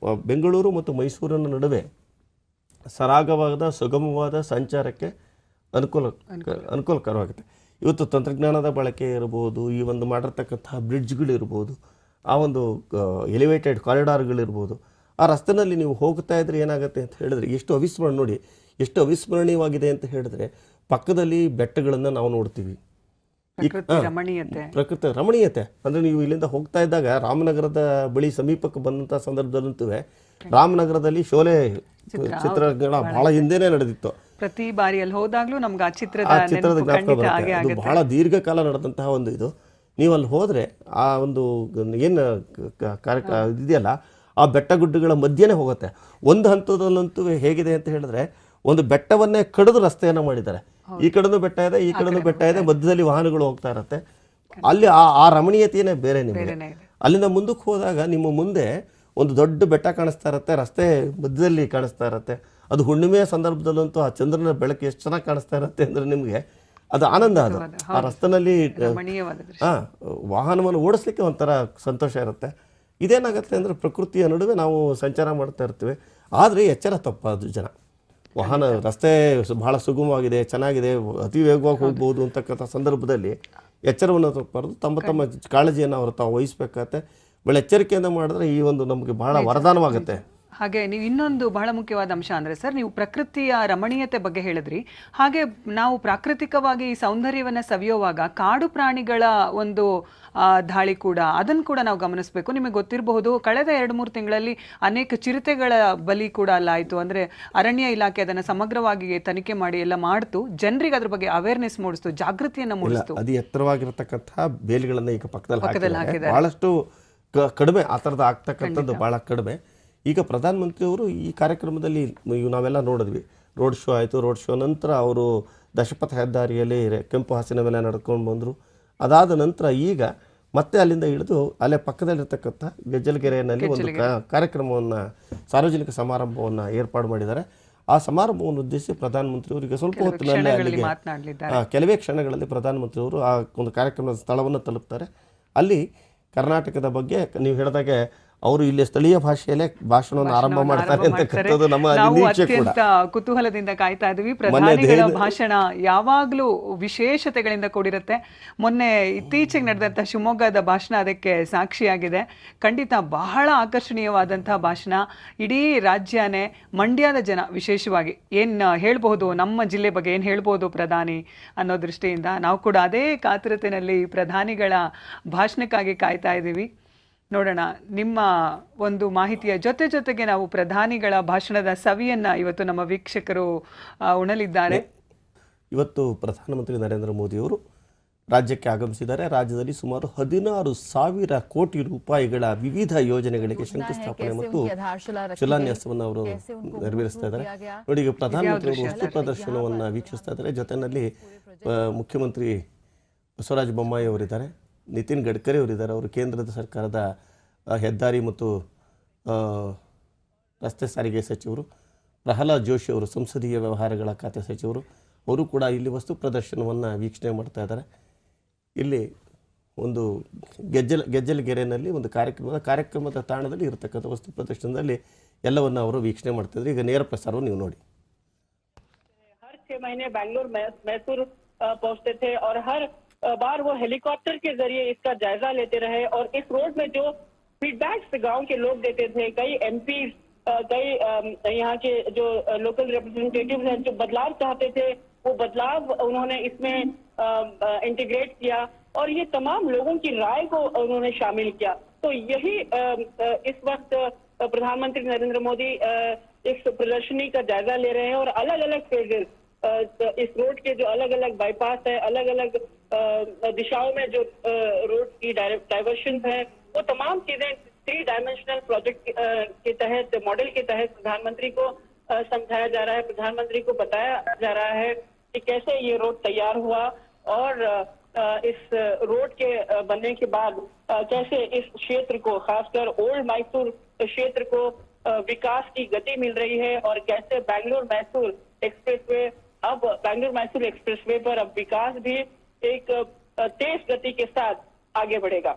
S1: ಬೆಂಗಳೂರು ಮತ್ತು ಮೈಸೂರಿನ ನಡುವೆ ಸರಾಗವಾದ ಸುಗಮವಾದ ಸಂಚಾರಕ್ಕೆ ಅನುಕೂಲಕರವಾಗುತ್ತೆ. ಇವತ್ತು ತಂತ್ರಜ್ಞಾನದ ಬಳಕೆ ಇರ್ಬೋದು, ಈ ಒಂದು ಮಾಡಿರ್ತಕ್ಕಂಥ ಬ್ರಿಡ್ಜ್ಗಳಿರ್ಬೋದು, ಆ ಒಂದು ಎಲಿವೇಟೆಡ್ ಕಾರಿಡಾರ್ಗಳಿರ್ಬೋದು, ಆ ರಸ್ತೆಯಲ್ಲಿ ನೀವು ಹೋಗ್ತಾ ಇದ್ರೆ ಏನಾಗುತ್ತೆ ಅಂತ ಹೇಳಿದ್ರೆ ಎಷ್ಟು ಅವಿಸ್ಮರಣೀಯವಾಗಿದೆ ಅಂತ ಹೇಳಿದ್ರೆ ಪಕ್ಕದಲ್ಲಿ ಬೆಟ್ಟಗಳನ್ನು ನಾವು ನೋಡ್ತೀವಿ. ಪ್ರಕೃತಿ ರಮಣೀಯತೆ ಅಂದರೆ ನೀವು ಇಲ್ಲಿಂದ ಹೋಗ್ತಾ ಇದ್ದಾಗ ರಾಮನಗರದ ಬಳಿ ಸಮೀಪಕ್ಕೆ ಬಂದಂಥ ಸಂದರ್ಭದಲ್ಲಂತೂ ರಾಮನಗರದಲ್ಲಿ ಶೋಲೆ ಚಿತ್ರಗಳ ಬಹಳ ಹಿಂದೆನೇ ನಡೆದಿತ್ತು.
S3: ಪ್ರತಿ ಬಾರಿ ಅಲ್ಲಿ ಹೋದಾಗ್ಲೂ ನಮ್ಗೆ ಆ ಚಿತ್ರದ
S1: ಜ್ಞಾಪಕ ಬರುತ್ತೆ. ಅದು ಬಹಳ ದೀರ್ಘಕಾಲ ನಡೆದಂತಹ ಒಂದು ಇದು. ನೀವು ಅಲ್ಲಿ ಹೋದರೆ ಆ ಒಂದು ಏನು ಕಾರ್ಯಕ್ರಮ ಇದೆಯಲ್ಲ, ಆ ಬೆಟ್ಟ ಗುಡ್ಡಗಳ ಮಧ್ಯೆನೇ ಹೋಗುತ್ತೆ. ಒಂದು ಹಂತದಲ್ಲಂತೂ ಹೇಗಿದೆ ಅಂತ ಹೇಳಿದ್ರೆ ಒಂದು ಬೆಟ್ಟವನ್ನೇ ಕಡಿದು ರಸ್ತೆಯನ್ನು ಮಾಡಿದ್ದಾರೆ. ಈ ಕಡೆನೂ ಬೆಟ್ಟ ಇದೆ, ಈ ಕಡೆನೂ ಬೆಟ್ಟ ಇದೆ, ಮಧ್ಯದಲ್ಲಿ ವಾಹನಗಳು ಹೋಗ್ತಾ ಇರುತ್ತೆ. ಅಲ್ಲಿ ಆ ರಮಣೀಯತೆಯೇ ಬೇರೆ. ನಿಮಗೆ ಅಲ್ಲಿಂದ ಮುಂದಕ್ಕೆ ಹೋದಾಗ ನಿಮ್ಮ ಮುಂದೆ ಒಂದು ದೊಡ್ಡ ಬೆಟ್ಟ ಕಾಣಿಸ್ತಾ ಇರುತ್ತೆ, ರಸ್ತೆ ಮಧ್ಯದಲ್ಲಿ ಕಾಣಿಸ್ತಾ ಇರುತ್ತೆ. ಅದು ಹುಣ್ಣಿಮೆಯ ಸಂದರ್ಭದಲ್ಲಂತೂ ಆ ಚಂದ್ರನ ಬೆಳಕು ಎಷ್ಟು ಚೆನ್ನಾಗಿ ಕಾಣಿಸ್ತಾ ಇರುತ್ತೆ ಅಂದರೆ ನಿಮಗೆ ಅದು ಆನಂದ. ಅದು ಆ ರಸ್ತೆನಲ್ಲಿ ವಾಹನವನ್ನು ಓಡಿಸ್ಲಿಕ್ಕೆ ಒಂಥರ ಸಂತೋಷ ಇರುತ್ತೆ. ಇದೇನಾಗುತ್ತೆ ಅಂದರೆ ಪ್ರಕೃತಿಯ ನಡುವೆ ನಾವು ಸಂಚಾರ ಮಾಡ್ತಾ ಇರ್ತೀವಿ. ಆದರೆ ಎಚ್ಚರ ತಪ್ಪದು ಜನ. ರಸ್ತೆ ಬಹಳ ಸುಗಮವಾಗಿದೆ, ಚೆನ್ನಾಗಿದೆ, ಅತಿ ವೇಗವಾಗಿ ಹೋಗ್ಬೋದು ಅಂತಕ್ಕಂಥ ಸಂದರ್ಭದಲ್ಲಿ ಎಚ್ಚರವನ್ನು ತಪ್ಪಬಾರ್ದು. ತಮ್ಮ ಕಾಳಜಿಯನ್ನು ಅವರು ತಾವು ವಹಿಸ್ಬೇಕಾಗತ್ತೆ. ಬಹಳ ಎಚ್ಚರಿಕೆಯಿಂದ ಮಾಡಿದ್ರೆ ಈ ಒಂದು ನಮಗೆ ಬಹಳ ವರದಾನವಾಗುತ್ತೆ.
S3: ಹಾಗೆ ನೀವು ಇನ್ನೊಂದು ಬಹಳ ಮುಖ್ಯವಾದ ಅಂಶ ಅಂದರೆ ಸರ್, ನೀವು ಪ್ರಕೃತಿಯ ರಮಣೀಯತೆ ಬಗ್ಗೆ ಹೇಳಿದ್ರಿ. ಹಾಗೆ ನಾವು ಪ್ರಾಕೃತಿಕವಾಗಿ ಈ ಸೌಂದರ್ಯವನ್ನು ಸವಿಯುವಾಗ ಕಾಡು ಪ್ರಾಣಿಗಳ ಒಂದು ದಾಳಿ ಕೂಡ, ಅದನ್ನು ಕೂಡ ನಾವು ಗಮನಿಸಬೇಕು. ನಿಮಗೆ ಗೊತ್ತಿರಬಹುದು, ಕಳೆದ 2-3 ತಿಂಗಳಲ್ಲಿ ಅನೇಕ ಚಿರತೆಗಳ ಬಲಿ ಕೂಡ ಅಲ್ಲಾಯಿತು. ಅಂದರೆ ಅರಣ್ಯ ಇಲಾಖೆ ಅದನ್ನು ಸಮಗ್ರವಾಗಿ ತನಿಖೆ ಮಾಡಿ ಎಲ್ಲ ಮಾಡ್ತು, ಜನರಿಗೆ ಅದ್ರ ಬಗ್ಗೆ ಅವೇರ್ನೆಸ್ ಮೂಡಿಸ್ತು, ಜಾಗೃತಿಯನ್ನು ಮೂಡಿಸ್ತು.
S1: ಅದು ಎತ್ತರವಾಗಿರತಕ್ಕಂಥ ಬೇಲಿಗಳನ್ನು ಈಗ ಪಕ್ಕದಲ್ಲಿ ಹಾಕಿದ್ದಾರೆ. ಬಹಳಷ್ಟು ಕಡಿಮೆ ಆ ಥರದ್ದು ಆಗ್ತಕ್ಕಂಥದ್ದು ಭಾಳ ಕಡಿಮೆ. ಈಗ ಪ್ರಧಾನಮಂತ್ರಿಯವರು ಈ ಕಾರ್ಯಕ್ರಮದಲ್ಲಿ ನಾವೆಲ್ಲ ನೋಡಿದ್ವಿ. ರೋಡ್ ಶೋ ಆಯಿತು. ರೋಡ್ ಶೋ ನಂತರ ಅವರು ದಶಪಥ ಹೆದ್ದಾರಿಯಲ್ಲಿ ಕೆಂಪು ಹಾಸಿನ ಮೇಲೆ ನಡ್ಕೊಂಡು ಬಂದರು. ಅದಾದ ನಂತರ ಈಗ ಮತ್ತೆ ಅಲ್ಲಿಂದ ಇಳಿದು ಅಲ್ಲೇ ಪಕ್ಕದಲ್ಲಿರ್ತಕ್ಕಂಥ ಗೆಜ್ಜಲಗೆರೆಯಲ್ಲಿ ಒಂದು ಕಾರ್ಯಕ್ರಮವನ್ನು ಸಾರ್ವಜನಿಕ ಸಮಾರಂಭವನ್ನು ಏರ್ಪಾಡು ಮಾಡಿದ್ದಾರೆ. ಆ ಸಮಾರಂಭವನ್ನು ಉದ್ದೇಶಿಸಿ ಪ್ರಧಾನಮಂತ್ರಿಯವರಿಗೆ ಸ್ವಲ್ಪ ಹೊತ್ತಿನಲ್ಲೇ ಅಲ್ಲಿಗೆ ಕೆಲವೇ ಕ್ಷಣಗಳಲ್ಲಿ ಪ್ರಧಾನಮಂತ್ರಿಯವರು ಆ ಒಂದು ಕಾರ್ಯಕ್ರಮದ ಸ್ಥಳವನ್ನು ತಲುಪ್ತಾರೆ. ಅಲ್ಲಿ ಕರ್ನಾಟಕದ ಬಗ್ಗೆ ನೀವು ಹೇಳಿದಾಗೆ ಅವರು ಇಲ್ಲಿ ಸ್ಥಳೀಯ ಭಾಷೆಯಲ್ಲೇ ಭಾಷಣವನ್ನು ಆರಂಭ ಮಾಡ್ತಾರೆ ಅಂತಕ್ಕಂಥದ್ದು ನಮ್ಮ ನಿರೀಕ್ಷೆ ಕೂಡ.
S3: ಅತ್ಯಂತ ಕುತೂಹಲದಿಂದ ಕಾಯ್ತಾ ಇದ್ವಿ. ಪ್ರಧಾನಿಗಳ ಭಾಷಣ ಯಾವಾಗಲೂ ವಿಶೇಷತೆಗಳಿಂದ ಕೂಡಿರುತ್ತೆ. ಮೊನ್ನೆ ಇತ್ತೀಚೆಗೆ ನಡೆದಂಥ ಶಿವಮೊಗ್ಗದ ಭಾಷಣ ಅದಕ್ಕೆ ಸಾಕ್ಷಿಯಾಗಿದೆ. ಖಂಡಿತ ಬಹಳ ಆಕರ್ಷಣೀಯವಾದಂತಹ ಭಾಷಣ. ಇಡೀ ರಾಜ್ಯನೇ, ಮಂಡ್ಯದ ಜನ ವಿಶೇಷವಾಗಿ ಏನು ಹೇಳ್ಬೋದು, ನಮ್ಮ ಜಿಲ್ಲೆ ಬಗ್ಗೆ ಏನು ಹೇಳ್ಬೋದು ಪ್ರಧಾನಿ ಅನ್ನೋ ದೃಷ್ಟಿಯಿಂದ ನಾವು ಕೂಡ ಅದೇ ಕಾತುರತೆಯಲ್ಲಿ ಪ್ರಧಾನಿಗಳ ಭಾಷಣಕ್ಕಾಗಿ ಕಾಯ್ತಾ ಇದ್ದೀವಿ. ನೋಡೋಣ, ನಿಮ್ಮ ಒಂದು ಮಾಹಿತಿಯ ಜೊತೆಗೆ ನಾವು ಪ್ರಧಾನಿಗಳ ಭಾಷಣದ ಸವಿಯನ್ನು ಇವತ್ತು ನಮ್ಮ ವೀಕ್ಷಕರು ಉಣಲಿದ್ದಾರೆ.
S1: ಇವತ್ತು ಪ್ರಧಾನಮಂತ್ರಿ ನರೇಂದ್ರ ಮೋದಿಯವರು ರಾಜ್ಯಕ್ಕೆ ಆಗಮಿಸಿದ್ದಾರೆ. ರಾಜ್ಯದಲ್ಲಿ ಸುಮಾರು 16,000 ಕೋಟಿ ರೂಪಾಯಿಗಳ ವಿವಿಧ ಯೋಜನೆಗಳಿಗೆ ಶಂಕುಸ್ಥಾಪನೆ ಮತ್ತು ಶಿಲಾನ್ಯಾಸವನ್ನು ಅವರು ನೆರವೇರಿಸ್ತಾ ಇದ್ದಾರೆ. ನೋಡಿ, ಈಗ ಪ್ರಧಾನಮಂತ್ರಿಯವರು ವಸ್ತು ಪ್ರದರ್ಶನವನ್ನು ವೀಕ್ಷಿಸ್ತಾ ಇದ್ದಾರೆ. ಜೊತೆಯಲ್ಲಿ ಮುಖ್ಯಮಂತ್ರಿ ಬಸವರಾಜ ಬೊಮ್ಮಾಯಿ ಅವರಿದ್ದಾರೆ, ನಿತಿನ್ ಗಡ್ಕರಿ ಅವರಿದ್ದಾರೆ. ಅವರು ಕೇಂದ್ರದ ಸರ್ಕಾರದ ಹೆದ್ದಾರಿ ಮತ್ತು ರಸ್ತೆ ಸಾರಿಗೆ ಸಚಿವರು. ಪ್ರಹ್ಲಾದ್ ಜೋಶಿ ಅವರು ಸಂಸದೀಯ ವ್ಯವಹಾರಗಳ ಖಾತೆ ಸಚಿವರು. ಅವರು ಕೂಡ ಇಲ್ಲಿ ವಸ್ತು ಪ್ರದರ್ಶನವನ್ನು ವೀಕ್ಷಣೆ ಮಾಡ್ತಾ ಇದ್ದಾರೆ. ಇಲ್ಲಿ ಒಂದು ಗೆಜ್ಜಲಗೆರೆಯಲ್ಲಿ ಒಂದು ಕಾರ್ಯಕ್ರಮದ ತಾಣದಲ್ಲಿ ಇರತಕ್ಕಂಥ ವಸ್ತು ಪ್ರದರ್ಶನದಲ್ಲಿ ಎಲ್ಲವನ್ನು ಅವರು ವೀಕ್ಷಣೆ ಮಾಡ್ತಿದ್ದಾರೆ. ಈಗ ನೇರ ಪ್ರಸಾರವನ್ನು ನೀವು ನೋಡಿ.
S2: हर 6 महीने बैंगलोर मैसूर पहुंचते थे और हर बार वो हेलीकॉप्टर के जरिए इसका जायजा लेते रहे और इस रोड में जो फीडबैक्स गांव के लोग देते थे, कई एमपी, कई यहाँ के जो लोकल रिप्रेजेंटेटिव्स हैं जो बदलाव चाहते थे, वो बदलाव उन्होंने इसमें इंटीग्रेट किया और ये तमाम लोगों की राय को उन्होंने शामिल किया. तो यही इस वक्त प्रधानमंत्री नरेंद्र मोदी इस प्रदर्शनी का जायजा ले रहे हैं और अलग अलग फेजेस, इस रोड के जो अलग अलग बाईपास है, अलग अलग दिशाओं में जो रोड की डाइवर्शन है, वो तमाम चीजें 3 डायमेंशनल प्रोजेक्ट के तहत, मॉडल के तहत प्रधानमंत्री को समझाया जा रहा है. प्रधानमंत्री को बताया जा रहा है कि कैसे ये रोड तैयार हुआ और इस रोड के बनने के बाद कैसे इस क्षेत्र को, खासकर ओल्ड मैसूर क्षेत्र को विकास की गति मिल रही है और कैसे बैंगलोर मैसूर एक्सप्रेसवे पर अब विकास भी एक तेज गति के साथ आगे बढ़ेगा.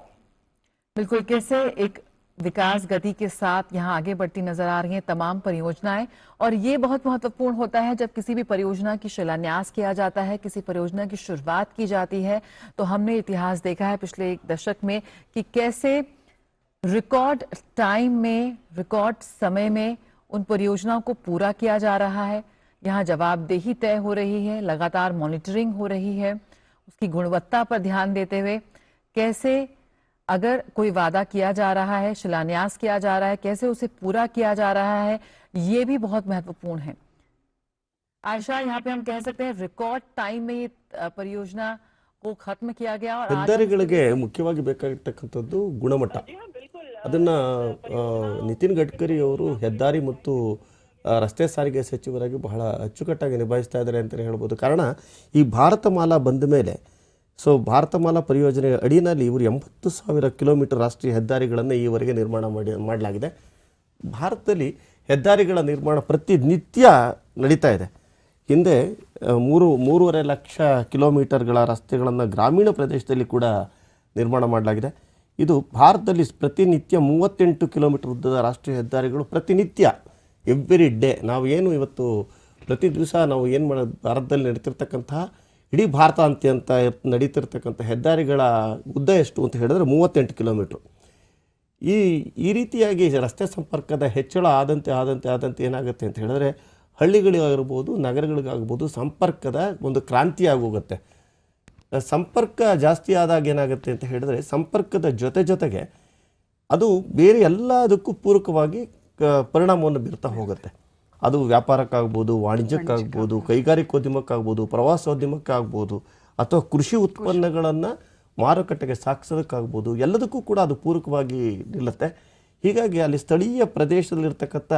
S4: बिल्कुल, कैसे एक विकास गति के साथ यहाँ आगे बढ़ती नजर आ रही हैं तमाम परियोजनाएं, और ये बहुत महत्वपूर्ण होता है जब किसी भी परियोजना की शिलान्यास किया जाता है, किसी परियोजना की शुरुआत की जाती है. तो हमने इतिहास देखा है पिछले 1 दशक में कि कैसे रिकॉर्ड टाइम में, रिकॉर्ड समय में उन परियोजनाओं को पूरा किया जा रहा है. यहाँ जवाबदेही तय हो रही है, लगातार मॉनिटरिंग हो रही है, उसकी गुणवत्ता पर ध्यान देते हुए कैसे अगर कोई वादा किया जा रहा है, शिलान्यास किया जा रहा है, कैसे उसे पूरा किया जा रहा है, ये भी बहुत महत्वपूर्ण है. आयशा, यहाँ पे हम कह सकते हैं रिकॉर्ड टाइम में ये परियोजना को खत्म किया गया और
S1: ಹೆದ್ದಾರಿಗಳಿಗೆ ಮುಖ್ಯವಾಗಿ ಬೇಕಾಗಿರ್ತಕ್ಕಂಥದ್ದು ಗುಣಮಟ್ಟ. ಅದನ್ನ ನಿತಿನ್ ಗಡ್ಕರಿ ಅವರು ಹೆದ್ದಾರಿ ಮತ್ತು ರಸ್ತೆ ಸಾರಿಗೆ ಸಚಿವರಾಗಿ ಬಹಳ ಅಚ್ಚುಕಟ್ಟಾಗಿ ನಿಭಾಯಿಸ್ತಾ ಇದ್ದಾರೆ ಅಂತಲೇ ಹೇಳ್ಬೋದು. ಕಾರಣ, ಈ ಭಾರತ ಮಾಲಾ ಬಂದ ಮೇಲೆ, ಸೊ ಭಾರತ ಮಾಲಾ ಪರಿಯೋಜನೆ ಅಡಿಯಲ್ಲಿ ಇವರು 80,000 ಕಿಲೋಮೀಟರ್ ರಾಷ್ಟ್ರೀಯ ಹೆದ್ದಾರಿಗಳನ್ನು ಈವರೆಗೆ ನಿರ್ಮಾಣ ಮಾಡಲಾಗಿದೆ. ಭಾರತದಲ್ಲಿ ಹೆದ್ದಾರಿಗಳ ನಿರ್ಮಾಣ ಪ್ರತಿನಿತ್ಯ ನಡೀತಾ ಇದೆ. ಹಿಂದೆ 3.5 ಲಕ್ಷ ಕಿಲೋಮೀಟರ್ಗಳ ರಸ್ತೆಗಳನ್ನು ಗ್ರಾಮೀಣ ಪ್ರದೇಶದಲ್ಲಿ ಕೂಡ ನಿರ್ಮಾಣ ಮಾಡಲಾಗಿದೆ. ಇದು ಭಾರತದಲ್ಲಿ ಪ್ರತಿನಿತ್ಯ 38 ಕಿಲೋಮೀಟರ್ ಉದ್ದದ ರಾಷ್ಟ್ರೀಯ ಹೆದ್ದಾರಿಗಳು ಪ್ರತಿನಿತ್ಯ, ಎವ್ರಿ ಡೇ, ನಾವು ಏನು ಇವತ್ತು ಪ್ರತಿ ದಿವಸ ನಾವು ಏನು ಭಾರತದಲ್ಲಿ ನಡೀತಿರ್ತಕ್ಕಂತಹ ಇಡೀ ಭಾರತ ಅಂತ ನಡೀತಿರ್ತಕ್ಕಂಥ ಹೆದ್ದಾರಿಗಳ ಉದ್ದ ಎಷ್ಟು ಅಂತ ಹೇಳಿದ್ರೆ 38 ಕಿಲೋಮೀಟ್ರು. ಈ ರೀತಿಯಾಗಿ ರಸ್ತೆ ಸಂಪರ್ಕದ ಹೆಚ್ಚಳ ಆದಂತೆ ಏನಾಗುತ್ತೆ ಅಂತ ಹೇಳಿದ್ರೆ ಹಳ್ಳಿಗಳಿಗಾಗಿರ್ಬೋದು, ನಗರಗಳಿಗಾಗ್ಬೋದು, ಸಂಪರ್ಕದ ಒಂದು ಕ್ರಾಂತಿ ಆಗೋಗುತ್ತೆ. ಸಂಪರ್ಕ ಜಾಸ್ತಿ ಆದಾಗ ಏನಾಗುತ್ತೆ ಅಂತ ಹೇಳಿದ್ರೆ ಸಂಪರ್ಕದ ಜೊತೆಗೆ ಅದು ಬೇರೆ ಎಲ್ಲದಕ್ಕೂ ಪೂರಕವಾಗಿ ಪರಿಣಾಮವನ್ನು ಬೀರ್ತಾ ಹೋಗುತ್ತೆ. ಅದು ವ್ಯಾಪಾರಕ್ಕಾಗ್ಬೋದು, ವಾಣಿಜ್ಯಕ್ಕಾಗ್ಬೋದು, ಕೈಗಾರಿಕೋದ್ಯಮಕ್ಕಾಗ್ಬೋದು, ಪ್ರವಾಸೋದ್ಯಮಕ್ಕಾಗ್ಬೋದು, ಅಥವಾ ಕೃಷಿ ಉತ್ಪನ್ನಗಳನ್ನು ಮಾರುಕಟ್ಟೆಗೆ ಸಾಗಿಸೋದಕ್ಕಾಗ್ಬೋದು, ಎಲ್ಲದಕ್ಕೂ ಕೂಡ ಅದು ಪೂರಕವಾಗಿ ನಿಲ್ಲುತ್ತೆ. ಹೀಗಾಗಿ ಅಲ್ಲಿ ಸ್ಥಳೀಯ ಪ್ರದೇಶದಲ್ಲಿರ್ತಕ್ಕಂಥ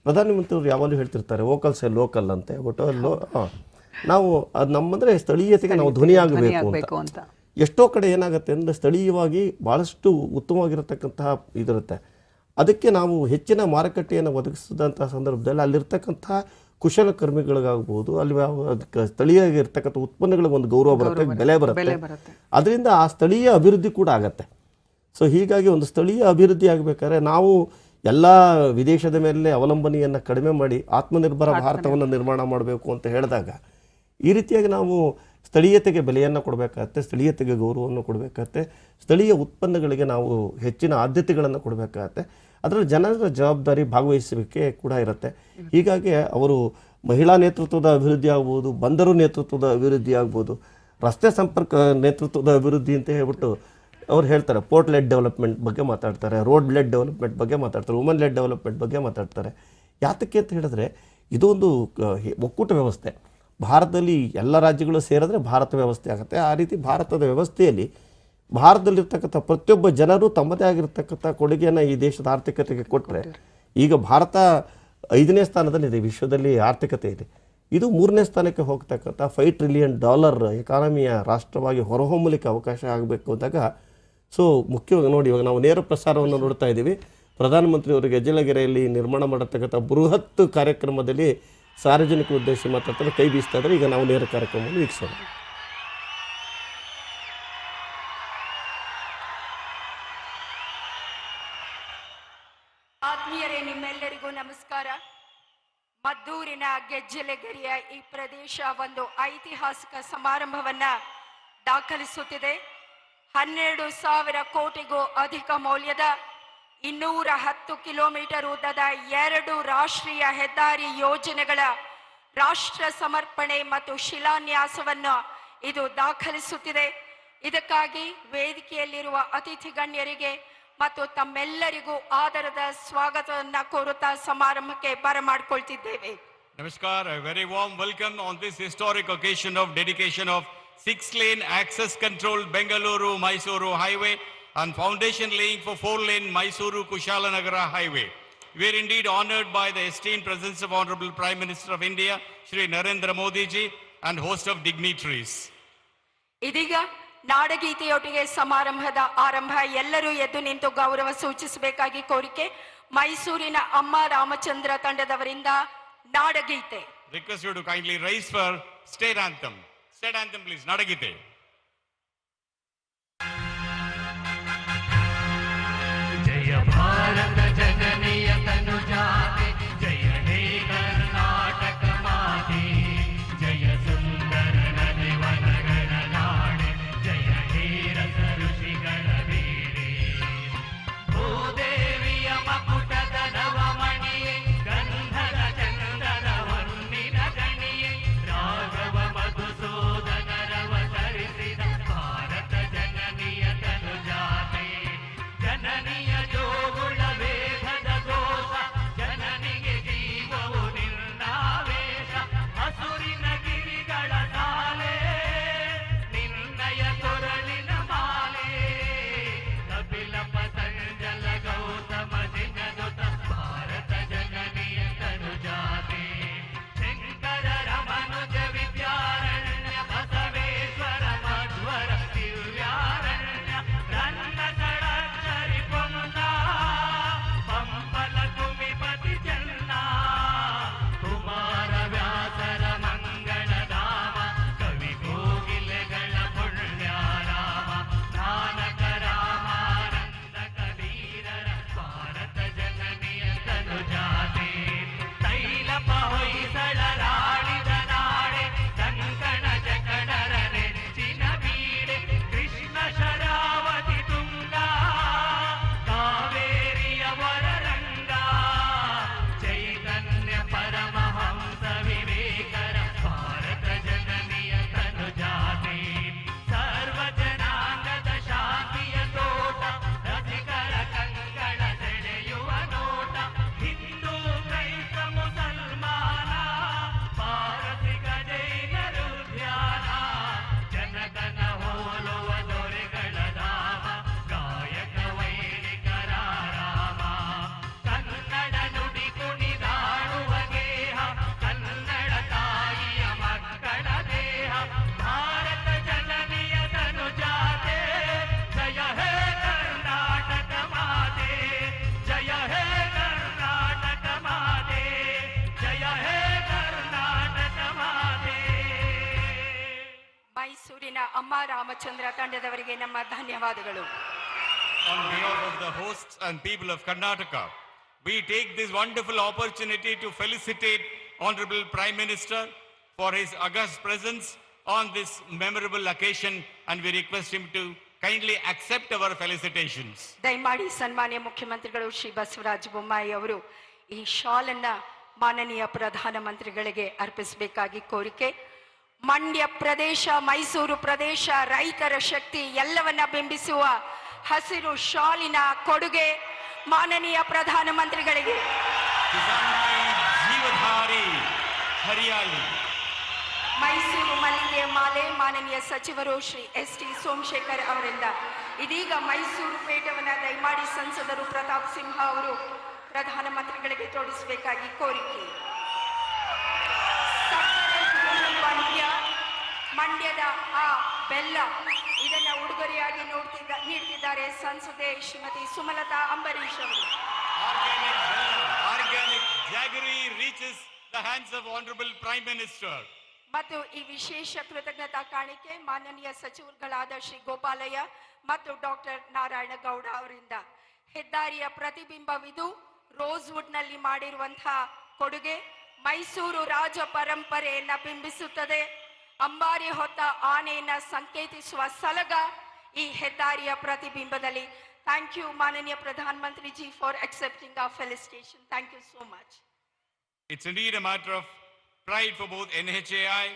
S1: ಪ್ರಧಾನಮಂತ್ರಿಯವರು ಯಾವಾಗಲೂ ಹೇಳ್ತಿರ್ತಾರೆ ವೋಕಲ್ ಸೇ ಲೋಕಲ್ ಅಂತೆ. ಬಟ್ ನಾವು ಅದು ನಮ್ಮಂದರೆ ಸ್ಥಳೀಯತೆಗೆ ನಾವು ಧ್ವನಿಯಾಗಬೇಕು ಅಂತ. ಎಷ್ಟೋ ಕಡೆ ಏನಾಗುತ್ತೆ ಅಂದರೆ ಸ್ಥಳೀಯವಾಗಿ ಭಾಳಷ್ಟು ಉತ್ತಮವಾಗಿರತಕ್ಕಂತಹ ಇದಿರುತ್ತೆ. ಅದಕ್ಕೆ ನಾವು ಹೆಚ್ಚಿನ ಮಾರುಕಟ್ಟೆಯನ್ನು ಒದಗಿಸಿದಂಥ ಸಂದರ್ಭದಲ್ಲಿ ಅಲ್ಲಿರ್ತಕ್ಕಂಥ ಕುಶಲಕರ್ಮಿಗಳಿಗಾಗ್ಬೋದು, ಅಲ್ಲಿ ಅದಕ್ಕೆ ಸ್ಥಳೀಯವಾಗಿರ್ತಕ್ಕಂಥ ಉತ್ಪನ್ನಗಳಿಗೆ ಒಂದು ಗೌರವ ಬರುತ್ತೆ, ಬೆಲೆ ಬರುತ್ತೆ. ಅದರಿಂದ ಆ ಸ್ಥಳೀಯ ಅಭಿವೃದ್ಧಿ ಕೂಡ ಆಗತ್ತೆ. ಸೊ ಹೀಗಾಗಿ ಒಂದು ಸ್ಥಳೀಯ ಅಭಿವೃದ್ಧಿ ಆಗಬೇಕಾದ್ರೆ ನಾವು ಎಲ್ಲ ವಿದೇಶದ ಮೇಲೆ ಅವಲಂಬನೆಯನ್ನು ಕಡಿಮೆ ಮಾಡಿ ಆತ್ಮನಿರ್ಭರ ಭಾರತವನ್ನು ನಿರ್ಮಾಣ ಮಾಡಬೇಕು ಅಂತ ಹೇಳಿದಾಗ ಈ ರೀತಿಯಾಗಿ ನಾವು ಸ್ಥಳೀಯತೆಗೆ ಬೆಲೆಯನ್ನು ಕೊಡಬೇಕಾಗತ್ತೆ, ಸ್ಥಳೀಯತೆಗೆ ಗೌರವವನ್ನು ಕೊಡಬೇಕಾಗತ್ತೆ, ಸ್ಥಳೀಯ ಉತ್ಪನ್ನಗಳಿಗೆ ನಾವು ಹೆಚ್ಚಿನ ಆದ್ಯತೆಗಳನ್ನು ಕೊಡಬೇಕಾಗತ್ತೆ. ಅದರಲ್ಲಿ ಜನರ ಜವಾಬ್ದಾರಿ ಭಾಗವಹಿಸುವಿಕೆ ಕೂಡ ಇರುತ್ತೆ. ಹೀಗಾಗಿ ಅವರು ಮಹಿಳಾ ನೇತೃತ್ವದ ಅಭಿವೃದ್ಧಿ ಆಗ್ಬೋದು, ಬಂದರು ನೇತೃತ್ವದ ಅಭಿವೃದ್ಧಿ ಆಗ್ಬೋದು, ರಸ್ತೆ ಸಂಪರ್ಕ ನೇತೃತ್ವದ ಅಭಿವೃದ್ಧಿ ಅಂತ ಹೇಳ್ಬಿಟ್ಟು ಅವ್ರು ಹೇಳ್ತಾರೆ. ಪೋರ್ಟ್ ಲೆಡ್ ಡೆವಲಪ್ಮೆಂಟ್ ಬಗ್ಗೆ ಮಾತಾಡ್ತಾರೆ, ರೋಡ್ ಲೆಡ್ ಡೆವಲಪ್ಮೆಂಟ್ ಬಗ್ಗೆ ಮಾತಾಡ್ತಾರೆ, ವುಮನ್ ಲೆಡ್ ಡೆವಲಪ್ಮೆಂಟ್ ಬಗ್ಗೆ ಮಾತಾಡ್ತಾರೆ. ಯಾತಕ್ಕೆ ಅಂತ ಹೇಳಿದ್ರೆ ಇದು ಒಂದು ಒಕ್ಕೂಟ ವ್ಯವಸ್ಥೆ. ಭಾರತದಲ್ಲಿ ಎಲ್ಲ ರಾಜ್ಯಗಳು ಸೇರಿದ್ರೆ ಭಾರತ ವ್ಯವಸ್ಥೆ ಆಗುತ್ತೆ. ಆ ರೀತಿ ಭಾರತದ ವ್ಯವಸ್ಥೆಯಲ್ಲಿ ಭಾರತದಲ್ಲಿರ್ತಕ್ಕಂಥ ಪ್ರತಿಯೊಬ್ಬ ಜನರು ತಮ್ಮದೇ ಆಗಿರ್ತಕ್ಕಂಥ ಕೊಡುಗೆಯನ್ನು ಈ ದೇಶದ ಆರ್ಥಿಕತೆಗೆ ಕೊಟ್ಟರೆ, ಈಗ ಭಾರತ 5ನೇ ಸ್ಥಾನದಲ್ಲಿದೆ ವಿಶ್ವದಲ್ಲಿ ಆರ್ಥಿಕತೆಯಲ್ಲಿ. ಇದು 3ನೇ ಸ್ಥಾನಕ್ಕೆ ಹೋಗ್ತಕ್ಕಂಥ $5 ಟ್ರಿಲಿಯನ್ ಎಕಾನಮಿಯ ರಾಷ್ಟ್ರವಾಗಿ ಹೊರಹೊಮ್ಮಲಿಕ್ಕೆ ಅವಕಾಶ ಆಗಬೇಕು ಅಂದಾಗ ಸೊ ಮುಖ್ಯವಾಗಿ ನೋಡಿ, ಇವಾಗ ನಾವು ನೇರ ಪ್ರಸಾರವನ್ನು ನೋಡ್ತಾ ಇದ್ದೀವಿ. ಪ್ರಧಾನಮಂತ್ರಿಯವರು ಗೆಜ್ಜಲಗೆರೆಯಲ್ಲಿ ನಿರ್ಮಾಣ ಮಾಡತಕ್ಕಂಥ ಬೃಹತ್ ಕಾರ್ಯಕ್ರಮದಲ್ಲಿ ಸಾರ್ವಜನಿಕ ಉದ್ದೇಶ ಮಾತಾಡ್ತಾರೆ, ಕೈ ಬೀಸ್ತಾ ಇದ್ದಾರೆ. ಈಗ ನಾವು ನೇರ ಕಾರ್ಯಕ್ರಮವನ್ನು ವೀಕ್ಷಿಸೋಣ.
S5: ಆತ್ಮೀಯರೇ, ನಿಮ್ಮೆಲ್ಲರಿಗೂ ನಮಸ್ಕಾರ. ಮದ್ದೂರಿನ ಗೆಜ್ಜಲಗೆರೆಯ ಈ ಪ್ರದೇಶ ಒಂದು ಐತಿಹಾಸಿಕ ಸಮಾರಂಭವನ್ನ ದಾಖಲಿಸುತ್ತಿದೆ. 12,000 ಕೋಟಿಗೂ ಅಧಿಕ ಮೌಲ್ಯದ 210 ಕಿಲೋಮೀಟರ್ ಉದ್ದದ 2 ರಾಷ್ಟ್ರೀಯ ಹೆದ್ದಾರಿ ಯೋಜನೆಗಳ ರಾಷ್ಟ್ರ ಸಮರ್ಪಣೆ ಮತ್ತು ಶಿಲಾನ್ಯಾಸವನ್ನು ಇದು ದಾಖಲಿಸುತ್ತಿದೆ. ಇದಕ್ಕಾಗಿ ವೇದಿಕೆಯಲ್ಲಿರುವ ಅತಿಥಿ ಗಣ್ಯರಿಗೆ ಮತ್ತು ತಮ್ಮೆಲ್ಲರಿಗೂ ಆದರದ ಸ್ವಾಗತವನ್ನು ಕೋರುತ್ತಾ ಸಮಾರಂಭಕ್ಕೆ ಬರಮಾಡಿಕೊಳ್ತಿದ್ದೇವೆ.
S6: Namaskar, a very warm welcome on this historic occasion of dedication of 6-lane access controlled Bengaluru-Mysuru highway and foundation laying for 4-lane Mysuru-Kushalanagara highway. We are indeed honored by the esteemed presence of Honorable Prime Minister of India, Shri Narendra Modi ji, and host of dignitaries.
S5: ಇದೀಗ ನಾಡಗೀತೆಯೊಟ್ಟಿಗೆ ಸಮಾರಂಭದ ಆರಂಭ. ಎಲ್ಲರೂ ಎದ್ದು ನಿಂತು ಗೌರವ ಸೂಚಿಸಬೇಕಾಗಿ ಕೋರಿಕೆ. ಮೈಸೂರಿನ ಅಮ್ಮ Ramachandra ತಂಡದವರಿಂದ ನಾಡಗೀತೆ.
S6: Request you to kindly rise for state anthem. State anthem please, ನಾಡಗೀತೆ.
S7: ಜಯ ಭಾರತ ಜನನಿಯ ತನುಜಾತೆ, ಜಯ ಹೇ ಕರ್ನಾಟಕ ಮಾತೆ, ಜಯ ಸುಂದರ ನದಿವನಗಳ ನಾಡೆ, ಜಯ ಹೇ ರಸ ಋಷಿಗಳ ಬೇರೆ. ಭೂದೇವಿಯ ಮಕುಟದ ನವಮಣಿಯೇ, ಗಂಧದ ಚಂದದ ಹೊನ್ನಿನ ಗಣಿಯೇ, ರಾಘವ ಮಧುಸೂದನರವ ಧರಿಸಿದ ಭಾರತ ಜನನಿಯ ತನುಜಾತೆ, ಜನನಿಯ ಜೋಗುಳ
S5: ರಾಮಚಂದ್ರ ತಂಡದವರಿಗೆ ನಮ್ಮ ಧನ್ಯವಾದಗಳು.
S6: On behalf of the hosts and people of Karnataka, we take this wonderful opportunity to felicitate Honorable Prime Minister for his august presence on this memorable occasion, and we request him to kindly accept our felicitations.
S5: ದಯಮಾಡಿ ಸನ್ಮಾನ್ಯ ಮುಖ್ಯಮಂತ್ರಿಗಳು ಶ್ರೀ ಬಸವರಾಜ ಬೊಮ್ಮಾಯಿ ಅವರು ಈ shawl ಅನ್ನ ಮಾನನೀಯ ಪ್ರಧಾನಮಂತ್ರಿಗಳಿಗೆ ಅರ್ಪಿಸಬೇಕಾಗಿ ಕೋರಿಕೆ. ಮಂಡ್ಯ ಪ್ರದೇಶ, ಮೈಸೂರು ಪ್ರದೇಶ, ರೈತರ ಶಕ್ತಿ ಎಲ್ಲವನ್ನ ಬಿಂಬಿಸುವ ಹಸಿರು ಶಾಲಿನ ಕೊಡುಗೆ ಮಾನನೀಯ ಪ್ರಧಾನಮಂತ್ರಿಗಳಿಗೆ.
S6: Kisan ki jeevadhari hariyali.
S5: Mysuru ಮಲ್ಲಿಗೆ ಮಾಲೆ ಮಾನನೀಯ ಸಚಿವರು ಶ್ರೀ ಎಸ್.ಟಿ. ಸೋಮಶೇಖರ್ ಅವರಿಂದ. ಇದೀಗ ಮೈಸೂರು ಪೇಟವನ್ನ ದಯಮಾಡಿ ಸಂಸದರು ಪ್ರತಾಪ್ ಸಿಂಹ ಅವರು ಪ್ರಧಾನಮಂತ್ರಿಗಳಿಗೆ ತೋರಿಸಬೇಕಾಗಿ ಕೋರಿಕೆ. ಮಂಡ್ಯದ ಆ ಬೆಲ್ಲ ಇದನ್ನ ಉಡುಗೊರೆಯಾಗಿ ನೀಡ್ತಿದ್ದಾರೆ ಸಂಸದೆ ಶ್ರೀಮತಿ ಸುಮಲತಾ ಅಂಬರೀಶ್ ಅವರು.
S6: Organic jaggery reaches the hands of Honorable Prime Minister.
S5: ಮತ್ತು ಈ ವಿಶೇಷ ಕೃತಜ್ಞತಾ ಕಾಣಿಕೆ ಮಾನನೀಯ ಸಚಿವರುಗಳಾದ ಶ್ರೀ ಗೋಪಾಲಯ್ಯ ಮತ್ತು ಡಾಕ್ಟರ್ ನಾರಾಯಣ ಗೌಡ ಅವರಿಂದ. ಹೆದ್ದಾರಿಯ ಪ್ರತಿಬಿಂಬವಿದು ರೋಸ್ವುಡ್ ನಲ್ಲಿ ಮಾಡಿರುವಂತಹ ಕೊಡುಗೆ ಮೈಸೂರು ರಾಜ ಪರಂಪರೆಯನ್ನ ಬಿಂಬಿಸುತ್ತದೆ. ಅಂಬಾರಿ ಹೊತ್ತ ಆನೆಯನ್ನ ಸಂಕೇತಿಸುವ ಸಲಗ ಈ ಹೆದ್ದಾರಿಯ ಪ್ರತಿಬಿಂಬದಲ್ಲಿ. Thank you ಮಾನನೀಯ Pradhan Mantri G for accepting our felicitation. Thank you so much.
S6: It's indeed a matter of pride for both NHAI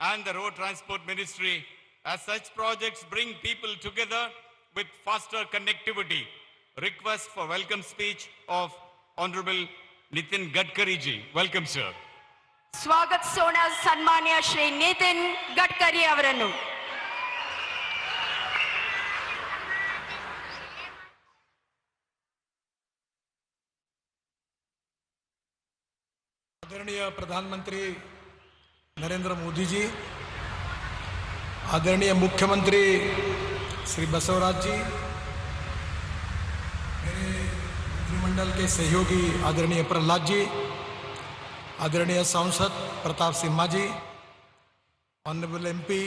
S6: and the Road Transport Ministry, as such projects bring people together with faster connectivity. Request for welcome speech of Honorable Nitin Gadkari ji. Welcome, sir.
S5: ಸ್ವಾಗತಿಸೋಣ ಸನ್ಮಾನ್ಯ ಶ್ರೀ ನಿತಿನ್ ಗಡ್ಕರಿ ಅವರನ್ನು.
S8: आदरणीय प्रधानमंत्री नरेंद्र मोदी जी, आदरणीय मुख्यमंत्री श्री बसवराज जी, मेरे मंत्रिमंडल के सहयोगी आदरणीय प्रहलाद जी, आदरणीय सांसद प्रताप सिंह जी, ऑनरेबल एमपी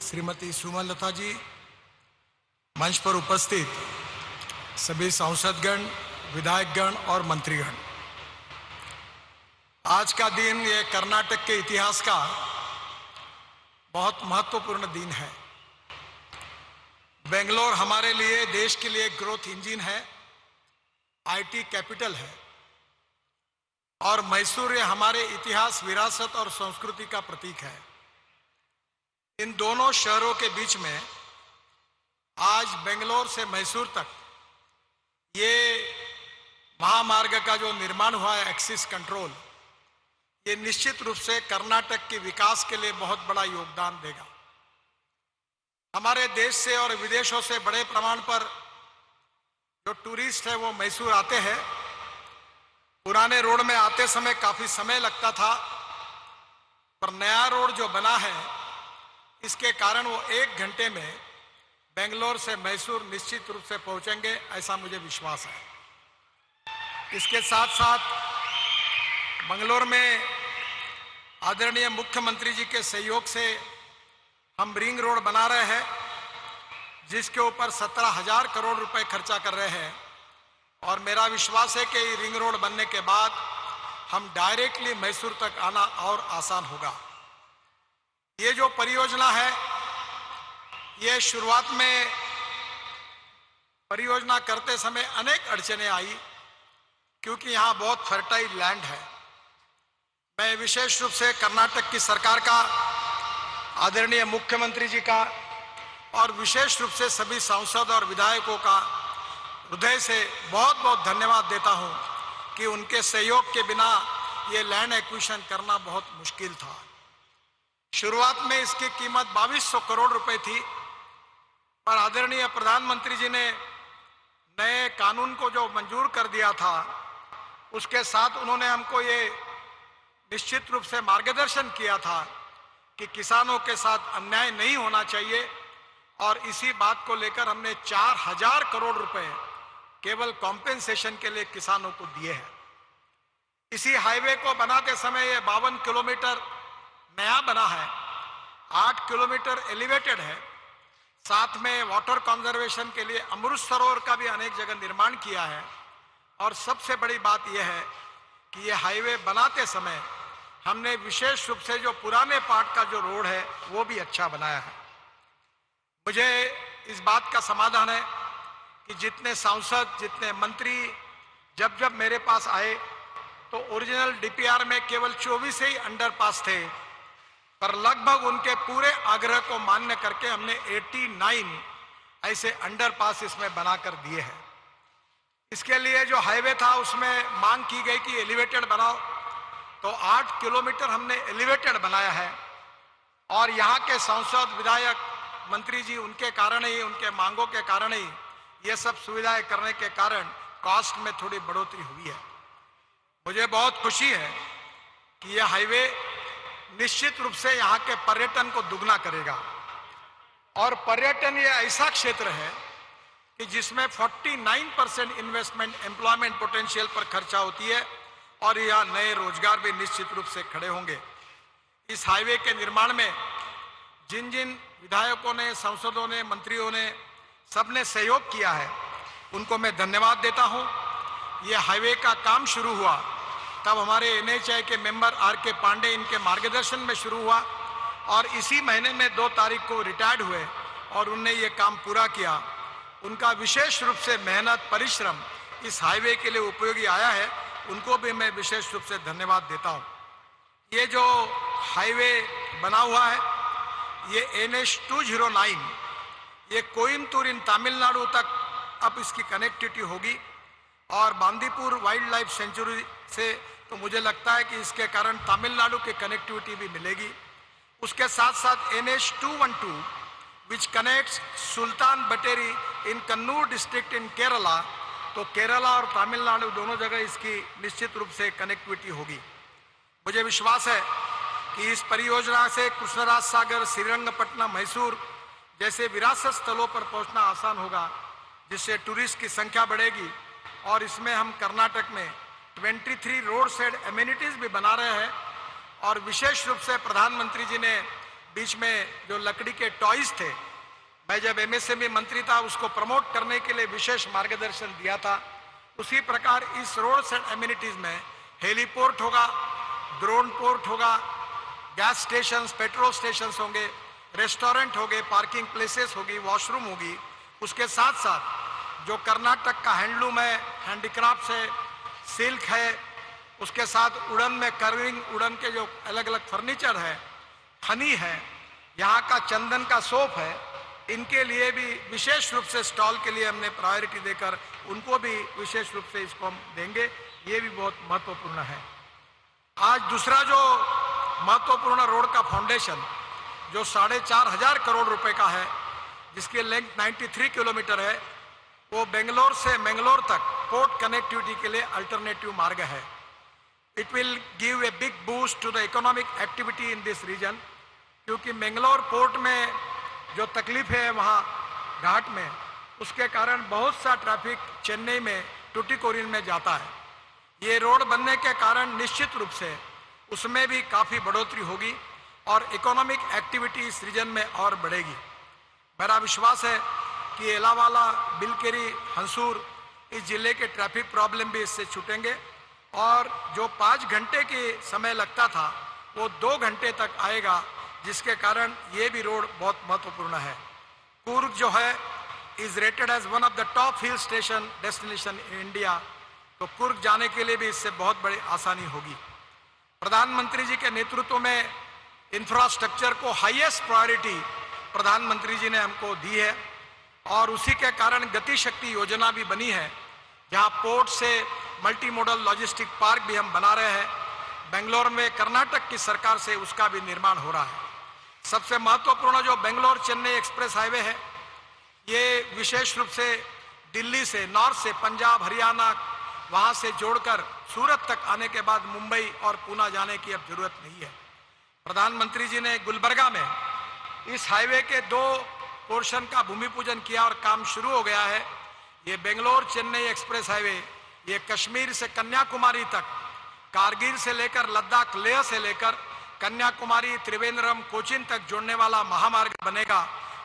S8: श्रीमती सुमलता जी, मंच पर उपस्थित सभी सांसदगण, विधायकगण और मंत्रीगण, आज का दिन ये कर्नाटक के इतिहास का बहुत महत्वपूर्ण दिन है। बेंगलोर हमारे लिए, देश के लिए ग्रोथ इंजन है, आईटी कैपिटल है, और मैसूर ये हमारे इतिहास, विरासत और संस्कृति का प्रतीक है। इन दोनों शहरों के बीच में आज बेंगलोर से मैसूर तक ये महामार्ग का जो निर्माण हुआ है, एक्सिस कंट्रोल, ये निश्चित रूप से कर्नाटक के विकास के लिए बहुत बड़ा योगदान देगा। हमारे देश से और विदेशों से बड़े प्रमाण पर जो टूरिस्ट है वो मैसूर आते हैं। पुराने रोड में आते समय काफी समय लगता था, पर नया रोड जो बना है इसके कारण वो 1 घंटे में बेंगलोर से मैसूर निश्चित रूप से पहुंचेंगे, ऐसा मुझे विश्वास है। इसके साथ साथ बेंगलोर में आदरणीय मुख्यमंत्री जी के सहयोग से हम रिंग रोड बना रहे हैं, जिसके ऊपर 17,000 करोड़ रुपए खर्चा कर रहे हैं, और मेरा विश्वास है कि रिंग रोड बनने के बाद हम डायरेक्टली मैसूर तक आना और आसान होगा। ये जो परियोजना है, ये शुरुआत में परियोजना करते समय अनेक अड़चनें आई, क्योंकि यहाँ बहुत फर्टाइल लैंड है। मैं विशेष रूप से कर्नाटक की सरकार का, आदरणीय मुख्यमंत्री जी का और विशेष रूप से सभी सांसद और विधायकों का हृदय से बहुत बहुत धन्यवाद देता हूं कि उनके सहयोग के बिना ये लैंड एक्विजिशन करना बहुत मुश्किल था। शुरुआत में इसकी कीमत 2200 करोड़ रुपए थी, पर आदरणीय प्रधानमंत्री जी ने नए कानून को जो मंजूर कर दिया था, उसके साथ उन्होंने हमको ये निश्चित रूप से मार्गदर्शन किया था कि किसानों के साथ अन्याय नहीं होना चाहिए, और इसी बात को लेकर हमने 4000 करोड़ रुपए केवल कॉम्पेंसेशन के लिए किसानों को दिए हैं। इसी हाईवे को बनाते समय ये 52 किलोमीटर नया बना है, 8 किलोमीटर एलिवेटेड है, साथ में वाटर कंजर्वेशन के लिए अमृत सरोवर का भी अनेक जगह निर्माण किया है। और सबसे बड़ी बात यह है कि ये हाईवे बनाते समय हमने विशेष रूप से जो पुराने पार्ट का जो रोड है वो भी अच्छा बनाया है। मुझे इस बात का समाधान है कि जितने सांसद, जितने मंत्री जब मेरे पास आए तो ओरिजिनल डीपीआर में केवल 24 ही अंडरपास थे, पर लगभग उनके पूरे आग्रह को मान्य करके हमने 89 ऐसे अंडरपास इसमें बनाकर दिए हैं। इसके लिए जो हाईवे था उसमें मांग की गई कि एलिवेटेड बनाओ, तो 8 किलोमीटर हमने एलिवेटेड बनाया है। और यहाँ के सांसद, विधायक, मंत्री जी, उनके कारण ही, उनके मांगों के कारण ही ये सब सुविधाएं करने के कारण कॉस्ट में थोड़ी बढ़ोतरी हुई है। मुझे बहुत खुशी है कि यह हाईवे निश्चित रूप से यहाँ के पर्यटन को दुगना करेगा। और पर्यटन ये ऐसा क्षेत्र है कि जिसमें 49% इन्वेस्टमेंट एम्प्लॉयमेंट पोटेंशियल पर खर्चा होती है और यहाँ नए रोजगार भी निश्चित रूप से खड़े होंगे। इस हाईवे के निर्माण में जिन जिन विधायकों ने, सांसदों ने, मंत्रियों ने, सबने सहयोग किया है, उनको मैं धन्यवाद देता हूँ। ये हाईवे का काम शुरू हुआ तब हमारे NHAI के मेंबर RK पांडे, इनके मार्गदर्शन में शुरू हुआ और इसी महीने में 2 तारीख को रिटायर्ड हुए और उनने ये काम पूरा किया। उनका विशेष रूप से मेहनत, परिश्रम इस हाईवे के लिए उपयोगी आया है, उनको भी मैं विशेष रूप से धन्यवाद देता हूँ। ये जो हाईवे बना हुआ है ये NH 209, ये कोयम्बतूर इन तमिलनाडु तक अब इसकी कनेक्टिविटी होगी और बांदीपुर वाइल्ड लाइफ सेंचुरी से तो मुझे लगता है कि इसके कारण तमिलनाडु की कनेक्टिविटी भी मिलेगी। उसके साथ साथ NH 212 which connects Sultan Bathery in Kannur district in Kerala, तो केरला और तमिलनाडु दोनों जगह इसकी निश्चित रूप से कनेक्टिविटी होगी। मुझे विश्वास है कि इस परियोजना से कृष्णराज सागर, श्रीरंगपट्टनम, मैसूर जैसे विरासत स्थलों पर पहुंचना आसान होगा, जिससे टूरिस्ट की संख्या बढ़ेगी। और इसमें हम कर्नाटक में 23 रोड साइड एमिनिटीज भी बना रहे हैं और विशेष रूप से प्रधानमंत्री जी ने बीच में जो लकड़ी के टॉयज थे, मैं जब MSME मंत्री था उसको प्रमोट करने के लिए विशेष मार्गदर्शन दिया था। उसी प्रकार इस रोड साइड एमिनिटीज में हेलीपोर्ट होगा, ड्रोन पोर्ट होगा, गैस स्टेशन, पेट्रोल स्टेशन होंगे, रेस्टोरेंट होंगे, पार्किंग प्लेसेस होगी, वॉशरूम होगी। उसके साथ साथ जो कर्नाटक का हैंडलूम है, हैंडीक्राफ्ट है, सिल्क है, उसके साथ उड़न में कर्विंग, उड़न के जो अलग अलग फर्नीचर है, हनी है, यहाँ का चंदन का सोप है, इनके लिए भी विशेष रूप से स्टॉल के लिए हमने प्रायोरिटी देकर उनको भी विशेष रूप से इसको हम देंगे। ये भी बहुत महत्वपूर्ण है। आज दूसरा जो महत्वपूर्ण रोड का फाउंडेशन जो 4,500 करोड़ रुपए का है, जिसकी लेंथ 93 किलोमीटर है, वो बेंगलोर से मंगलोर तक पोर्ट कनेक्टिविटी के लिए अल्टरनेटिव मार्ग है। It will give a big boost to the economic activity in this region, क्योंकि मंगलोर पोर्ट में जो तकलीफ है वहाँ घाट में, उसके कारण बहुत सा ट्रैफिक चेन्नई में टुटीकोरिन में जाता है। ये रोड बनने के कारण निश्चित रूप से उसमें भी काफ़ी बढ़ोतरी होगी और इकोनॉमिक एक्टिविटी इस रीजन में और बढ़ेगी। मेरा विश्वास है कि एलावाला, बिलकेरी, हंसूर इस जिले के ट्रैफिक प्रॉब्लम भी इससे छूटेंगे और जो 5 घंटे के समय लगता था वो 2 घंटे तक आएगा, जिसके कारण ये भी रोड बहुत महत्वपूर्ण है। कुर्ग जो है is rated as one of the top hill station destination in India, तो कुर्ग जाने के लिए भी इससे बहुत बड़ी आसानी होगी। प्रधानमंत्री जी के नेतृत्व में इंफ्रास्ट्रक्चर को हाईएस्ट प्रायोरिटी प्रधानमंत्री जी ने हमको दी है और उसी के कारण गति शक्ति योजना भी बनी है, जहां पोर्ट से मल्टी मॉडल लॉजिस्टिक पार्क भी हम बना रहे हैं। बेंगलोर में कर्नाटक की सरकार से उसका भी निर्माण हो रहा है। सबसे महत्वपूर्ण जो बेंगलोर चेन्नई एक्सप्रेस हाईवे है, ये विशेष रूप से दिल्ली से, नॉर्थ से, पंजाब, हरियाणा, वहां से जोड़कर सूरत तक आने के बाद मुंबई और पूना जाने की अब जरूरत नहीं है। प्रधानमंत्री जी ने गुलबर्गा में इस हाईवे के 2 पोर्शन का भूमि पूजन किया और काम शुरू हो गया है। ये बेंगलोर चेन्नई एक्सप्रेस हाईवे ये कश्मीर से कन्याकुमारी तक, कारगिल से लेकर लद्दाख, लेह से लेकर कन्याकुमारी, त्रिवेंद्रम, कोचीन तक जोड़ने वाला महामार्ग बनेगा,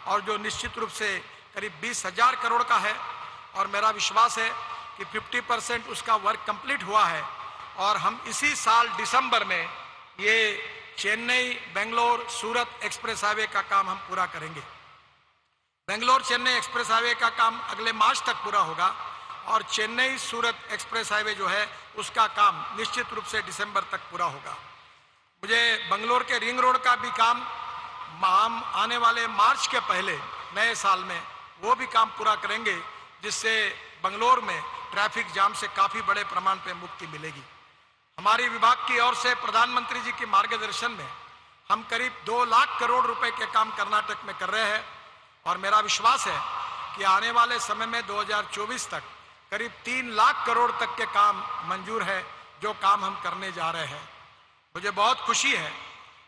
S8: और जो निश्चित रूप से करीब 20,000 करोड़ का है, और मेरा विश्वास है कि 50% उसका वर्क कंप्लीट हुआ है और हम इसी साल दिसंबर में ये चेन्नई बेंगलोर सूरत एक्सप्रेस हाईवे का काम हम पूरा करेंगे। बेंगलोर चेन्नई एक्सप्रेस हाईवे का काम अगले मार्च तक पूरा होगा और चेन्नई सूरत एक्सप्रेस हाईवे जो है उसका काम निश्चित रूप से दिसंबर तक पूरा होगा। मुझे बंगलोर के रिंग रोड का भी काम हम आने वाले मार्च के पहले नए साल में वो भी काम पूरा करेंगे, जिससे बंगलोर में ट्रैफिक जाम से काफ़ी बड़े प्रमाण पे मुक्ति मिलेगी। हमारी विभाग की ओर से प्रधानमंत्री जी के मार्गदर्शन में हम करीब 2 लाख करोड़ रुपए के काम कर्नाटक में कर रहे हैं और मेरा विश्वास है कि आने वाले समय में 2024 तक करीब 3 लाख करोड़ तक के काम मंजूर है, जो काम हम करने जा रहे हैं। मुझे बहुत खुशी है।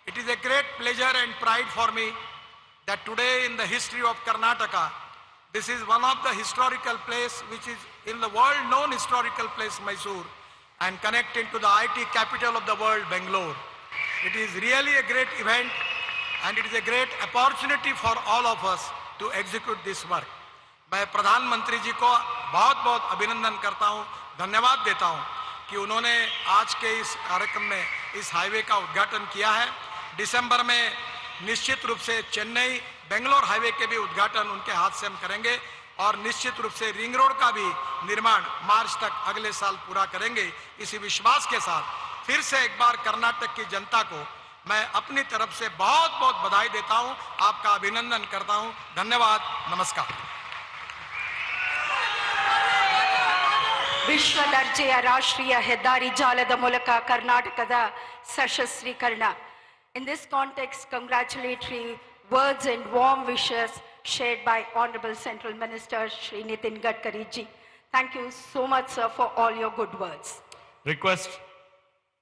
S8: It is a great pleasure and pride for me that today in the history of Karnataka, this is one of the historical place which is in the world known historical place Mysore and connected to the IT capital of the world Bangalore. It is really a great event and it is a great opportunity for all of us to execute this work. मैं प्रधानमंत्री जी को बहुत बहुत अभिनंदन करता हूँ, धन्यवाद देता हूँ कि उन्होंने आज के इस कार्यक्रम में इस हाईवे का उद्घाटन किया है। दिसंबर में निश्चित रूप से चेन्नई बेंगलोर हाईवे के भी उद्घाटन उनके हाथ से हम करेंगे और निश्चित रूप से रिंग रोड का भी निर्माण मार्च तक अगले साल पूरा करेंगे। इसी विश्वास के साथ फिर से एक बार कर्नाटक की जनता को मैं अपनी तरफ से बहुत बहुत बधाई देता हूं, आपका अभिनंदन करता हूं। धन्यवाद, नमस्कार।
S5: ವಿಶ್ವ ದರ್ಜೆಯ ರಾಷ್ಟ್ರೀಯ ಹೆದ್ದಾರಿ ಜಾಲದ ಮೂಲಕ ಕರ್ನಾಟಕದ ಸಶಸ್ತ್ರೀಕರಣ. In this context, congratulatory words and warm wishes shared by Honorable Central Minister Shri Nitin Gadkari ji. Thank you so much, sir, for all your good words.
S6: Request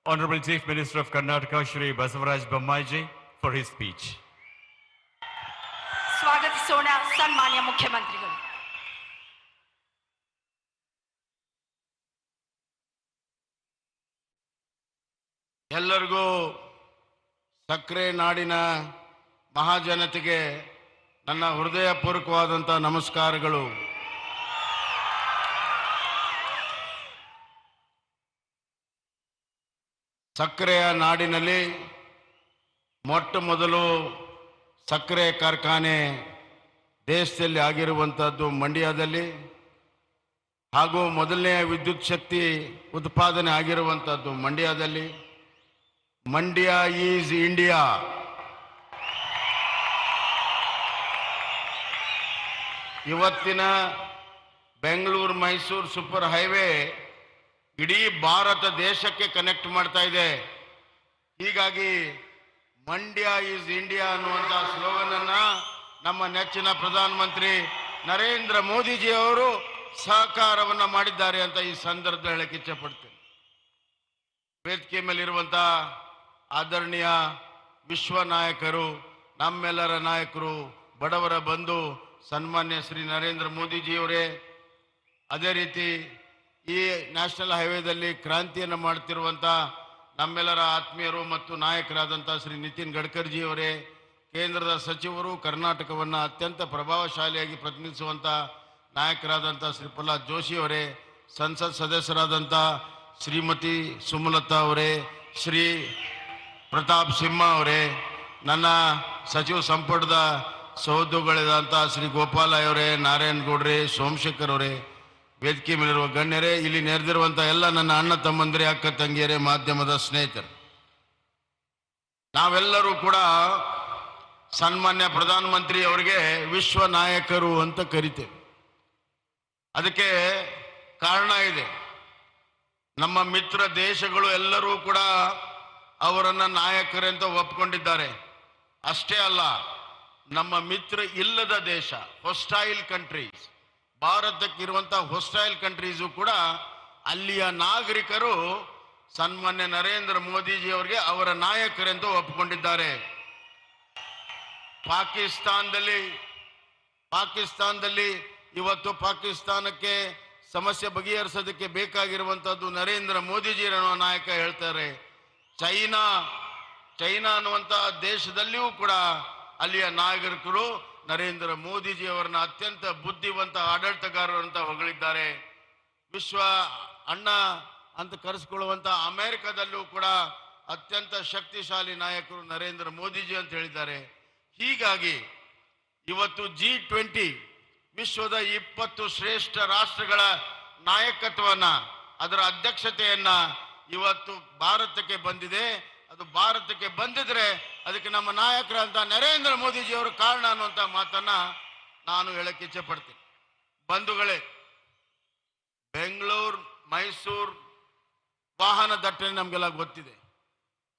S6: Honorable Chief Minister of Karnataka Shri Basavaraj Bommai ji for his speech.
S5: ಸ್ವಾಗತಿಸೋಣ ಸನ್ಮಾನ್ಯ ಮುಖ್ಯಮಂತ್ರಿಗಳು.
S9: ಎಲ್ಲರಿಗೂ ಸಕ್ಕರೆ ನಾಡಿನ ಮಹಾಜನತೆಗೆ ನನ್ನ ಹೃದಯಪೂರ್ವಕವಾದಂಥ ನಮಸ್ಕಾರಗಳು. ಸಕ್ಕರೆಯ ನಾಡಿನಲ್ಲಿ ಮೊಟ್ಟ ಮೊದಲು ಸಕ್ಕರೆ ಕಾರ್ಖಾನೆ ದೇಶದಲ್ಲಿ ಆಗಿರುವಂಥದ್ದು ಮಂಡ್ಯದಲ್ಲಿ, ಹಾಗೂ ಮೊದಲನೆಯ ವಿದ್ಯುತ್ ಶಕ್ತಿ ಉತ್ಪಾದನೆ ಆಗಿರುವಂಥದ್ದು ಮಂಡ್ಯದಲ್ಲಿ. Mandya is India. ಇವತ್ತಿನ ಬೆಂಗಳೂರು ಮೈಸೂರು ಸೂಪರ್ ಹೈವೇ ಇಡೀ ಭಾರತ ದೇಶಕ್ಕೆ ಕನೆಕ್ಟ್ ಮಾಡ್ತಾ ಇದೆ. ಹೀಗಾಗಿ ಮಂಡ್ಯ ಈಸ್ ಇಂಡಿಯಾ ಅನ್ನುವಂಥ ಸ್ಲೋಗನ್ ಅನ್ನ ನಮ್ಮ ನೆಚ್ಚಿನ ಪ್ರಧಾನಮಂತ್ರಿ ನರೇಂದ್ರ ಮೋದಿಜಿ ಅವರು ಸಹಕಾರವನ್ನ ಮಾಡಿದ್ದಾರೆ ಅಂತ ಈ ಸಂದರ್ಭದಲ್ಲಿ ಹೇಳಕ್ಕೆ ಇಚ್ಛೆಪಡ್ತೇನೆ. ವೇದಿಕೆ ಮೇಲಿರುವಂಥ ಆದರಣೀಯ ವಿಶ್ವ ನಾಯಕರು, ನಮ್ಮೆಲ್ಲರ ನಾಯಕರು, ಬಡವರ ಬಂಧು ಸನ್ಮಾನ್ಯ ಶ್ರೀ ನರೇಂದ್ರ ಮೋದಿಜಿಯವರೇ, ಅದೇ ರೀತಿ ಈ ನ್ಯಾಷನಲ್ ಹೈವೇದಲ್ಲಿ ಕ್ರಾಂತಿಯನ್ನು ಮಾಡ್ತಿರುವಂಥ ನಮ್ಮೆಲ್ಲರ ಆತ್ಮೀಯರು ಮತ್ತು ನಾಯಕರಾದಂಥ ಶ್ರೀ ನಿತಿನ್ ಗಡ್ಕರಿಜಿಯವರೇ, ಕೇಂದ್ರದ ಸಚಿವರು, ಕರ್ನಾಟಕವನ್ನು ಅತ್ಯಂತ ಪ್ರಭಾವಶಾಲಿಯಾಗಿ ಪ್ರತಿನಿಧಿಸುವಂಥ ನಾಯಕರಾದಂಥ ಶ್ರೀ ಪ್ರಹ್ಲಾದ್ ಜೋಶಿಯವರೇ, ಸಂಸತ್ ಸದಸ್ಯರಾದಂಥ ಶ್ರೀಮತಿ ಸುಮಲತಾ ಅವರೇ, ಶ್ರೀ ಪ್ರತಾಪ್ ಸಿಂಹ ಅವರೇ, ನನ್ನ ಸಚಿವ ಸಂಪುಟದ ಸಹೋದ್ಯೋಗಿಗಳಾದಂಥ ಶ್ರೀ ಗೋಪಾಲಯ್ಯ ಅವರೇ, ನಾರಾಯಣಗೌಡ್ರೆ, ಸೋಮಶೇಖರ್ ಅವರೇ, ವೇದಿಕೆ ಮೇಲಿರುವ ಗಣ್ಯರೇ, ಇಲ್ಲಿ ನೆರೆದಿರುವಂಥ ಎಲ್ಲ ನನ್ನ ಅಣ್ಣ ತಮ್ಮಂದಿರೇ, ಅಕ್ಕ ತಂಗಿಯರೇ, ಮಾಧ್ಯಮದ ಸ್ನೇಹಿತರು, ನಾವೆಲ್ಲರೂ ಕೂಡ ಸನ್ಮಾನ್ಯ ಪ್ರಧಾನಮಂತ್ರಿ ಅವರಿಗೆ ವಿಶ್ವ ನಾಯಕರು ಅಂತ ಕರಿತೇವೆ. ಅದಕ್ಕೆ ಕಾರಣ ಇದೆ. ನಮ್ಮ ಮಿತ್ರ ದೇಶಗಳು ಎಲ್ಲರೂ ಕೂಡ ಅವರನ್ನ ನಾಯಕರೆಂತ ಒಪ್ಕೊಂಡಿದ್ದಾರೆ. ಅಷ್ಟೇ ಅಲ್ಲ, ನಮ್ಮ ಮಿತ್ರ ಇಲ್ಲದ ದೇಶ, ಹೊಸ್ಟೈಲ್ ಕಂಟ್ರೀಸ್, ಭಾರತಕ್ಕಿರುವಂತಹ ಹೊಸ್ಟೈಲ್ ಕಂಟ್ರೀಸು ಕೂಡ ಅಲ್ಲಿಯ ನಾಗರಿಕರು ಸನ್ಮಾನ್ಯ ನರೇಂದ್ರ ಮೋದಿಜಿ ಅವರಿಗೆ ಅವರ ನಾಯಕರೆಂದು ಒಪ್ಪಿಕೊಂಡಿದ್ದಾರೆ. ಪಾಕಿಸ್ತಾನದಲ್ಲಿ ಇವತ್ತು ಪಾಕಿಸ್ತಾನಕ್ಕೆ ಸಮಸ್ಯೆ ಬಗೆಹರಿಸೋದಕ್ಕೆ ಬೇಕಾಗಿರುವಂತದ್ದು ನರೇಂದ್ರ ಮೋದಿಜಿ ಅನ್ನುವ ನಾಯಕ ಹೇಳ್ತಾರೆ. ಚೈನಾ ಅನ್ನುವಂತಹ ದೇಶದಲ್ಲಿಯೂ ಕೂಡ ಅಲ್ಲಿಯ ನಾಗರಿಕರು ನರೇಂದ್ರ ಮೋದಿಜಿಯವರನ್ನ ಅತ್ಯಂತ ಬುದ್ಧಿವಂತ ಆಡಳಿತಗಾರರು ಅಂತ ಹೊಗಳಿದ್ದಾರೆ. ವಿಶ್ವ ಅಣ್ಣ ಅಂತ ಕರೆಸಿಕೊಳ್ಳುವಂತ ಅಮೆರಿಕದಲ್ಲೂ ಕೂಡ ಅತ್ಯಂತ ಶಕ್ತಿಶಾಲಿ ನಾಯಕರು ನರೇಂದ್ರ ಮೋದಿಜಿ ಅಂತ ಹೇಳಿದ್ದಾರೆ. ಹೀಗಾಗಿ ಇವತ್ತು G20 ವಿಶ್ವದ 20 ಶ್ರೇಷ್ಠ ರಾಷ್ಟ್ರಗಳ ನಾಯಕತ್ವವನ್ನ, ಅದರ ಅಧ್ಯಕ್ಷತೆಯನ್ನ ಇವತ್ತು ಭಾರತಕ್ಕೆ ಬಂದಿದೆ. ಅದು ಭಾರತಕ್ಕೆ ಬಂದಿದ್ರೆ ಅದಕ್ಕೆ ನಮ್ಮ ನಾಯಕರಂತ ನರೇಂದ್ರ ಮೋದಿಜಿಯವರು ಕಾರಣ ಅನ್ನುವಂಥ ಮಾತನ್ನ ನಾನು ಹೇಳಕ್ಕೆ ಇಚ್ಛೆ ಪಡ್ತೀನಿ. ಬಂಧುಗಳೇ, ಬೆಂಗಳೂರು ಮೈಸೂರು ವಾಹನ ದಟ್ಟಣೆ ನಮಗೆಲ್ಲ ಗೊತ್ತಿದೆ.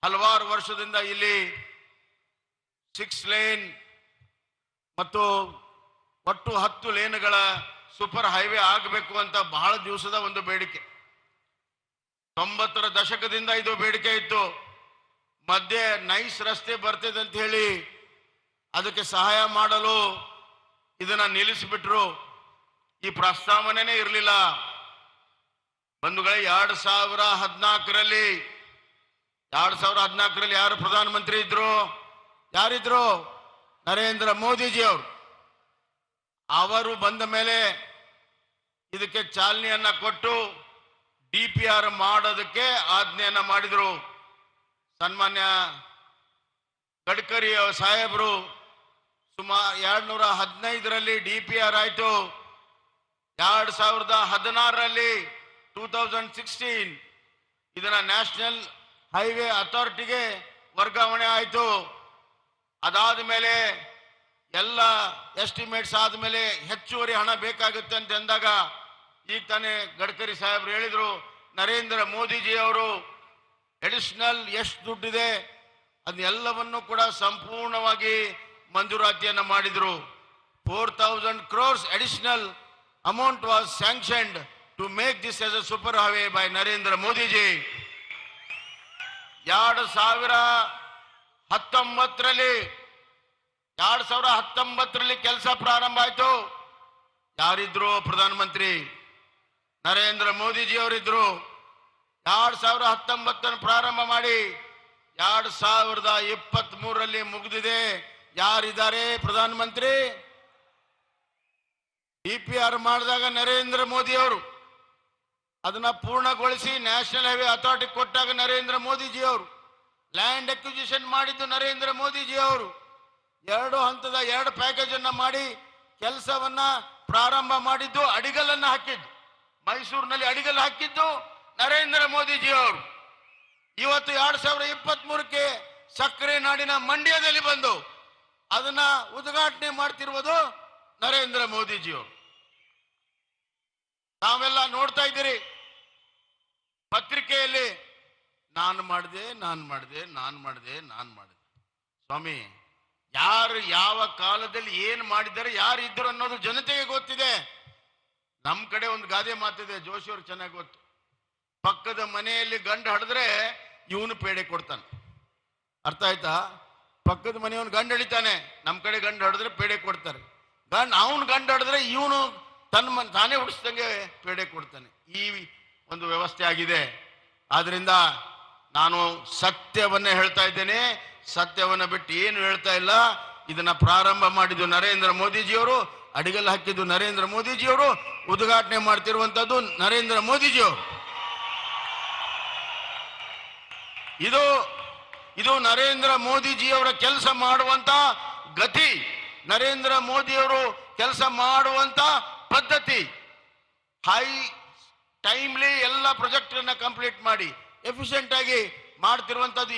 S9: ಹಲವಾರು ವರ್ಷದಿಂದ ಇಲ್ಲಿ 6 ಲೇನ್ ಮತ್ತು ಒಟ್ಟು 10 ಲೇನ್ಗಳ ಸೂಪರ್ ಹೈವೇ ಆಗಬೇಕು ಅಂತ ಬಹಳ ದಿವಸದ ಒಂದು ಬೇಡಿಕೆ. 90ರ ದಶಕದಿಂದ ಇದು ಬೇಡಿಕೆ ಇತ್ತು. ಮಧ್ಯೆ ನೈಸ್ ರಸ್ತೆ ಬರ್ತಿದೆ ಅಂತ ಹೇಳಿ ಅದಕ್ಕೆ ಸಹಾಯ ಮಾಡಲು ಇದನ್ನ ನಿಲ್ಲಿಸಿಬಿಟ್ರು. ಈ ಪ್ರಸ್ತಾವನೆನೇ ಇರಲಿಲ್ಲ. ಬಂಧುಗಳೇ, 2014ರಲ್ಲಿ ಯಾರು ಪ್ರಧಾನಮಂತ್ರಿ ಇದ್ರು? ಯಾರಿದ್ರು? ನರೇಂದ್ರ ಮೋದಿಜಿ ಅವರು ಬಂದ ಮೇಲೆ ಇದಕ್ಕೆ ಚಾಲನೆಯನ್ನ ಕೊಟ್ಟು DPR ಮಾಡೋದಕ್ಕೆ ಆಜ್ಞೆಯನ್ನ ಮಾಡಿದ್ರು. ಸನ್ಮಾನ್ಯ ಗಡ್ಕರಿ ಸಾಹೇಬರು ಸುಮಾರು 2015ರಲ್ಲಿ DPR ಆಯ್ತು. 2016ರಲ್ಲಿ 2016 ಇದನ್ನ ನ್ಯಾಷನಲ್ ಹೈವೇ ಅಥಾರಿಟಿಗೆ ವರ್ಗಾವಣೆ ಆಯಿತು. ಅದಾದ ಮೇಲೆ ಎಲ್ಲ ಎಸ್ಟಿಮೇಟ್ಸ್ ಆದಮೇಲೆ ಹೆಚ್ಚುವರಿ ಹಣ ಬೇಕಾಗುತ್ತೆ ಅಂತ ಅಂದಾಗ ಈಗ ತಾನೇ ಗಡ್ಕರಿ ಸಾಹೇಬರು ಹೇಳಿದ್ರು, ನರೇಂದ್ರ ಮೋದಿಜಿ ಅವರು ಅಡಿಷನಲ್ ಎಷ್ಟು ದುಡ್ಡಿದೆ ಅದನ್ನೆಲ್ಲವನ್ನು ಕೂಡ ಸಂಪೂರ್ಣವಾಗಿ ಮಂಜೂರಾತಿಯನ್ನ ಮಾಡಿದ್ರು. 4,000 crores additional amount was sanctioned to make this as a super highway by Narendra Modi ji. 2019ರಲ್ಲಿ ಕೆಲಸ ಪ್ರಾರಂಭ ಆಯ್ತು. ಯಾರಿದ್ರು ಪ್ರಧಾನಮಂತ್ರಿ? ನರೇಂದ್ರ ಮೋದಿಜಿ ಅವರಿದ್ರು. 2019 ಪ್ರಾರಂಭ ಮಾಡಿ 2023ರಲ್ಲಿ ಮುಗಿದಿದೆ. ಯಾರಿದ್ದಾರೆ ಪ್ರಧಾನಮಂತ್ರಿ? DPR ಮಾಡಿದಾಗ ನರೇಂದ್ರ ಮೋದಿ ಅವರು, ಅದನ್ನ ಪೂರ್ಣಗೊಳಿಸಿ ನ್ಯಾಷನಲ್ ಹೈವೇ ಅಥಾರಿಟಿ ಕೊಟ್ಟಾಗ ನರೇಂದ್ರ ಮೋದಿಜಿ ಅವರು, ಲ್ಯಾಂಡ್ ಅಕ್ವಿಸಿಷನ್ ಮಾಡಿದ್ದು ನರೇಂದ್ರ ಮೋದಿಜಿ ಅವರು, 2 ಹಂತದ 2 ಪ್ಯಾಕೇಜ್ ಅನ್ನ ಮಾಡಿ ಕೆಲಸವನ್ನ ಪ್ರಾರಂಭ ಮಾಡಿದ್ದು, ಅಡಿಗಲನ್ನ ಹಾಕಿದ್ದು ಮೈಸೂರಿನಲ್ಲಿ ಅಡಿಗಲ್ ಹಾಕಿದ್ದು ನರೇಂದ್ರ ಮೋದಿಜಿ ಅವರು. ಇವತ್ತು 2023ಕ್ಕೆ ಸಕ್ಕರೆ ನಾಡಿನ ಮಂಡ್ಯದಲ್ಲಿ ಬಂದು ಅದನ್ನ ಉದ್ಘಾಟನೆ ಮಾಡ್ತಿರುವುದು ನರೇಂದ್ರ ಮೋದಿಜಿ ಅವರು. ತಾವೆಲ್ಲ ನೋಡ್ತಾ ಇದ್ದೀರಿ ಪತ್ರಿಕೆಯಲ್ಲಿ, ನಾನು ಮಾಡಿದೆ. ಸ್ವಾಮಿ, ಯಾರು ಯಾವ ಕಾಲದಲ್ಲಿ ಏನು ಮಾಡಿದ್ದಾರೆ, ಯಾರು ಇದ್ರು ಅನ್ನೋದು ಜನತೆಗೆ ಗೊತ್ತಿದೆ. ನಮ್ಮ ಕಡೆ ಒಂದು ಗಾದೆ ಮಾತಿದೆ, ಜೋಶಿ ಅವ್ರಿಗೆ ಚೆನ್ನಾಗಿ ಗೊತ್ತು. ಪಕ್ಕದ ಮನೆಯಲ್ಲಿ ಗಂಡು ಹಡಿದ್ರೆ ಇವನು ಪೇಡೆ ಕೊಡ್ತಾನೆ. ಅರ್ಥ ಆಯ್ತಾ? ಪಕ್ಕದ ಮನೆಯವನು ಗಂಡು ಹಿಡಿತಾನೆ, ನಮ್ಮ ಕಡೆ ಗಂಡು ಹಡಿದ್ರೆ ಪೇಡೆ ಕೊಡ್ತಾರೆ. ಅವನು ಗಂಡು ಹಡಿದ್ರೆ ಇವನು ತಾನೇ ಹುಡಿಸ್ದಂಗೆ ಪೇಡೆ ಕೊಡ್ತಾನೆ. ಈ ಒಂದು ವ್ಯವಸ್ಥೆ ಆಗಿದೆ. ಆದ್ರಿಂದ ನಾನು ಸತ್ಯವನ್ನೇ ಹೇಳ್ತಾ ಇದ್ದೇನೆ, ಸತ್ಯವನ್ನ ಬಿಟ್ಟು ಏನು ಹೇಳ್ತಾ ಇಲ್ಲ. ಇದನ್ನ ಪ್ರಾರಂಭ ಮಾಡಿದ್ದು ನರೇಂದ್ರ ಮೋದಿಜಿಯವರು, ಅಡಿಗಲ್ ಹಾಕಿದ್ದು ನರೇಂದ್ರ ಮೋದಿಜಿಯವರು, ಉದ್ಘಾಟನೆ ಮಾಡ್ತಿರುವಂತದ್ದು ನರೇಂದ್ರ ಮೋದಿಜಿಯವರು. ಇದು ನರೇಂದ್ರ ಮೋದಿಜಿಯವರ ಕೆಲಸ ಮಾಡುವಂತ ಗತಿ, ನರೇಂದ್ರ ಮೋದಿಯವರು ಕೆಲಸ ಮಾಡುವಂತ ಪದ್ಧತಿ. ಹೈ ಟೈಮ್ಲಿ ಎಲ್ಲ ಪ್ರಾಜೆಕ್ಟ್ ಅನ್ನ ಕಂಪ್ಲೀಟ್ ಮಾಡಿ ಎಫಿಷಿಯಂಟ್ ಆಗಿ ಮಾಡ್ತಿರುವಂತದ್ದು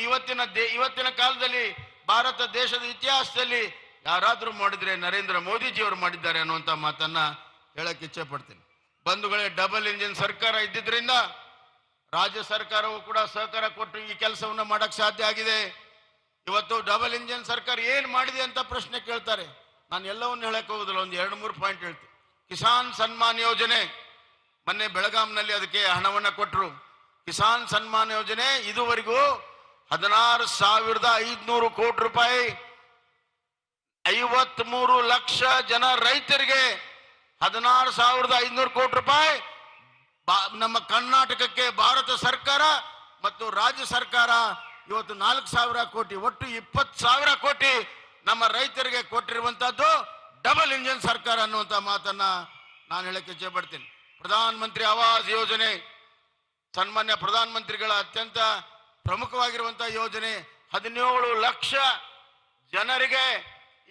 S9: ಇವತ್ತಿನ ಕಾಲದಲ್ಲಿ ಭಾರತ ದೇಶದ ಇತಿಹಾಸದಲ್ಲಿ ಯಾರಾದ್ರೂ ಮಾಡಿದ್ರೆ ನರೇಂದ್ರ ಮೋದಿಜಿಯವರು ಮಾಡಿದ್ದಾರೆ ಅನ್ನುವಂಥ ಮಾತನ್ನ ಹೇಳಕ್ಕೆ ಇಚ್ಛೆ ಪಡ್ತೀನಿ. ಬಂಧುಗಳೇ, ಡಬಲ್ ಇಂಜಿನ್ ಸರ್ಕಾರ ಇದ್ದಿದ್ರಿಂದ ರಾಜ್ಯ ಸರ್ಕಾರವು ಕೂಡ ಸಹಕಾರ ಕೊಟ್ಟು ಈ ಕೆಲಸವನ್ನ ಮಾಡಕ್ ಸಾಧ್ಯ ಆಗಿದೆ. ಇವತ್ತು ಡಬಲ್ ಇಂಜಿನ್ ಸರ್ಕಾರ ಏನ್ ಮಾಡಿದೆ ಅಂತ ಪ್ರಶ್ನೆ ಕೇಳ್ತಾರೆ. ನಾನು ಎಲ್ಲವನ್ನು ಹೇಳಕ್ ಹೋಗುದಿಲ್ಲ, ಒಂದು 2-3 ಪಾಯಿಂಟ್ ಹೇಳ್ತೀನಿ. ಕಿಸಾನ್ ಸನ್ಮಾನ್ ಯೋಜನೆ, ಮೊನ್ನೆ ಬೆಳಗಾಂನಲ್ಲಿ ಅದಕ್ಕೆ ಹಣವನ್ನ ಕೊಟ್ಟರು. ಕಿಸಾನ್ ಸನ್ಮಾನ್ ಯೋಜನೆ ಇದುವರೆಗೂ 16,500 ಕೋಟಿ ರೂಪಾಯಿ 53 ಲಕ್ಷ ಜನ ರೈತರಿಗೆ 16,500 ಕೋಟಿ ರೂಪಾಯಿ ನಮ್ಮ ಕರ್ನಾಟಕಕ್ಕೆ ಭಾರತ ಸರ್ಕಾರ ಮತ್ತು ರಾಜ್ಯ ಸರ್ಕಾರ ಇವತ್ತು 4,000 ಕೋಟಿ, ಒಟ್ಟು 20,000 ಕೋಟಿ ನಮ್ಮ ರೈತರಿಗೆ ಕೊಟ್ಟಿರುವಂತದ್ದು ಡಬಲ್ ಇಂಜಿನ್ ಸರ್ಕಾರ ಅನ್ನುವಂಥ ಮಾತನ್ನ ನಾನು ಹೇಳಕ್ಕೆ ಇಚ್ಛೆ ಪಡ್ತೀನಿ. ಪ್ರಧಾನ ಮಂತ್ರಿ ಆವಾಸ್ ಯೋಜನೆ ಸನ್ಮಾನ್ಯ ಪ್ರಧಾನ ಮಂತ್ರಿಗಳ ಅತ್ಯಂತ ಪ್ರಮುಖವಾಗಿರುವಂತಹ ಯೋಜನೆ. 17 ಲಕ್ಷ ಜನರಿಗೆ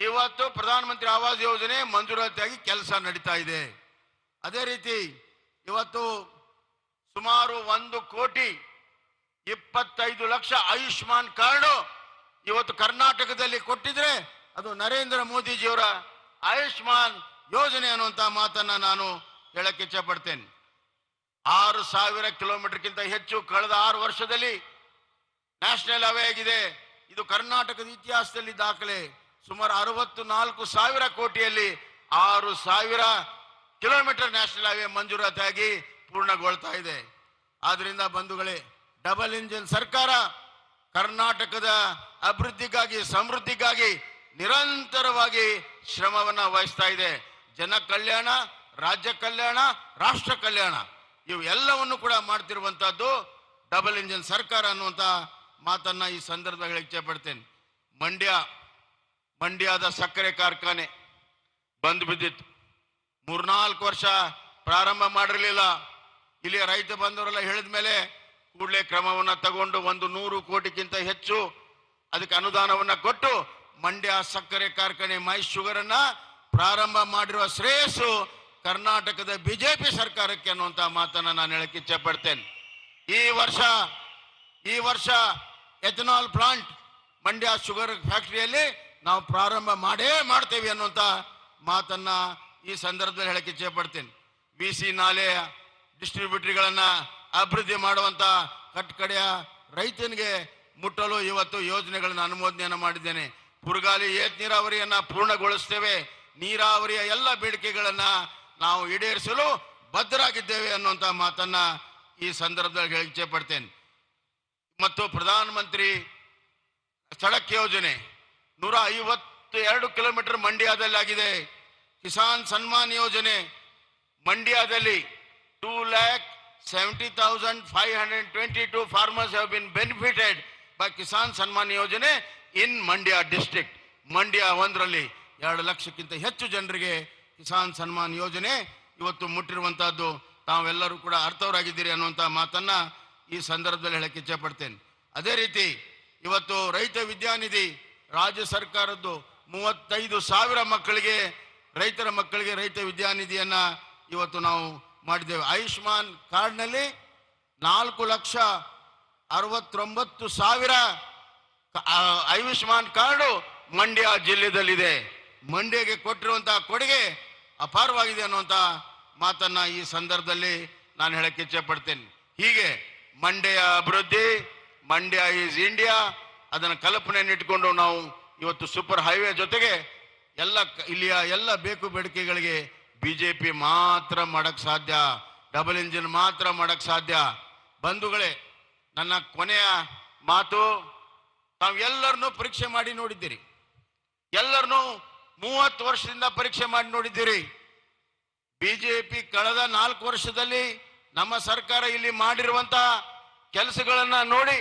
S9: ಇವತ್ತು ಪ್ರಧಾನ ಮಂತ್ರಿ ಆವಾಸ್ ಯೋಜನೆ ಮಂಜೂರಾತಿಯಾಗಿ ಕೆಲಸ ನಡೀತಾ ಇದೆ. ಅದೇ ರೀತಿ ಇವತ್ತು ಸುಮಾರು 1,25,00,000 ಆಯುಷ್ಮಾನ್ ಕಾರ್ಡ್ ಇವತ್ತು ಕರ್ನಾಟಕದಲ್ಲಿ ಕೊಟ್ಟಿದ್ರೆ ಅದು ನರೇಂದ್ರ ಮೋದಿಜಿಯವರ ಆಯುಷ್ಮಾನ್ ಯೋಜನೆ ಅನ್ನುವಂತ ಮಾತನ್ನ ನಾನು ಹೇಳಕ್ಕೆ ಇಚ್ಛೆ ಪಡ್ತೇನೆ. 6,000 ಕಿಲೋಮೀಟರ್ಗಿಂತ ಹೆಚ್ಚು ಕಳೆದ 6 ವರ್ಷದಲ್ಲಿ ನ್ಯಾಷನಲ್ ಹೈವೇ ಆಗಿದೆ. ಇದು ಕರ್ನಾಟಕದ ಇತಿಹಾಸದಲ್ಲಿ ದಾಖಲೆ. ಸುಮಾರು 64,000 ಕೋಟಿಯಲ್ಲಿ 6,000 ಕಿಲೋಮೀಟರ್ ನ್ಯಾಷನಲ್ ಹೈವೇ ಮಂಜೂರಾತಿಯಾಗಿ ಪೂರ್ಣಗೊಳ್ತಾ ಇದೆ. ಆದ್ರಿಂದ ಬಂಧುಗಳೇ, ಡಬಲ್ ಇಂಜಿನ್ ಸರ್ಕಾರ ಕರ್ನಾಟಕದ ಅಭಿವೃದ್ಧಿಗಾಗಿ ಸಮೃದ್ಧಿಗಾಗಿ ನಿರಂತರವಾಗಿ ಶ್ರಮವನ್ನ ವಹಿಸ್ತಾ ಇದೆ. ಜನ ಕಲ್ಯಾಣ, ರಾಜ್ಯ ಕಲ್ಯಾಣ, ರಾಷ್ಟ್ರ ಕಲ್ಯಾಣ ಇವು ಎಲ್ಲವನ್ನು ಕೂಡ ಮಾಡ್ತಿರುವಂತಹದ್ದು ಡಬಲ್ ಇಂಜಿನ್ ಸರ್ಕಾರ ಅನ್ನುವಂತ ಮಾತನ್ನ ಈ ಸಂದರ್ಭದಲ್ಲಿ ಇಚ್ಛೆ ಪಡ್ತೇನೆ. ಮಂಡ್ಯದ ಸಕ್ಕರೆ ಕಾರ್ಖಾನೆ ಬಂದು ಬಿದ್ದಿತ್ತು. 3-4 ವರ್ಷ ಪ್ರಾರಂಭ ಮಾಡಿರಲಿಲ್ಲ. ಇಲ್ಲಿ ರೈತ ಬಂದವರೆಲ್ಲ ಹೇಳಿದ ಮೇಲೆ ಕೂಡಲೇ ಕ್ರಮವನ್ನ ತಗೊಂಡು 100 ಕೋಟಿಗಿಂತ ಹೆಚ್ಚು ಅದಕ್ಕೆ ಅನುದಾನವನ್ನ ಕೊಟ್ಟು ಮಂಡ್ಯ ಸಕ್ಕರೆ ಕಾರ್ಖಾನೆ ಮೈ ಶುಗರ್ ಅನ್ನ ಪ್ರಾರಂಭ ಮಾಡಿರುವ ಶ್ರೇಯಸ್ಸು ಕರ್ನಾಟಕದ ಬಿಜೆಪಿ ಸರ್ಕಾರಕ್ಕೆ ಅನ್ನುವಂತ ಮಾತನ್ನ ನಾನು ಹೇಳಕ್ಕೆ ಇಚ್ಛೆ ಪಡ್ತೇನೆ. ಈ ವರ್ಷ ಎಥನಾಲ್ ಪ್ಲಾಂಟ್ ಮಂಡ್ಯ ಶುಗರ್ ಫ್ಯಾಕ್ಟರಿಯಲ್ಲಿ ನಾವು ಪ್ರಾರಂಭ ಮಾಡ್ತೇವೆ ಅನ್ನುವಂತ ಮಾತನ್ನ ಈ ಸಂದರ್ಭದಲ್ಲಿ ಹೇಳಕ್ಕೆ ಇಚ್ಛೆ ಪಡ್ತೇನೆ. ಬಿಸಿ ನಾಲೆ ಡಿಸ್ಟ್ರಿಬ್ಯೂಟರಿಗಳನ್ನ ಅಭಿವೃದ್ಧಿ ಮಾಡುವಂತ ಕಟ್ಟಕಡೆಯ ರೈತನಿಗೆ ಮುಟ್ಟಲು ಇವತ್ತು ಯೋಜನೆಗಳನ್ನು ಅನುಮೋದನೆಯನ್ನು ಮಾಡಿದ್ದೇನೆ. ಪುರಗಾಲಿ ಏತ ನೀರಾವರಿಯನ್ನ ಪೂರ್ಣಗೊಳಿಸ್ತೇವೆ. ನೀರಾವರಿಯ ಎಲ್ಲ ಬೇಡಿಕೆಗಳನ್ನ ನಾವು ಈಡೇರಿಸಲು ಬದ್ಧರಾಗಿದ್ದೇವೆ ಅನ್ನುವಂತ ಮಾತನ್ನ ಈ ಸಂದರ್ಭದಲ್ಲಿ ಹೇಳಕ್ಕೆ ಇಚ್ಛೆ ಪಡ್ತೇನೆ. ಮತ್ತು ಪ್ರಧಾನ ಮಂತ್ರಿ ಸಡಕ್ ಯೋಜನೆ 152 ಕಿಲೋಮೀಟರ್ ಮಂಡ್ಯದಲ್ಲಿ ಆಗಿದೆ. ಕಿಸಾನ್ ಸನ್ಮಾನ್ ಯೋಜನೆ ಮಂಡ್ಯದಲ್ಲಿ 2,70,522 farmers have been benefited by Kisan Sanman ಯೋಜನೆ in Mandya district. ಮಂಡ್ಯ 1ರಲ್ಲಿ 2 ಲಕ್ಷಕ್ಕಿಂತ ಹೆಚ್ಚು ಜನರಿಗೆ ಕಿಸಾನ್ ಸನ್ಮಾನ್ ಯೋಜನೆ ಇವತ್ತು ಮುಟ್ಟಿರುವಂತಹದ್ದು ತಾವೆಲ್ಲರೂ ಕೂಡ ಅರ್ಥವರಾಗಿದ್ದೀರಿ ಅನ್ನುವಂತ ಮಾತನ್ನ ಈ ಸಂದರ್ಭದಲ್ಲಿ ಹೇಳಕ್ಕೆ ಇಚ್ಛೆ ಪಡ್ತೇನೆ. ಅದೇ ರೀತಿ ಇವತ್ತು ರೈತ ವಿದ್ಯಾನಿಧಿ ರಾಜ್ಯ ಸರ್ಕಾರದ್ದು 35,000 ಮಕ್ಕಳಿಗೆ ರೈತರ ಮಕ್ಕಳಿಗೆ ರೈತ ವಿದ್ಯಾನಿಧಿಯನ್ನ ಇವತ್ತು ನಾವು ಮಾಡಿದ್ದೇವೆ. ಆಯುಷ್ಮಾನ್ ಕಾರ್ಡ್ನಲ್ಲಿ 4,69,000 ಆಯುಷ್ಮಾನ್ ಕಾರ್ಡು ಮಂಡ್ಯ ಜಿಲ್ಲೆಯಲ್ಲಿದೆ. ಮಂಡ್ಯಗೆ ಕೊಟ್ಟಿರುವಂತಹ ಕೊಡುಗೆ ಅಪಾರವಾಗಿದೆ ಅನ್ನುವಂತ ಮಾತನ್ನ ಈ ಸಂದರ್ಭದಲ್ಲಿ ನಾನು ಹೇಳಕ್ಕೆ ಇಚ್ಛೆ ಪಡ್ತೇನೆ. ಹೀಗೆ ಮಂಡ್ಯ ಅಭಿವೃದ್ಧಿ, ಮಂಡ್ಯ ಈಸ್ ಇಂಡಿಯಾ ಅದನ್ನ ಕಲ್ಪನೆಯನ್ನು ಇಟ್ಕೊಂಡು ನಾವು ಇವತ್ತು ಸೂಪರ್ ಹೈವೇ ಜೊತೆಗೆ ಇಲ್ಲಿಯ ಎಲ್ಲ ಬೇಕು ಬೇಡಿಕೆಗಳಿಗೆ ಬಿಜೆಪಿ ಮಾತ್ರ ಮಾಡಕ್ ಸಾಧ್ಯ, ಡಬಲ್ ಇಂಜಿನ್ ಮಾತ್ರ ಮಾಡಕ್ ಸಾಧ್ಯ. ಬಂಧುಗಳೇ, ನನ್ನ ಕೊನೆಯ ಮಾತು, ತಾವೆಲ್ಲರನ್ನೂ ಪರೀಕ್ಷೆ ಮಾಡಿ ನೋಡಿದ್ದೀರಿ, ಎಲ್ಲರನ್ನೂ 30 ವರ್ಷದಿಂದ ಪರೀಕ್ಷೆ ಮಾಡಿ ನೋಡಿದ್ದೀರಿ. ಬಿಜೆಪಿ ಕಳೆದ 4 ವರ್ಷದಲ್ಲಿ ನಮ್ಮ ಸರ್ಕಾರ ಇಲ್ಲಿ ಮಾಡಿರುವಂತಹ ಕೆಲಸಗಳನ್ನ ನೋಡಿ,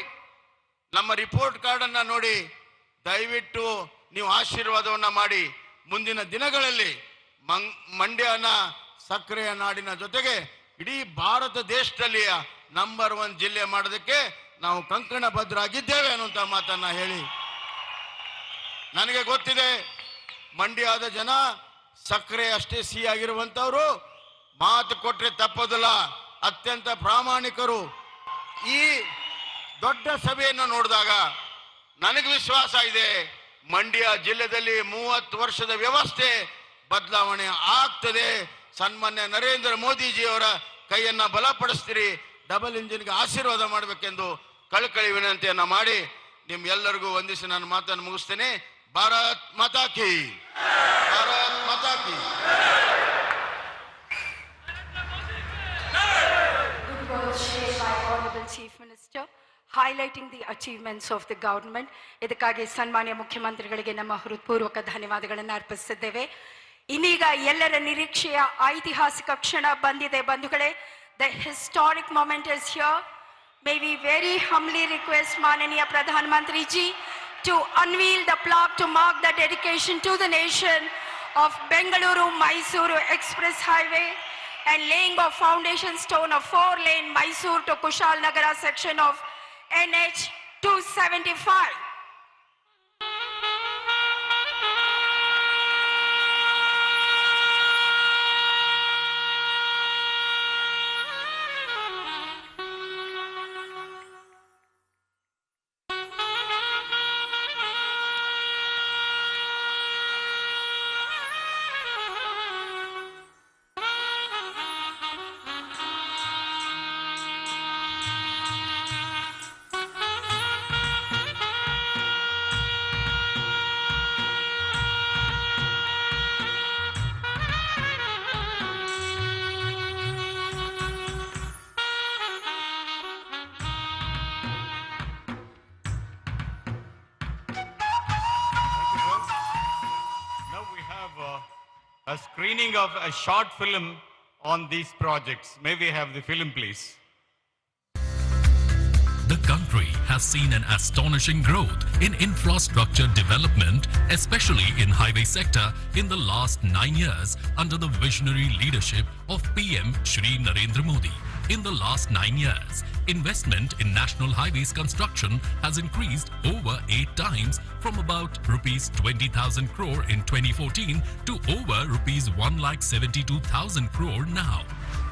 S9: ನಮ್ಮ ರಿಪೋರ್ಟ್ ಕಾರ್ಡ್ ಅನ್ನ ನೋಡಿ, ದಯವಿಟ್ಟು ನೀವು ಆಶೀರ್ವಾದವನ್ನ ಮಾಡಿ ಮುಂದಿನ ದಿನಗಳಲ್ಲಿ ಮಂಡ್ಯನ ಸಕ್ಕರೆಯ ನಾಡಿನ ಜೊತೆಗೆ ಇಡೀ ಭಾರತ ದೇಶದಲ್ಲಿಯ ನಂಬರ್ 1 ಜಿಲ್ಲೆ ಮಾಡೋದಕ್ಕೆ ನಾವು ಕಂಕಣ ಬದ್ಧರಾಗಿದ್ದೇವೆ ಅನ್ನುವಂತ ಮಾತನ್ನ ಹೇಳಿ, ನನಗೆ ಗೊತ್ತಿದೆ ಮಂಡ್ಯದ ಜನ ಸಕ್ಕರೆ ಅಷ್ಟೇ ಸಿಹಿಯಾಗಿರುವಂತವ್ರು, ಮಾತು ಕೊಟ್ರೆ ತಪ್ಪೋದಿಲ್ಲ, ಅತ್ಯಂತ ಪ್ರಾಮಾಣಿಕರು. ಈ ದೊಡ್ಡ ಸಭೆಯನ್ನು ನೋಡಿದಾಗ ನನಗೆ ವಿಶ್ವಾಸ ಇದೆ, ಮಂಡ್ಯ ಜಿಲ್ಲೆಯಲ್ಲಿ 30 ವರ್ಷದ ವ್ಯವಸ್ಥೆ ಬದಲಾವಣೆ ಆಗ್ತದೆ. ಸನ್ಮಾನ್ಯ ನರೇಂದ್ರ ಮೋದಿಜಿಯವರ ಕೈಯನ್ನ ಬಲಪಡಿಸ್ತೀರಿ, ಡಬಲ್ ಇಂಜಿನ್ಗೆ ಆಶೀರ್ವಾದ ಮಾಡಬೇಕೆಂದು ಕಳಕಳಿ ವಿನಂತಿಯನ್ನ ಮಾಡಿ ನಿಮ್ಗೆಲ್ಲರಿಗೂ ವಂದಿಸಿ ನಾನು ಮಾತನ್ನು ಮುಗಿಸ್ತೇನೆ. ಭಾರತ್ ಮಾತಾ ಕಿ, ಭಾರತ್ ಮಾತಾ ಕಿ.
S5: Good words shared by Honorable Chief Minister, highlighting the achievements of the government. ಇದಕ್ಕಾಗಿ ಸನ್ಮಾನ್ಯ ಮುಖ್ಯಮಂತ್ರಿಗಳಿಗೆ ನಮ್ಮ ಹೃತ್ಪೂರ್ವಕ ಧನ್ಯವಾದಗಳನ್ನು ಅರ್ಪಿಸುತ್ತೇವೆ. ಇನ್ನೀಗ ಎಲ್ಲರ ನಿರೀಕ್ಷೆಯ ಐತಿಹಾಸಿಕ ಕ್ಷಣ ಬಂದಿದೆ ಬಂಧುಗಳೇ. The historic moment is here. May we very humbly request Mananiya Pradhan Mantri ji to unveil the plaque to mark the dedication to the nation of Bengaluru-Mysuru Express Highway and laying of foundation stone of 4-lane Mysore to Kushal Nagara section of NH 275.
S6: Now we have a screening of a short film on these projects. May we have the film, please?
S10: The country has seen an astonishing growth in infrastructure development, especially in highway sector in the last 9 years under the visionary leadership of PM Shri Narendra Modi. In the last 9 years, investment in national highways construction has increased over 8 times from about rupees 20,000 crore in 2014 to over rupees 1,72,000 crore now.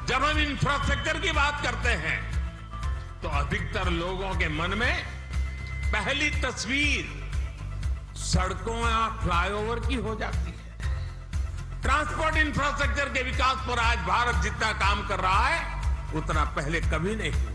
S11: जब हम infrastructure की बात करते हैं तो अधिकतर लोगों के मन में पहली तस्वीर सड़कों या फ्लाईओवर की हो जाती है। ट्रांसपोर्ट इंफ्रास्ट्रक्चर के विकास पर आज भारत जितना काम कर रहा है उतना पहले कभी नहीं हुआ।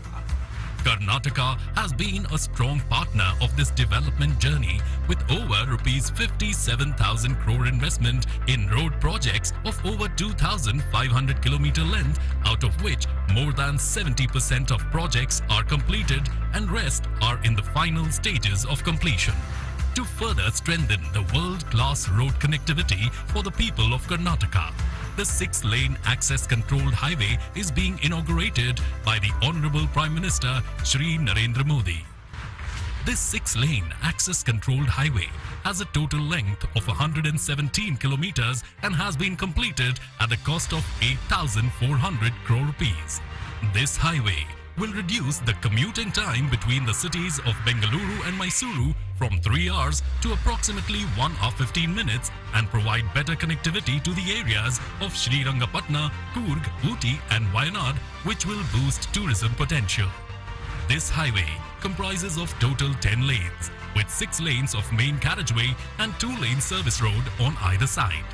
S10: Karnataka has been a strong partner of this development journey with over rupees 57,000 crore investment in road projects of over 2,500 kilometer length, out of which more than 70% of projects are completed and rest are in the final stages of completion. To further strengthen the world-class road connectivity for the people of Karnataka, the 6-lane access-controlled highway is being inaugurated by the Honorable Prime Minister Shri Narendra Modi. This 6-lane access-controlled highway has a total length of 117 kilometers and has been completed at the cost of 8,400 crore rupees. This highway will reduce the commuting time between the cities of Bengaluru and Mysuru from 3 hours to approximately 1 hour 15 minutes and provide better connectivity to the areas of Srirangapatna, Coorg, Ooty and Wayanad, which will boost tourism potential. This highway comprises of total 10 lanes, with 6 lanes of main carriageway and 2-lane service road on either side.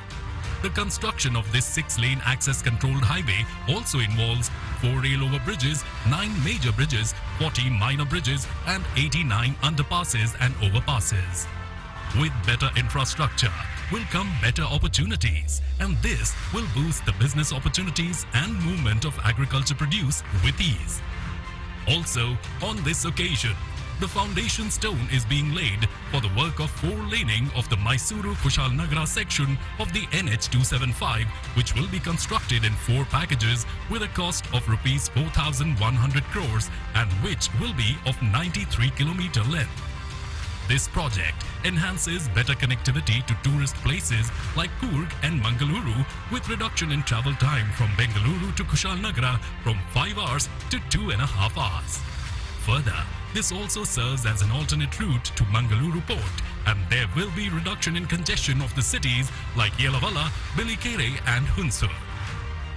S10: The construction of this 6-lane access-controlled highway also involves 4 rail-over bridges, 9 major bridges, 40 minor bridges, and 89 underpasses and overpasses. With better infrastructure will come better opportunities, and this will boost the business opportunities and movement of agriculture produce with ease. Also, on this occasion, the foundation stone is being laid for the work of 4-laning of the Mysuru-Kushalnagar section of the NH 275, which will be constructed in 4 packages with a cost of rupees 4,100 crores and which will be of 93 kilometer length. This project enhances better connectivity to tourist places like Coorg and Mangaluru with reduction in travel time from Bengaluru to Kushalnagar from 5 hours to 2.5 hours. Further, this also serves as an alternate route to Mangaluru port, and there will be reduction in congestion of the cities like Yelavala, Bilikere and Hunsur.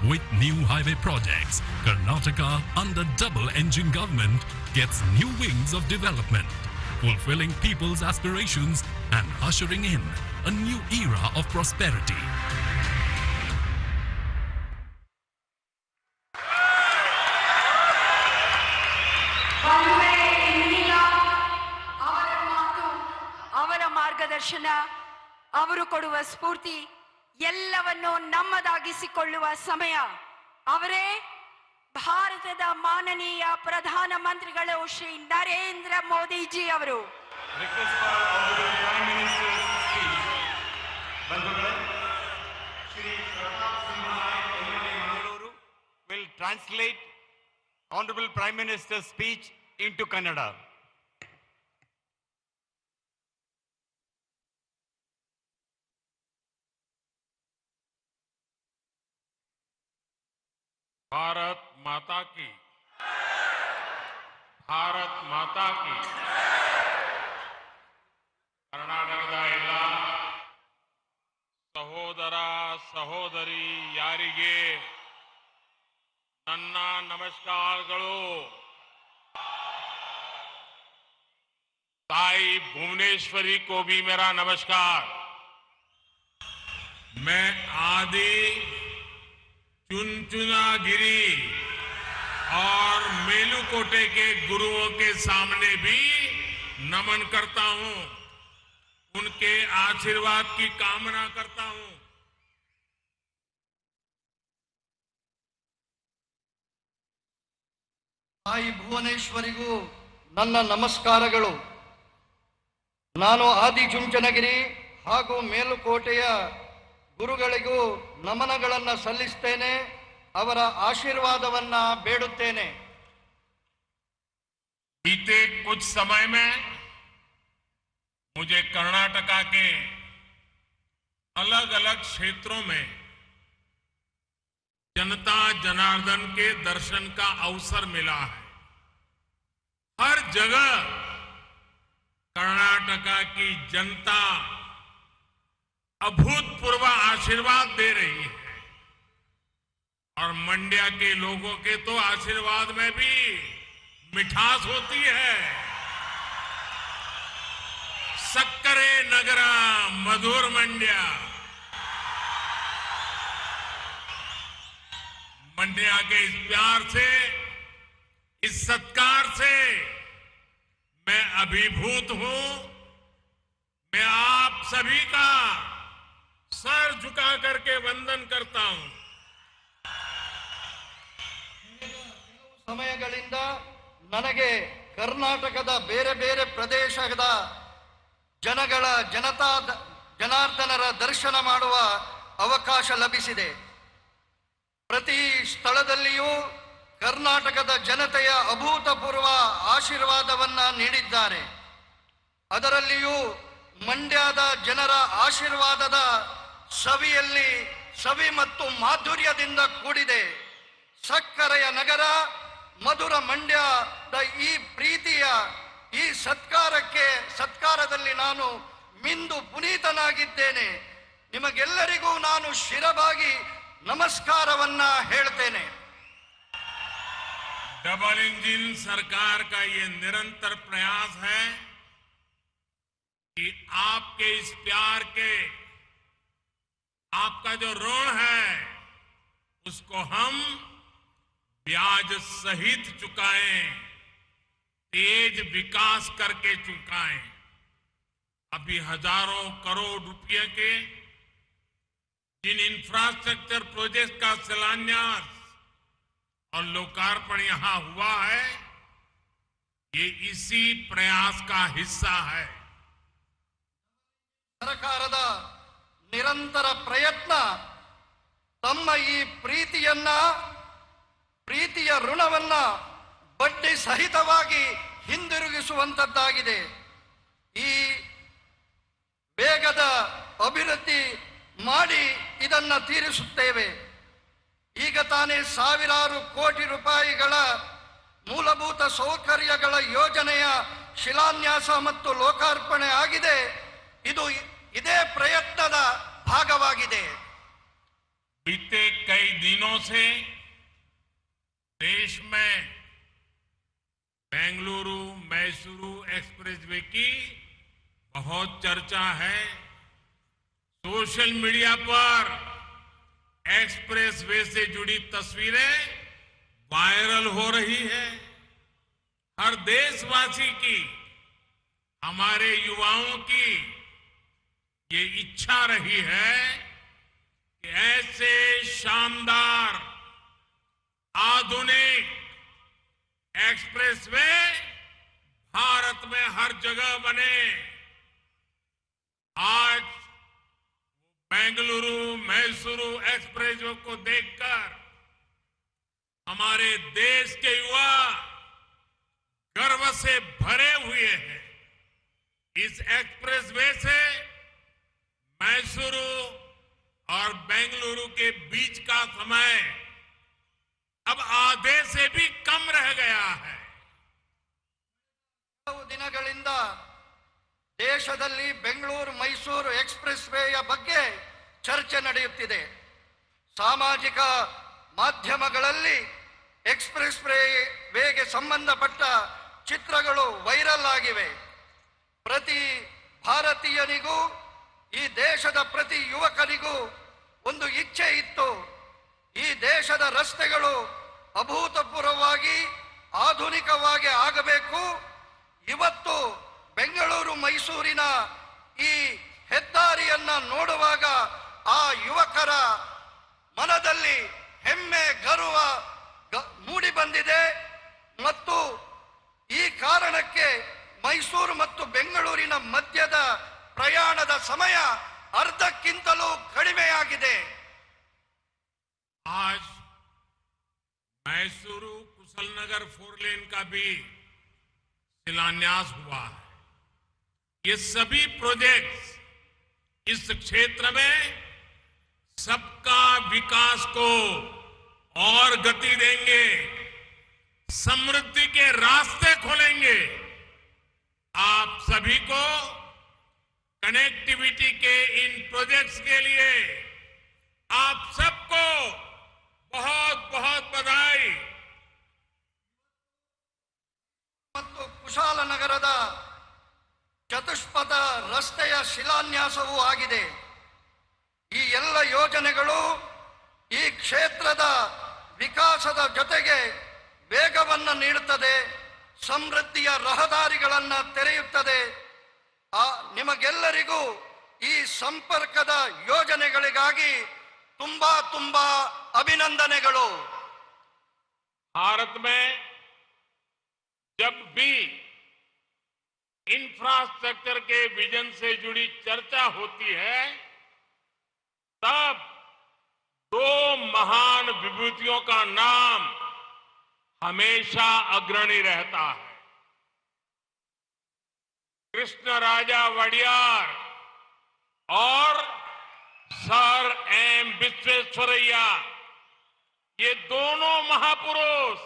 S10: With new highway projects, Karnataka under double-engine government gets new wings of development, fulfilling people's aspirations and ushering in a new era of prosperity.
S5: ಮಾರ್ಗದರ್ಶನ ಅವರು ಕೊಡುವ ಸ್ಫೂರ್ತಿ ಎಲ್ಲವನ್ನು ನಮ್ಮದಾಗಿಸಿಕೊಳ್ಳುವ ಸಮಯ. ಅವರೇ ಭಾರತದ ಮಾನನೀಯ ಪ್ರಧಾನ ಮಂತ್ರಿಗಳು Shri Narendra Modi G ಅವರು.
S6: Request for Honorable Prime Minister's speech. Bandhugale, Shri Pratap Singh Naik, MLA Mangaluru, will translate Honorable Prime Minister's speech into Kannada.
S11: Bharat माता की, भारत माता की। ಕರ್ನಾಟಕದ ಎಲ್ಲ ಸಹೋದರ ಸಹೋದರಿ ಯಾರಿಗೆ ನನ್ನ ನಮಸ್ಕಾರಗಳು। ताई भुवनेश्वरी को भी मेरा नमस्कार। मैं आदि चुनचुनागिरी और मेलुकोटे के गुरुओं के सामने भी नमन करता हूं, उनके आशीर्वाद की कामना करता हूं।
S12: ತಾಯಿ ಭುವನೇಶ್ವರಿಗೂ ನನ್ನ ನಮಸ್ಕಾರಗಳು। ನಾನು ಆದಿಚುಂಚನಗಿರಿ ಹಾಗೂ ಮೇಲುಕೋಟೆಯ ಗುರುಗಳಿಗೂ ನಮನಗಳನ್ನು ಸಲ್ಲಿಸುತ್ತೇನೆ, ಅವರ ಆಶೀರ್ವಾದವನ್ನ ಬೇಡುತ್ತೇನೆ।
S11: बीते कुछ समय में मुझे कर्नाटका के अलग अलग क्षेत्रों में जनता जनार्दन के दर्शन का अवसर मिला है। हर जगह कर्नाटका की जनता अभूतपूर्व आशीर्वाद दे रही है और मंड्या के लोगों के तो आशीर्वाद में भी मिठास होती है। सक्करे नगरा मधुर मंड्या, मंड्या के इस प्यार से, इस सत्कार से मैं अभिभूत हूं। मैं आप सभी का सर झुका करके वंदन करता हूं।
S12: ಸಮಯಗಳಿಂದ ನನಗೆ ಕರ್ನಾಟಕದ ಬೇರೆ ಬೇರೆ ಪ್ರದೇಶದ ಜನಾರ್ದನರ ದರ್ಶನ ಮಾಡುವ ಅವಕಾಶ ಲಭಿಸಿದೆ। ಪ್ರತಿ ಸ್ಥಳದಲ್ಲಿಯೂ ಕರ್ನಾಟಕದ ಜನತೆಯ ಅಭೂತಪೂರ್ವ ಆಶೀರ್ವಾದವನ್ನ ನೀಡಿದ್ದಾರೆ। ಅದರಲ್ಲಿಯೂ ಮಂಡ್ಯದ ಜನರ ಆಶೀರ್ವಾದದ ಸವಿ ಮತ್ತು ಮಾಧುರ್ಯದಿಂದ ಕೂಡಿದೆ। ಸಕ್ಕರೆಯ ನಗರ ಮಧುರ ಮಂಡ್ಯದ ಈ ಪ್ರೀತಿಯ ಈ ಸತ್ಕಾರದಲ್ಲಿ ನಾನು ಮಿಂದು ಪುನೀತನಾಗಿದ್ದೇನೆ। ನಿಮಗೆಲ್ಲರಿಗೂ ನಾನು ಶಿರಬಾಗಿ ನಮಸ್ಕಾರವನ್ನ ಹೇಳ್ತೇನೆ।
S11: डबल इंजन सरकार का ये निरंतर प्रयास है कि आपके इस प्यार के, आपका जो ऋण है उसको हम ब्याज सहित चुकाएं, तेज विकास करके चुकाएं। अभी हजारों करोड़ रुपए के जिन इंफ्रास्ट्रक्चर प्रोजेक्ट का शिलान्यास और लोकार्पण यहां हुआ है, ये इसी प्रयास का हिस्सा है।
S12: ಸರ್ಕಾರದ ನಿರಂತರ ಪ್ರಯತ್ನ ತಮ್ಮ ಈ ಪ್ರೀತಿಯ ಋಣವನ್ನ ಬಡ್ಡಿ ಸಹಿತವಾಗಿ ಹಿಂದಿರುಗಿಸುವಂತದ್ದಾಗಿದೆ। ಈ ವೇಗದ ಅಭಿವೃದ್ಧಿ ಮಾಡಿ ಇದನ್ನ ತೀರಿಸುತ್ತೇವೆ। ಈಗ ತಾನೇ ಸಾವಿರಾರು ಕೋಟಿ ರೂಪಾಯಿಗಳ ಮೂಲಭೂತ ಸೌಕರ್ಯಗಳ ಯೋಜನೆಯ ಶಿಲಾನ್ಯಾಸ ಮತ್ತು ಲೋಕಾರ್ಪಣೆ ಆಗಿದೆ। ಇದು ಇದೇ ಪ್ರಯತ್ನದ ಭಾಗವಾಗಿದೆ।
S11: बीते कई दिनों से देश में बेंगलुरु मैसूरू एक्सप्रेसवे की बहुत चर्चा है। सोशल मीडिया पर एक्सप्रेसवे से जुड़ी तस्वीरें वायरल हो रही है। हर देशवासी की, हमारे युवाओं की ये इच्छा रही है कि ऐसे शानदार आधुनिक एक्सप्रेसवे भारत में हर जगह बने। आज बेंगलुरु मैसूरू एक्सप्रेसवे को देखकर हमारे देश के युवा गर्व से भरे हुए हैं। इस एक्सप्रेसवे से मैसूरू और बेंगलुरु के बीच का समय अब आधे से भी कम रह गया है।
S12: ಕೆಲವು ದಿನಗಳಿಂದ ದೇಶದಲ್ಲಿ ಬೆಂಗಳೂರು ಮೈಸೂರು ಎಕ್ಸ್‌ಪ್ರೆಸ್ ವೇಯ ಬಗ್ಗೆ ಚರ್ಚೆ ನಡೆಯುತ್ತಿದೆ. ಸಾಮಾಜಿಕ ಮಾಧ್ಯಮಗಳಲ್ಲಿ ಎಕ್ಸ್‌ಪ್ರೆಸ್ ವೇಗೆ ಸಂಬಂಧಪಟ್ಟ ಚಿತ್ರಗಳು ವೈರಲ್ ಆಗಿವೆ. ಪ್ರತಿ ಭಾರತೀಯನಿಗೂ ಈ ದೇಶದ ಪ್ರತಿ ಯುವಕನಿಗೂ ಒಂದು ಇಚ್ಛೆ ಇತ್ತು. ಈ ದೇಶದ ರಸ್ತೆಗಳು ಅಭೂತಪೂರ್ವವಾಗಿ ಆಧುನಿಕವಾಗಿ ಆಗಬೇಕು. ಇವತ್ತು ಬೆಂಗಳೂರು ಮೈಸೂರಿನ ಈ ಹೆದ್ದಾರಿಯನ್ನ ನೋಡುವಾಗ ಆ ಯುವಕರ ಮನದಲ್ಲಿ ಹೆಮ್ಮೆ ಗರ್ವ ಮೂಡಿ ಬಂದಿದೆ. ಮತ್ತು ಈ ಕಾರಣಕ್ಕೆ ಮೈಸೂರು ಮತ್ತು ಬೆಂಗಳೂರಿನ ಮಧ್ಯದ ಪ್ರಯಾಣದ ಸಮಯ ಅರ್ಧಕ್ಕಿಂತಲೂ ಕಡಿಮೆಯಾಗಿದೆ.
S11: आज मैसूरू कुशलनगर 4 लेन का भी शिलान्यास हुआ है। ये सभी प्रोजेक्ट्स इस क्षेत्र में सबका विकास को और गति देंगे, समृद्धि के रास्ते खोलेंगे। आप सभी को कनेक्टिविटी के इन प्रोजेक्ट्स के लिए आप सबको बहुत बहुत बधाई।
S12: ಮತ್ತು ಕುಶಾಲನಗರದ ಚತುಷ್ಪಥ ರಸ್ತೆಯ ಶಿಲಾನ್ಯಾಸವೂ ಆಗಿದೆ. ಈ ಎಲ್ಲ ಯೋಜನೆಗಳು ಈ ಕ್ಷೇತ್ರದ ವಿಕಾಸದ ಜೊತೆಗೆ ವೇಗವನ್ನು ನೀಡುತ್ತದೆ, ಸಮೃದ್ಧಿಯ ರಹದಾರಿಗಳನ್ನು ತೆರೆಯುತ್ತದೆ. ನಿಮಗೆಲ್ಲರಿಗೂ ಈ ಸಂಪರ್ಕದ ಯೋಜನೆಗಳಿಗಾಗಿ ತುಂಬಾ ತುಂಬಾ ಅಭಿನಂದನೆಗಳು.
S11: भारत में जब भी इंफ्रास्ट्रक्चर के विजन से जुड़ी चर्चा होती है तब दो महान विभूतियों का नाम हमेशा अग्रणी रहता है। कृष्णराजा वडियार और सर एम विश्वेश्वरैया, ये दोनों महापुरुष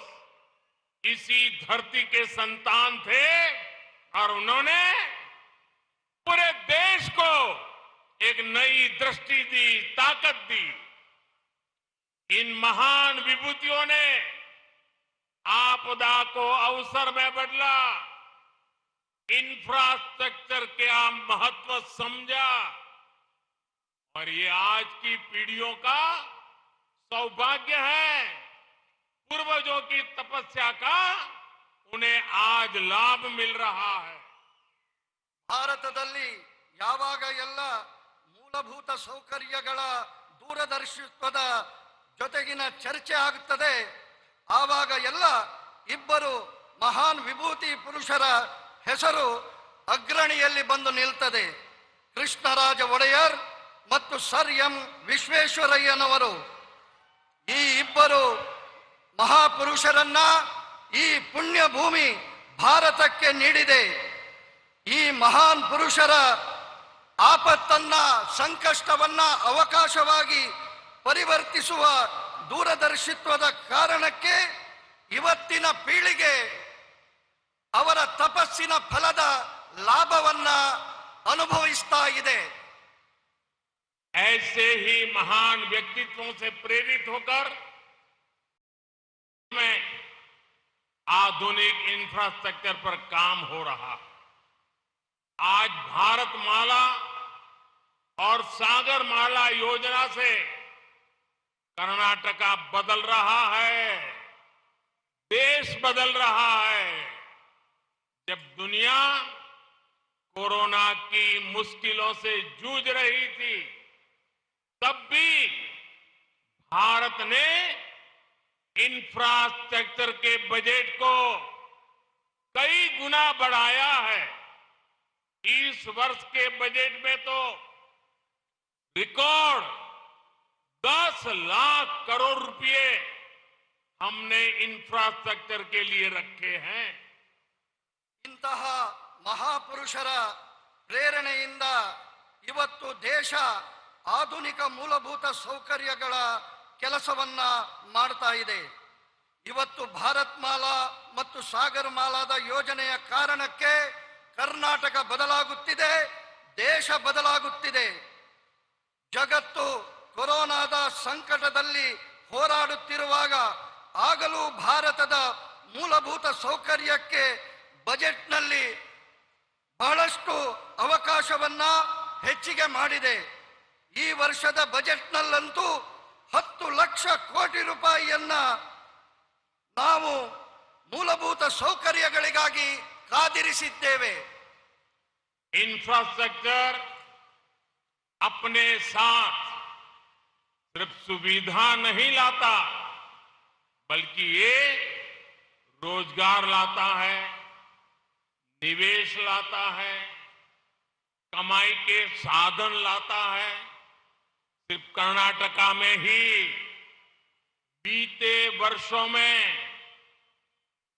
S11: इसी धरती के संतान थे और उन्होंने पूरे देश को एक नई दृष्टि दी, ताकत दी। इन महान विभूतियों ने आपदा को अवसर में बदला, इंफ्रास्ट्रक्चर का महत्व समझा और ये आज की पीढ़ियों का सौभाग्य है। पूर्वजों की तपस्या का उन्हें आज लाभ मिल रहा है।
S12: ಭಾರತದಲ್ಲಿ ಯಾವಾಗ ಎಲ್ಲ ಮೂಲಭೂತ ಸೌಕರ್ಯಗಳ ದೂರದರ್ಶಿತ್ವದ ಜೊತೆಗಿನ ಚರ್ಚೆ ಆಗುತ್ತದೆ ಆವಾಗ ಎಲ್ಲ ಇಬ್ಬರು ಮಹಾನ್ ವಿಭೂತಿ ಪುರುಷರ ಹೆಸರು ಅಗ್ರಣಿಯಲ್ಲಿ ಬಂದು ನಿಲ್ತದೆ. ಕೃಷ್ಣರಾಜ ಒಡೆಯರ್ ಮತ್ತು ಸರ್ ಎಂ ವಿಶ್ವೇಶ್ವರಯ್ಯನವರು. ಈ ಇಬ್ಬರು ಮಹಾಪುರುಷರನ್ನ ಈ ಪುಣ್ಯ ಭೂಮಿ ಭಾರತಕ್ಕೆ ನೀಡಿದೆ. ಈ ಮಹಾನ್ ಪುರುಷರ ಆಪತ್ತನ್ನ, ಸಂಕಷ್ಟವನ್ನ ಅವಕಾಶವಾಗಿ ಪರಿವರ್ತಿಸುವ ದೂರದರ್ಶಿತ್ವದ ಕಾರಣಕ್ಕೆ ಇವತ್ತಿನ ಪೀಳಿಗೆ ಅವರ ತಪಸ್ಸಿನ ಫಲದ ಲಾಭವನ್ನ ಅನುಭವಿಸ್ತಾ ಇದೆ.
S11: ऐसे ही महान व्यक्तित्वों से प्रेरित होकर में आधुनिक इंफ्रास्ट्रक्चर पर काम हो रहा। आज भारतमाला और सागरमाला योजना से कर्नाटका बदल रहा है, देश बदल रहा है। जब दुनिया कोरोना की मुश्किलों से जूझ रही थी तब भी भारत ने इंफ्रास्ट्रक्चर के बजट को कई गुना बढ़ाया है। इस वर्ष के बजट में तो रिकॉर्ड 10 लाख करोड़ रुपए हमने इंफ्रास्ट्रक्चर के लिए रखे हैं।
S12: ಇಂತಹ ಮಹಾಪುರುಷರ ಪ್ರೇರಣೆಯಿಂದ ಇವತ್ತು ದೇಶ ಆಧುನಿಕ ಮೂಲಭೂತ ಸೌಕರ್ಯಗಳ ಕೆಲಸವನ್ನ ಮಾಡ್ತಾ ಇದೆ. ಭಾರತ್ ಮಾಲಾ ಮತ್ತು ಸಾಗರ್ ಮಾಲಾದ ಯೋಜನೆಯ ಕಾರಣಕ್ಕೆ ಕರ್ನಾಟಕ ಬದಲಾಗುತ್ತಿದೆ, ದೇಶ ಬದಲಾಗುತ್ತಿದೆ. ಜಗತ್ತು ಕೊರೋನಾದ ಸಂಕಟದಲ್ಲಿ ಹೋರಾಡುತ್ತಿರುವಾಗ ಆಗಲೂ ಭಾರತದ ಮೂಲಭೂತ ಸೌಕರ್ಯಕ್ಕೆ ಬಜೆಟ್ನಲ್ಲಿ ಬಹಳಷ್ಟು ಅವಕಾಶವನ್ನ ಹೆಚ್ಚಿಗೆ ಮಾಡಿದೆ. ಈ ವರ್ಷದ ಬಜೆಟ್ನಲ್ಲಂತೂ 10 ಲಕ್ಷ ಕೋಟಿ ರೂಪಾಯಿಯನ್ನ ನಾವು ಮೂಲಭೂತ ಸೌಕರ್ಯಗಳಿಗಾಗಿ ಕಾದಿರಿಸಿದ್ದೇವೆ.
S11: इंफ्रास्ट्रक्चर अपने साथ सिर्फ सुविधा नहीं लाता, बल्कि ये रोजगार लाता है, निवेश लाता है, कमाई के साधन लाता है. सिर्फ कर्नाटका में ही बीते वर्षों में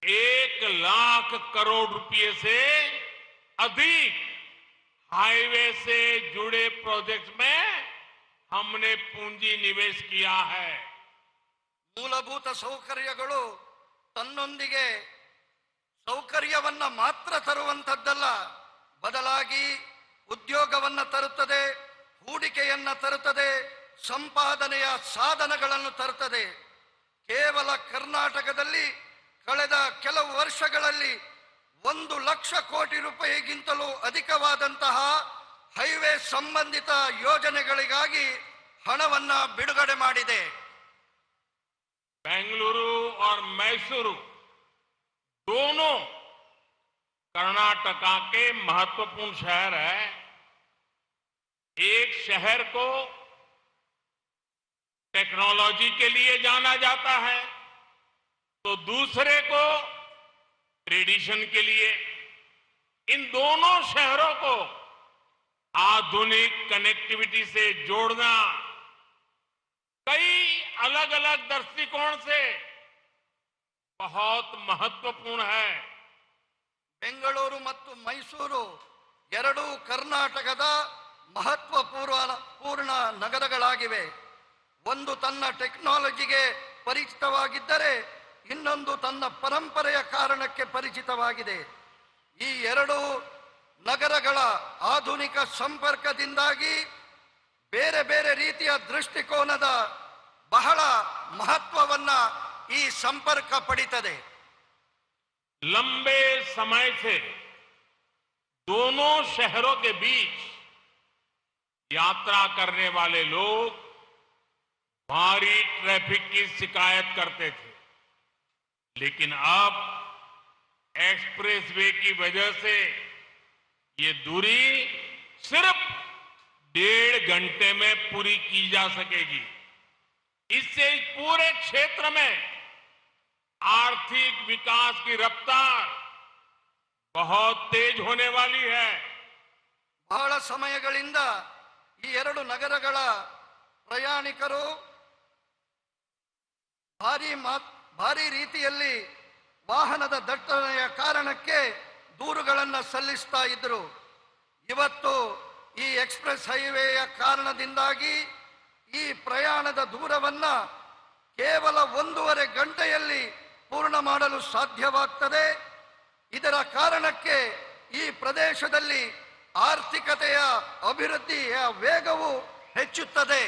S11: 1 लाख करोड़ रुपए से अधिक हाईवे से जुड़े प्रोजेक्ट्स में हमने पूंजी निवेश किया है.
S12: ಮೂಲಭೂತ ಸೌಕರ್ಯಗಳು ತನ್ನೊಂದಿಗೆ ಸೌಕರ್ಯವನ್ನ ಮಾತ್ರ ತರುವಂತದ್ದಲ್ಲ, ಬದಲಾಗಿ ಉದ್ಯೋಗವನ್ನ ತರುತ್ತದೆ, ಹೂಡಿಕೆಯನ್ನ ತರುತ್ತದೆ, ಸಂಪಾದನೆಯ ಸಾಧನಗಳನ್ನು ತರುತ್ತದೆ. ಕೇವಲ ಕರ್ನಾಟಕದಲ್ಲಿ ಕಳೆದ ಕೆಲವು ವರ್ಷಗಳಲ್ಲಿ 1 ಲಕ್ಷ ಕೋಟಿ ರೂಪಾಯಿಗಿಂತಲೂ ಅಧಿಕವಾದಂತಹ ಹೈವೇ ಸಂಬಂಧಿತ ಯೋಜನೆಗಳಿಗಾಗಿ ಹಣವನ್ನ ಬಿಡುಗಡೆ ಮಾಡಿದೆ.
S11: बेंगलुरु और मैसूरू दोनों कर्नाटका के महत्वपूर्ण शहर है. एक शहर को टेक्नोलॉजी के लिए जाना जाता है तो दूसरे को ट्रेडिशन के लिए. इन दोनों शहरों को आधुनिक कनेक्टिविटी से जोड़ना कई अलग अलग दृष्टिकोण से बहुत महत्वपूर्ण है.
S12: ಬೆಂಗಳೂರು ಮತ್ತು ಮೈಸೂರು ಎರಡೂ ಕರ್ನಾಟಕದ ಮಹತ್ವಪೂರ್ಣ ನಗರಗಳಾಗಿವೆ. ಒಂದು ತನ್ನ ಟೆಕ್ನಾಲಜಿಗೆ ಪರಿಚಿತವಾಗಿದ್ದರೆ ಇನ್ನೊಂದು ತನ್ನ ಪರಂಪರೆಯ ಕಾರಣಕ್ಕೆ ಪರಿಚಿತವಾಗಿದೆ. ಈ ಎರಡು ನಗರಗಳ ಆಧುನಿಕ ಸಂಪರ್ಕದಿಂದಾಗಿ ಬೇರೆ ಬೇರೆ ರೀತಿಯ ದೃಷ್ಟಿಕೋನದ ಬಹಳ ಮಹತ್ವವನ್ನ ಈ ಸಂಪರ್ಕ ಪಡಿತದೆ.
S11: लंबे समय से दोनों शहरों के बीच यात्रा करने वाले लोग भारी ट्रैफिक की शिकायत करते थे, लेकिन अब एक्सप्रेसवे की वजह से ये दूरी सिर्फ 1.5 घंटे में पूरी की जा सकेगी. इससे इस पूरे क्षेत्र में आर्थिक विकास की रफ्तार बहुत तेज होने वाली है.
S12: ಬಹಳ ಸಮಯಗಳಿಂದ ಈ ಎರಡು ನಗರಗಳ ಪ್ರಯಾಣಿಕರು ಭಾರಿ ರೀತಿಯಲ್ಲಿ ವಾಹನದ ದಟ್ಟಣೆಯ ಕಾರಣಕ್ಕೆ ದೂರುಗಳನ್ನು ಸಲ್ಲಿಸ್ತಾ ಇದ್ರು. ಇವತ್ತು ಈ ಎಕ್ಸ್ಪ್ರೆಸ್ ಹೈವೇಯ ಕಾರಣದಿಂದಾಗಿ ಈ ಪ್ರಯಾಣದ ದೂರವನ್ನ ಕೇವಲ 1.5 ಗಂಟೆಯಲ್ಲಿ ಪೂರ್ಣ ಮಾಡಲು ಸಾಧ್ಯವಾಗ್ತದೆ. ಇದರ ಕಾರಣಕ್ಕೆ ಈ ಪ್ರದೇಶದಲ್ಲಿ ಆರ್ಥಿಕತೆಯ ಅಭಿವೃದ್ಧಿಯ ವೇಗವು ಹೆಚ್ಚುತ್ತದೆ.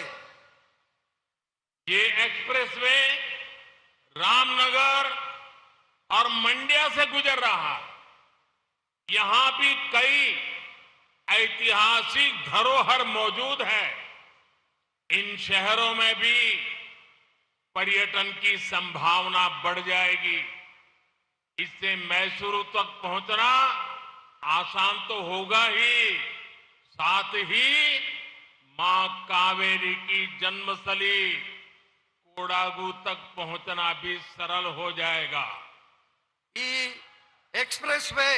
S11: ये एक्सप्रेसवे रामनगर और मंड्या से गुजर रहा है. यहां भी कई ऐतिहासिक धरोहर मौजूद है. इन शहरों में भी पर्यटन की संभावना बढ़ जाएगी. इससे मैसूरू तक पहुंचना आसान तो होगा ही, साथ ही मां कावेरी की जन्मस्थली कोडागु तक पहुंचना भी सरल हो जाएगा.
S12: ಈ ಎಕ್ಸ್ಪ್ರೆಸ್ ವೇ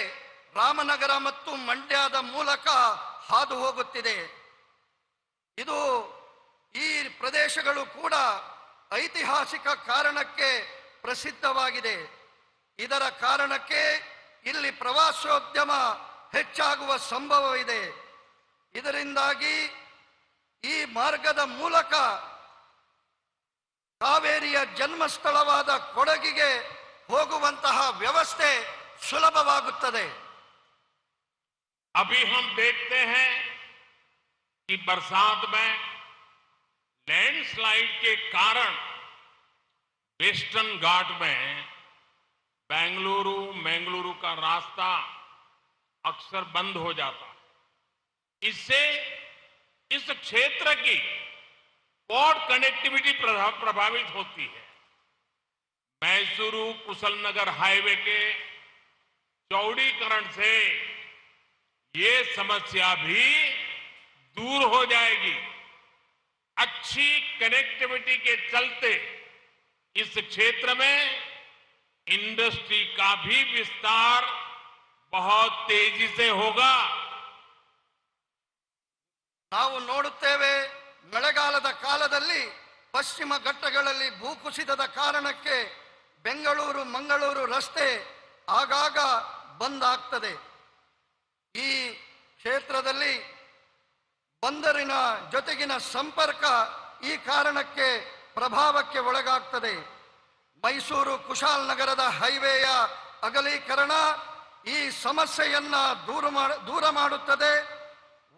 S12: ರಾಮನಗರ ಮತ್ತು ಮಂಡ್ಯದ ಮೂಲಕ ಹಾದು ಹೋಗುತ್ತಿದೆ. ಇದು ಈ ಪ್ರದೇಶಗಳು ಕೂಡ ಐತಿಹಾಸಿಕ ಕಾರಣಕ್ಕೆ ಪ್ರಸಿದ್ಧವಾಗಿದೆ. ಇದರ ಕಾರಣಕ್ಕೆ ಇಲ್ಲಿ ಪ್ರವಾಸೋದ್ಯಮ ಹೆಚ್ಚಾಗುವ ಸಂಭವವಿದೆ. ಇದರಿಂದಾಗಿ ಈ ಮಾರ್ಗದ ಮೂಲಕ ಕಾವೇರಿಯ ಜನ್ಮಸ್ಥಳವಾದ ಕೊಡಗಿಗೆ ಹೋಗುವಂತಹ ವ್ಯವಸ್ಥೆ ಸುಲಭವಾಗುತ್ತದೆ.
S11: अभी हम देखते हैं कि बरसात में लैंडस्लाइड के कारण वेस्टर्न घाट में बेंगलुरु मंगलुरु का रास्ता अक्सर बंद हो जाता। इससे इस क्षेत्र की पोर्ट कनेक्टिविटी प्रभावित होती है। मैसूरू कुशलनगर हाईवे के चौड़ीकरण से ये समस्या भी दूर हो जाएगी। अच्छी कनेक्टिविटी के चलते इस क्षेत्र में इंडस्ट्री का भी विस्तार बहुत तेजी से होगा।
S12: ನಾವು ನೋಡುತ್ತೇವೆ, ಮಳೆಗಾಲದ ಕಾಲದಲ್ಲಿ ಪಶ್ಚಿಮ ಘಟ್ಟಗಳಲ್ಲಿ ಭೂಕುಸಿತದ ಕಾರಣಕ್ಕೆ ಬೆಂಗಳೂರು ಮಂಗಳೂರು ರಸ್ತೆ ಆಗಾಗ ಬಂದ್ ಆಗ್ತದೆ. ಈ ಕ್ಷೇತ್ರದಲ್ಲಿ ಬಂದರಿನ ಜೊತೆಗಿನ ಸಂಪರ್ಕ ಈ ಕಾರಣಕ್ಕೆ ಪ್ರಭಾವಕ್ಕೆ ಒಳಗಾಗ್ತದೆ. ಮೈಸೂರು ಕುಶಾಲನಗರದ ಹೈವೇಯ ಅಗಲೀಕರಣ ಈ ಸಮಸ್ಯೆಯನ್ನ ದೂರ ಮಾಡುತ್ತದೆ.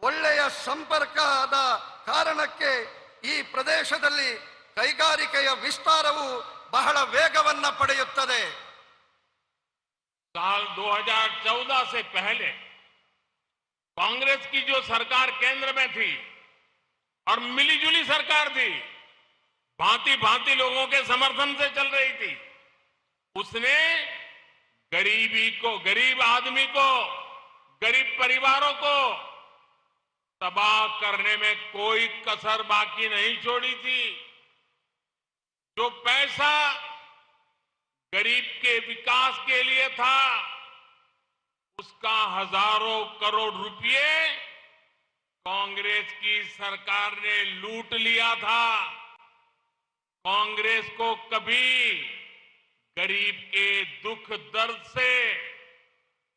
S12: ಒಳ್ಳೆಯ ಸಂಪರ್ಕದ ಕಾರಣಕ್ಕೆ ಈ ಪ್ರದೇಶದಲ್ಲಿ ಕೈಗಾರಿಕೆಯ ವಿಸ್ತಾರವು ಬಹಳ ವೇಗವನ್ನ ಪಡೆಯುತ್ತದೆ.
S11: साल 2014 से पहले कांग्रेस की जो सरकार केंद्र में थी और मिलीजुली सरकार थी, भांति भांति लोगों के समर्थन से चल रही थी, उसने गरीब आदमी को, गरीब परिवारों को तबाह करने में कोई कसर बाकी नहीं छोड़ी थी। जो पैसा गरीब के विकास के लिए था, उसका हजारों करोड़ रुपए कांग्रेस की सरकार ने लूट लिया था। कांग्रेस को कभी गरीब के दुख दर्द से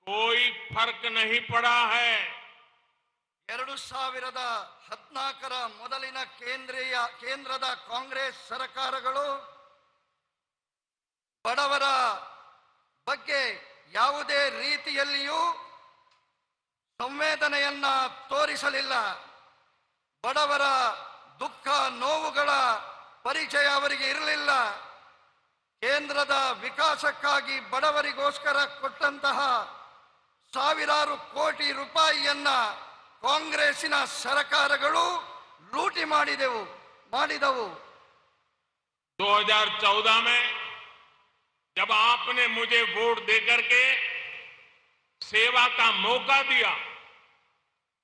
S11: कोई फर्क नहीं पड़ा है।
S12: 2014ರ ಮೊದಲಿನ ಕೇಂದ್ರದ ಕಾಂಗ್ರೆಸ್ ಸರ್ಕಾರಗಳು ಬಡವರ ಬಗ್ಗೆ ಯಾವುದೇ ರೀತಿಯಲ್ಲಿಯೂ ಸಂವೇದನೆಯನ್ನ ತೋರಿಸಲಿಲ್ಲ. ಬಡವರ ದುಃಖ ನೋವುಗಳ ಪರಿಚಯ ಅವರಿಗೆ ಇರಲಿಲ್ಲ. ಕೇಂದ್ರದ ವಿಕಾಸಕ್ಕಾಗಿ ಬಡವರಿಗೋಸ್ಕರ ಕೊಟ್ಟಂತಹ ಸಾವಿರಾರು ಕೋಟಿ ರೂಪಾಯಿಯನ್ನ ಕಾಂಗ್ರೆಸ್ಸಿನ ಸರ್ಕಾರಗಳು ಲೂಟಿ ಮಾಡಿದವು.
S11: 2014 में जब आपने मुझे वोट देकर के सेवा का मौका दिया,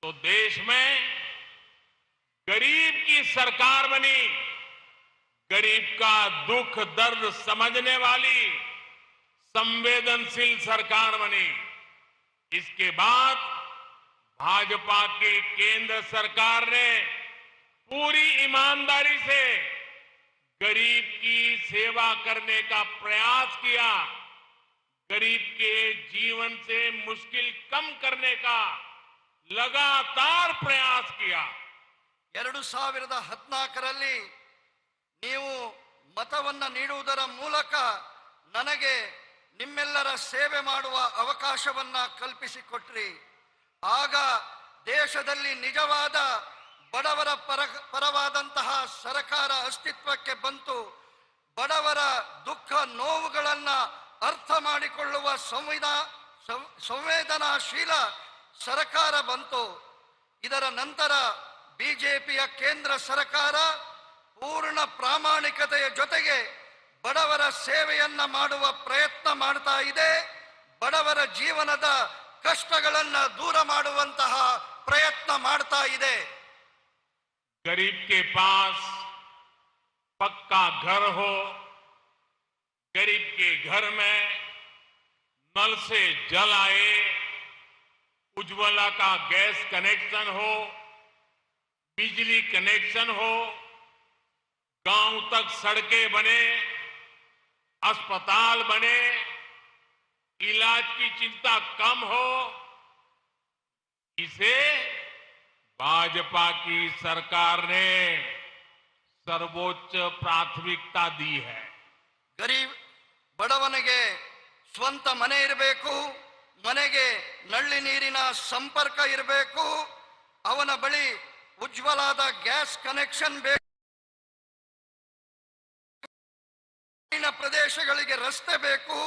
S11: तो देश में गरीब की सरकार बनी, गरीब का दुख दर्द समझने वाली संवेदनशील सरकार बनी। इसके बाद भाजपा की केंद्र सरकार ने पूरी ईमानदारी से गरीब की सेवा करने का प्रयास किया, गरीब के जीवन से मुश्किल कम करने का लगातार प्रयास किया।
S12: 2014ರಲ್ಲಿ ನೀವು ಮತವನ್ನ ನೀಡುವುದರ ಮೂಲಕ ನನಗೆ ನಿಮ್ಮೆಲ್ಲರ ಸೇವೆ ಮಾಡುವ ಅವಕಾಶವನ್ನ ಕಲ್ಪಿಸಿಕೊಟ್ರಿ. ಆಗ ದೇಶದಲ್ಲಿ ನಿಜವಾದ ಬಡವರ ಪರವಾದಂತಹ ಸರ್ಕಾರ ಅಸ್ತಿತ್ವಕ್ಕೆ ಬಂತು. ಬಡವರ ದುಃಖ ನೋವುಗಳನ್ನ ಅರ್ಥ ಮಾಡಿಕೊಳ್ಳುವ ಸಂವೇದನಾಶೀಲ ಸರ್ಕಾರ ಬಂತು. ಇದರ ನಂತರ ಬಿಜೆಪಿಯ ಕೇಂದ್ರ ಸರ್ಕಾರ ಪೂರ್ಣ ಪ್ರಾಮಾಣಿಕತೆಯ ಜೊತೆಗೆ ಬಡವರ ಸೇವೆಯನ್ನ ಮಾಡುವ ಪ್ರಯತ್ನ ಮಾಡ್ತಾ ಇದೆ. ಬಡವರ ಜೀವನದ ಕಷ್ಟಗಳನ್ನ ದೂರ ಮಾಡುವಂತಹ ಪ್ರಯತ್ನ ಮಾಡ್ತಾ ಇದೆ.
S11: गरीब के पास पक्का घर हो, गरीब के घर में नल से जल आए, उज्ज्वला का गैस कनेक्शन हो, बिजली कनेक्शन हो, गांव तक सड़कें बने, अस्पताल बने, इलाज की चिंता कम हो, इसे भाजपा की सरकार ने सर्वोच्च प्राथमिकता दी है।
S12: ಬಡವನಿಗೆ ಸ್ವಂತ ಮನೆ ಇರಬೇಕು, ಮನೆಗೆ ನಲ್ಲಿ ನೀರಿನ ಸಂಪರ್ಕ ಇರಬೇಕು, ಅವನ ಬಳಿ ಉಜ್ವಲಾದ ಗ್ಯಾಸ್ ಕನೆಕ್ಷನ್ ಬೇಕು, ಪ್ರದೇಶಗಳಿಗೆ ರಸ್ತೆ ಬೇಕು,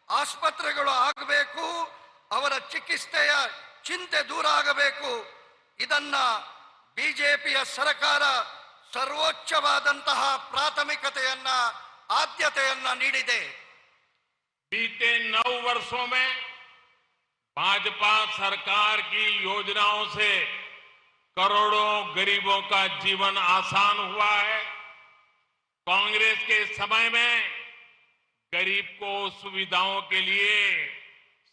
S12: ಆಸ್ಪತ್ರೆಗಳು ಆಗಬೇಕು, ಅವರ ಚಿಕಿತ್ಸೆಯ ಚಿಂತೆ ದೂರ ಆಗಬೇಕು. ಇದನ್ನ ಬಿಜೆಪಿಯ ಸರ್ಕಾರ ಸರ್ವೋಚ್ಚವಾದಂತಹ ಪ್ರಾಥಮಿಕತೆಯನ್ನ ಆದ್ಯತೆಯನ್ನ ನೀಡಿದೆ.
S11: बीते 9 वर्षों में भाजपा सरकार की योजनाओं से करोड़ों गरीबों का जीवन आसान हुआ है। कांग्रेस के समय में गरीब को सुविधाओं के लिए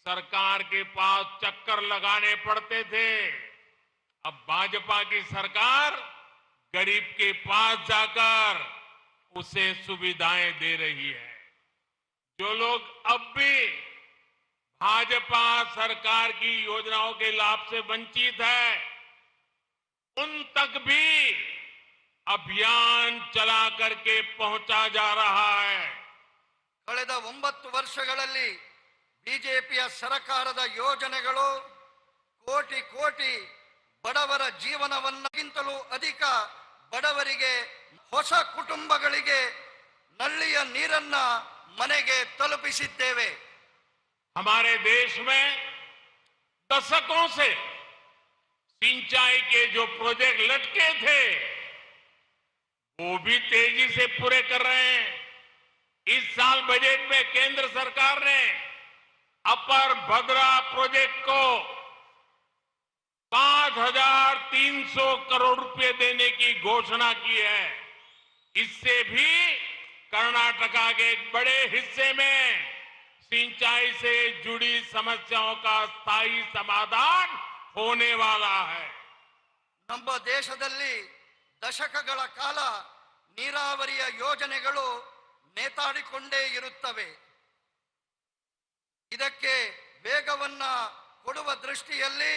S11: सरकार के पास चक्कर लगाने पड़ते थे। अब भाजपा की सरकार गरीब के पास जाकर उसे सुविधाएं दे रही है। जो लोग अब भी भाजपा सरकार की योजनाओं के लाभ से वंचित है, उन तक भी अभियान चला करके पहुंचा जा रहा है।
S12: ಕಳೆದ 9 ವರ್ಷಗಳಲ್ಲಿ ಬಿಜೆಪಿಯ ಸರ್ಕಾರದ ಯೋಜನೆಗಳು ಕೋಟಿ ಕೋಟಿ ಬಡವರ ಜೀವನವನ್ನಕ್ಕಿಂತಲೂ ಅಧಿಕ ಬಡವರಿಗೆ, ಹೊಸ ಕುಟುಂಬಗಳಿಗೆ ನಲ್ಲಿಯ ನೀರನ್ನ ಮನೆಗೆ ತಲುಪಿಸಿದ್ದೇವೆ.
S11: हमारे देश में दशकों से सिंचाई के जो प्रोजेक्ट लटके थे वो भी तेजी से पूरे कर रहे हैं। इस साल बजट में केंद्र सरकार ने अपर भद्रा प्रोजेक्ट को 5,300 करोड़ रुपए देने की घोषणा की है। इससे भी कर्नाटका के एक बड़े हिस्से में सिंचाई से जुड़ी समस्याओं का स्थायी समाधान होने वाला है।
S12: ನಮ್ಮ ದೇಶದಲ್ಲಿ ದಶಕಗಳ ಕಾಲ ನೀರಾವರಿಯ ಯೋಜನೆಗಳು ನೇತಾಡಿಕೊಂಡೇ ಇರುತ್ತವೆ. ಇದಕ್ಕೆ ವೇಗವನ್ನ ಕೊಡುವ ದೃಷ್ಟಿಯಲ್ಲಿ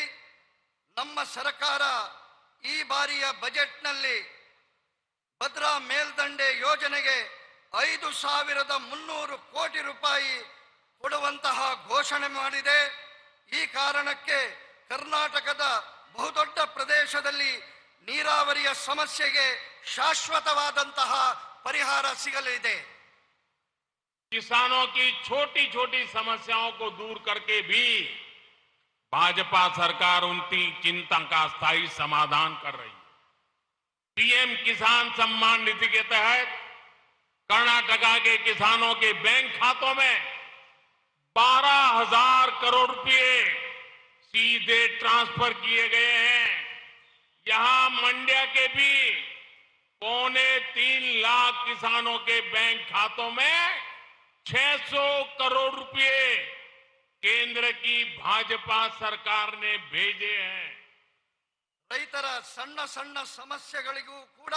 S12: ನಮ್ಮ ಸರ್ಕಾರ ಈ ಬಾರಿಯ ಬಜೆಟ್ನಲ್ಲಿ ಭದ್ರಾ ಮೇಲ್ದಂಡೆ ಯೋಜನೆಗೆ 5,300 ಕೋಟಿ ರೂಪಾಯಿ ಕೊಡುವಂತಹ ಘೋಷಣೆ ಮಾಡಿದೆ. ಈ ಕಾರಣಕ್ಕೆ ಕರ್ನಾಟಕದ ಬಹುದೊಡ್ಡ ಪ್ರದೇಶದಲ್ಲಿ ನೀರಾವರಿಯ ಸಮಸ್ಯೆಗೆ ಶಾಶ್ವತವಾದಂತಹ ಪರಿಹಾರ ಸಿಗಲಿದೆ.
S11: किसानों की छोटी छोटी समस्याओं को दूर करके भी भाजपा सरकार उनकी चिंता का स्थायी समाधान कर रही है। पीएम किसान सम्मान निधि के तहत कर्नाटका के किसानों के बैंक खातों में 12,000 करोड़ रुपए सीधे ट्रांसफर किए गए हैं। यहां मंड्या के भी 2.25 लाख किसानों के बैंक खातों में 600 करोड़ रुपए केंद्र की भाजपा सरकार ने भेजे हैं।
S12: ರೈತರ ಸಣ್ಣ ಸಣ್ಣ ಸಮಸ್ಯೆಗಳಿಗೂ ಕೂಡ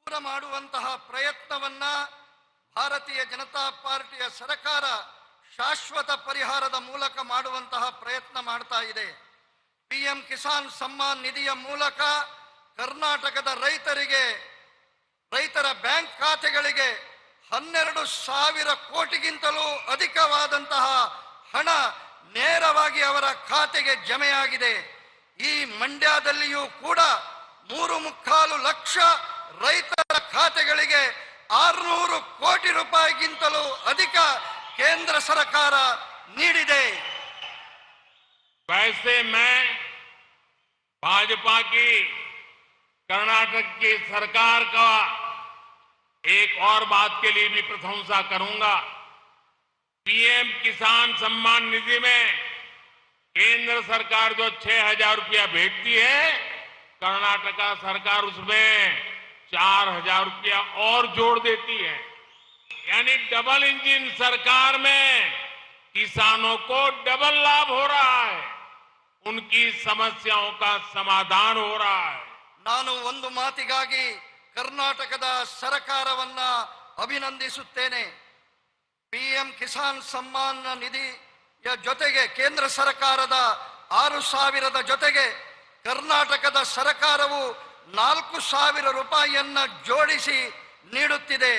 S12: ದೂರ ಮಾಡುವಂತಹ ಪ್ರಯತ್ನವನ್ನ ಭಾರತೀಯ ಜನತಾ ಪಾರ್ಟಿಯ ಸರ್ಕಾರ ಶಾಶ್ವತ ಪರಿಹಾರದ ಮೂಲಕ ಮಾಡುವಂತಹ ಪ್ರಯತ್ನ ಮಾಡ್ತಾ ಇದೆ. ಪಿಎಂ ಕಿಸಾನ್ ಸಮ್ಮಾನ್ ನಿಧಿಯ ಮೂಲಕ ಕರ್ನಾಟಕದ ರೈತರ ಬ್ಯಾಂಕ್ ಖಾತೆಗಳಿಗೆ 12,000 ಕೋಟಿಗಿಂತಲೂ ಅಧಿಕವಾದಂತಹ ಹಣ ನೇರವಾಗಿ ಅವರ ಖಾತೆಗೆ ಜಮೆಯಾಗಿದೆ. ಈ ಮಂಡ್ಯದಲ್ಲಿಯೂ ಕೂಡ 3.25 ಲಕ್ಷ ರೈತರ ಖಾತೆಗಳಿಗೆ 600 ಕೋಟಿ ರೂಪಾಯಿಗಿಂತಲೂ ಅಧಿಕ ಕೇಂದ್ರ ಸರ್ಕಾರ ನೀಡಿದೆ.
S11: वैसे मैं भाजपा की कर्नाटक की सरकार का एक और बात के लिए भी प्रशंसा करूंगा। पीएम किसान सम्मान निधि में केंद्र सरकार जो 6,000 रुपया भेजती है, कर्नाटका सरकार उसमें 4,000 रुपया और जोड़ देती है। यानी डबल इंजन सरकार में किसानों को डबल लाभ हो रहा है, उनकी समस्याओं का समाधान हो रहा है।
S12: ನಾನು ಒಂದು ಮಾತಿಗಾಗಿ ಕರ್ನಾಟಕದ ಸರ್ಕಾರವನ್ನ ಅಭಿನಂದಿಸುತ್ತೇನೆ. ಪಿಎಂ ಕಿಸಾನ್ ಸಮ್ಮಾನ್ ನಿಧಿಯ ಜೊತೆಗೆ ಕೇಂದ್ರ ಸರ್ಕಾರದ 6,000 ಜೊತೆಗೆ ಕರ್ನಾಟಕದ ಸರ್ಕಾರವು 4,000 ರೂಪಾಯಿಯನ್ನ ಜೋಡಿಸಿ ನೀಡುತ್ತಿದೆ.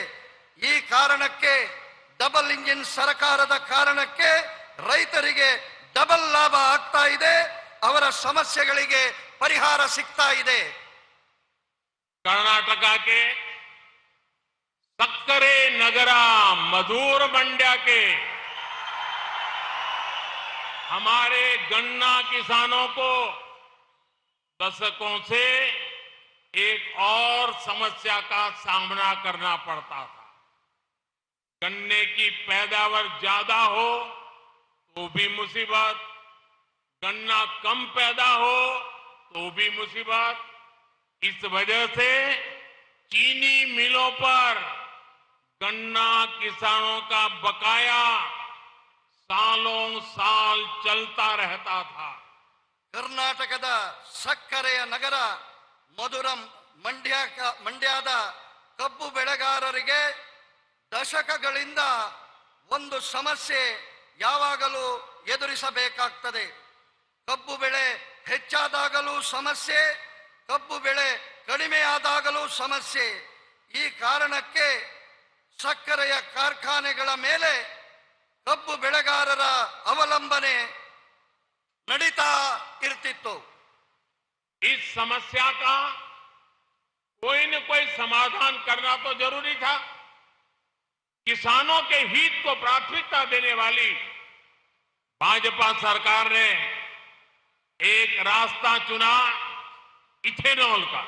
S12: ಈ ಕಾರಣಕ್ಕೆ ಡಬಲ್ ಇಂಜಿನ್ ಸರ್ಕಾರದ ಕಾರಣಕ್ಕೆ ರೈತರಿಗೆ ಡಬಲ್ ಲಾಭ ಆಗ್ತಾ ಇದೆ, ಅವರ ಸಮಸ್ಯೆಗಳಿಗೆ ಪರಿಹಾರ ಸಿಗ್ತಾ ಇದೆ.
S11: कर्नाटका के सक्करे नगरा मधुर मंड्या के हमारे गन्ना किसानों को दशकों से एक और समस्या का सामना करना पड़ता था। गन्ने की पैदावार ज्यादा हो तो भी मुसीबत, गन्ना कम पैदा हो तो भी मुसीबत। इस वजह से चीनी मिलों पर गन्ना किसानों का बकाया सालों साल चलता रहता था।
S12: ಕರ್ನಾಟಕದ ಸಕ್ಕರೆಯ ನಗರ ಮಂಡ್ಯದ ಕಬ್ಬು ಬೆಳೆಗಾರರಿಗೆ ದಶಕಗಳಿಂದ ಒಂದು ಸಮಸ್ಯೆ ಯಾವಾಗಲೂ ಎದುರಿಸಬೇಕಾಗ್ತದೆ. ಕಬ್ಬು ಬೆಳೆ ಹೆಚ್ಚಾದಾಗಲೂ ಸಮಸ್ಯೆ, ಕಬ್ಬು ಬೆಳೆ ಕಡಿಮೆಯಾದಾಗಲೂ ಸಮಸ್ಯೆ. ಈ ಕಾರಣಕ್ಕೆ ಸಕ್ಕರೆಯ ಕಾರ್ಖಾನೆಗಳ ಮೇಲೆ ಕಬ್ಬು ಬೆಳೆಗಾರರ ಅವಲಂಬನೆ ನಡೀತಾ ಇರ್ತಿತ್ತು.
S11: इस समस्या का कोई न कोई समाधान करना तो जरूरी था। किसानों के हित को प्राथमिकता देने वाली भाजपा सरकार ने एक रास्ता चुना, इथेनॉल का।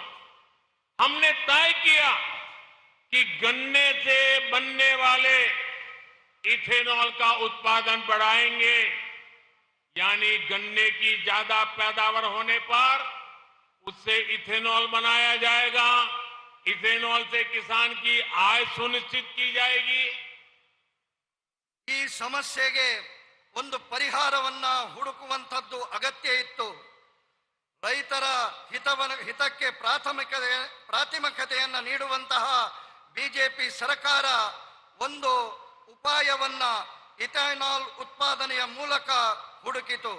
S11: हमने तय किया कि गन्ने से बनने वाले इथेनॉल का उत्पादन बढ़ाएंगे, यानी गन्ने की ज्यादा पैदावार होने पर उससे इथेनॉल बनाया जाएगा। इथेनॉल से किसान की आय सुनिश्चित की जाएगी।
S12: ಈ ಸಮಸ್ಯೆಗೆ ಒಂದು ಪರಿಹಾರವನ್ನ ಹುಡುಕುವಂತದ್ದು ಅಗತ್ಯ ಇತ್ತು. ರೈತರ ಹಿತಕ್ಕೆ ಪ್ರಾಥಮಿಕತೆಯನ್ನು ನೀಡುವಂತಹ ಬಿಜೆಪಿ ಸರ್ಕಾರ ಒಂದು ಉಪಾಯವನ್ನ ಇಥೆನಾಲ್ ಉತ್ಪಾದನೆಯ ಮೂಲಕ ಹುಡುಕಿತು.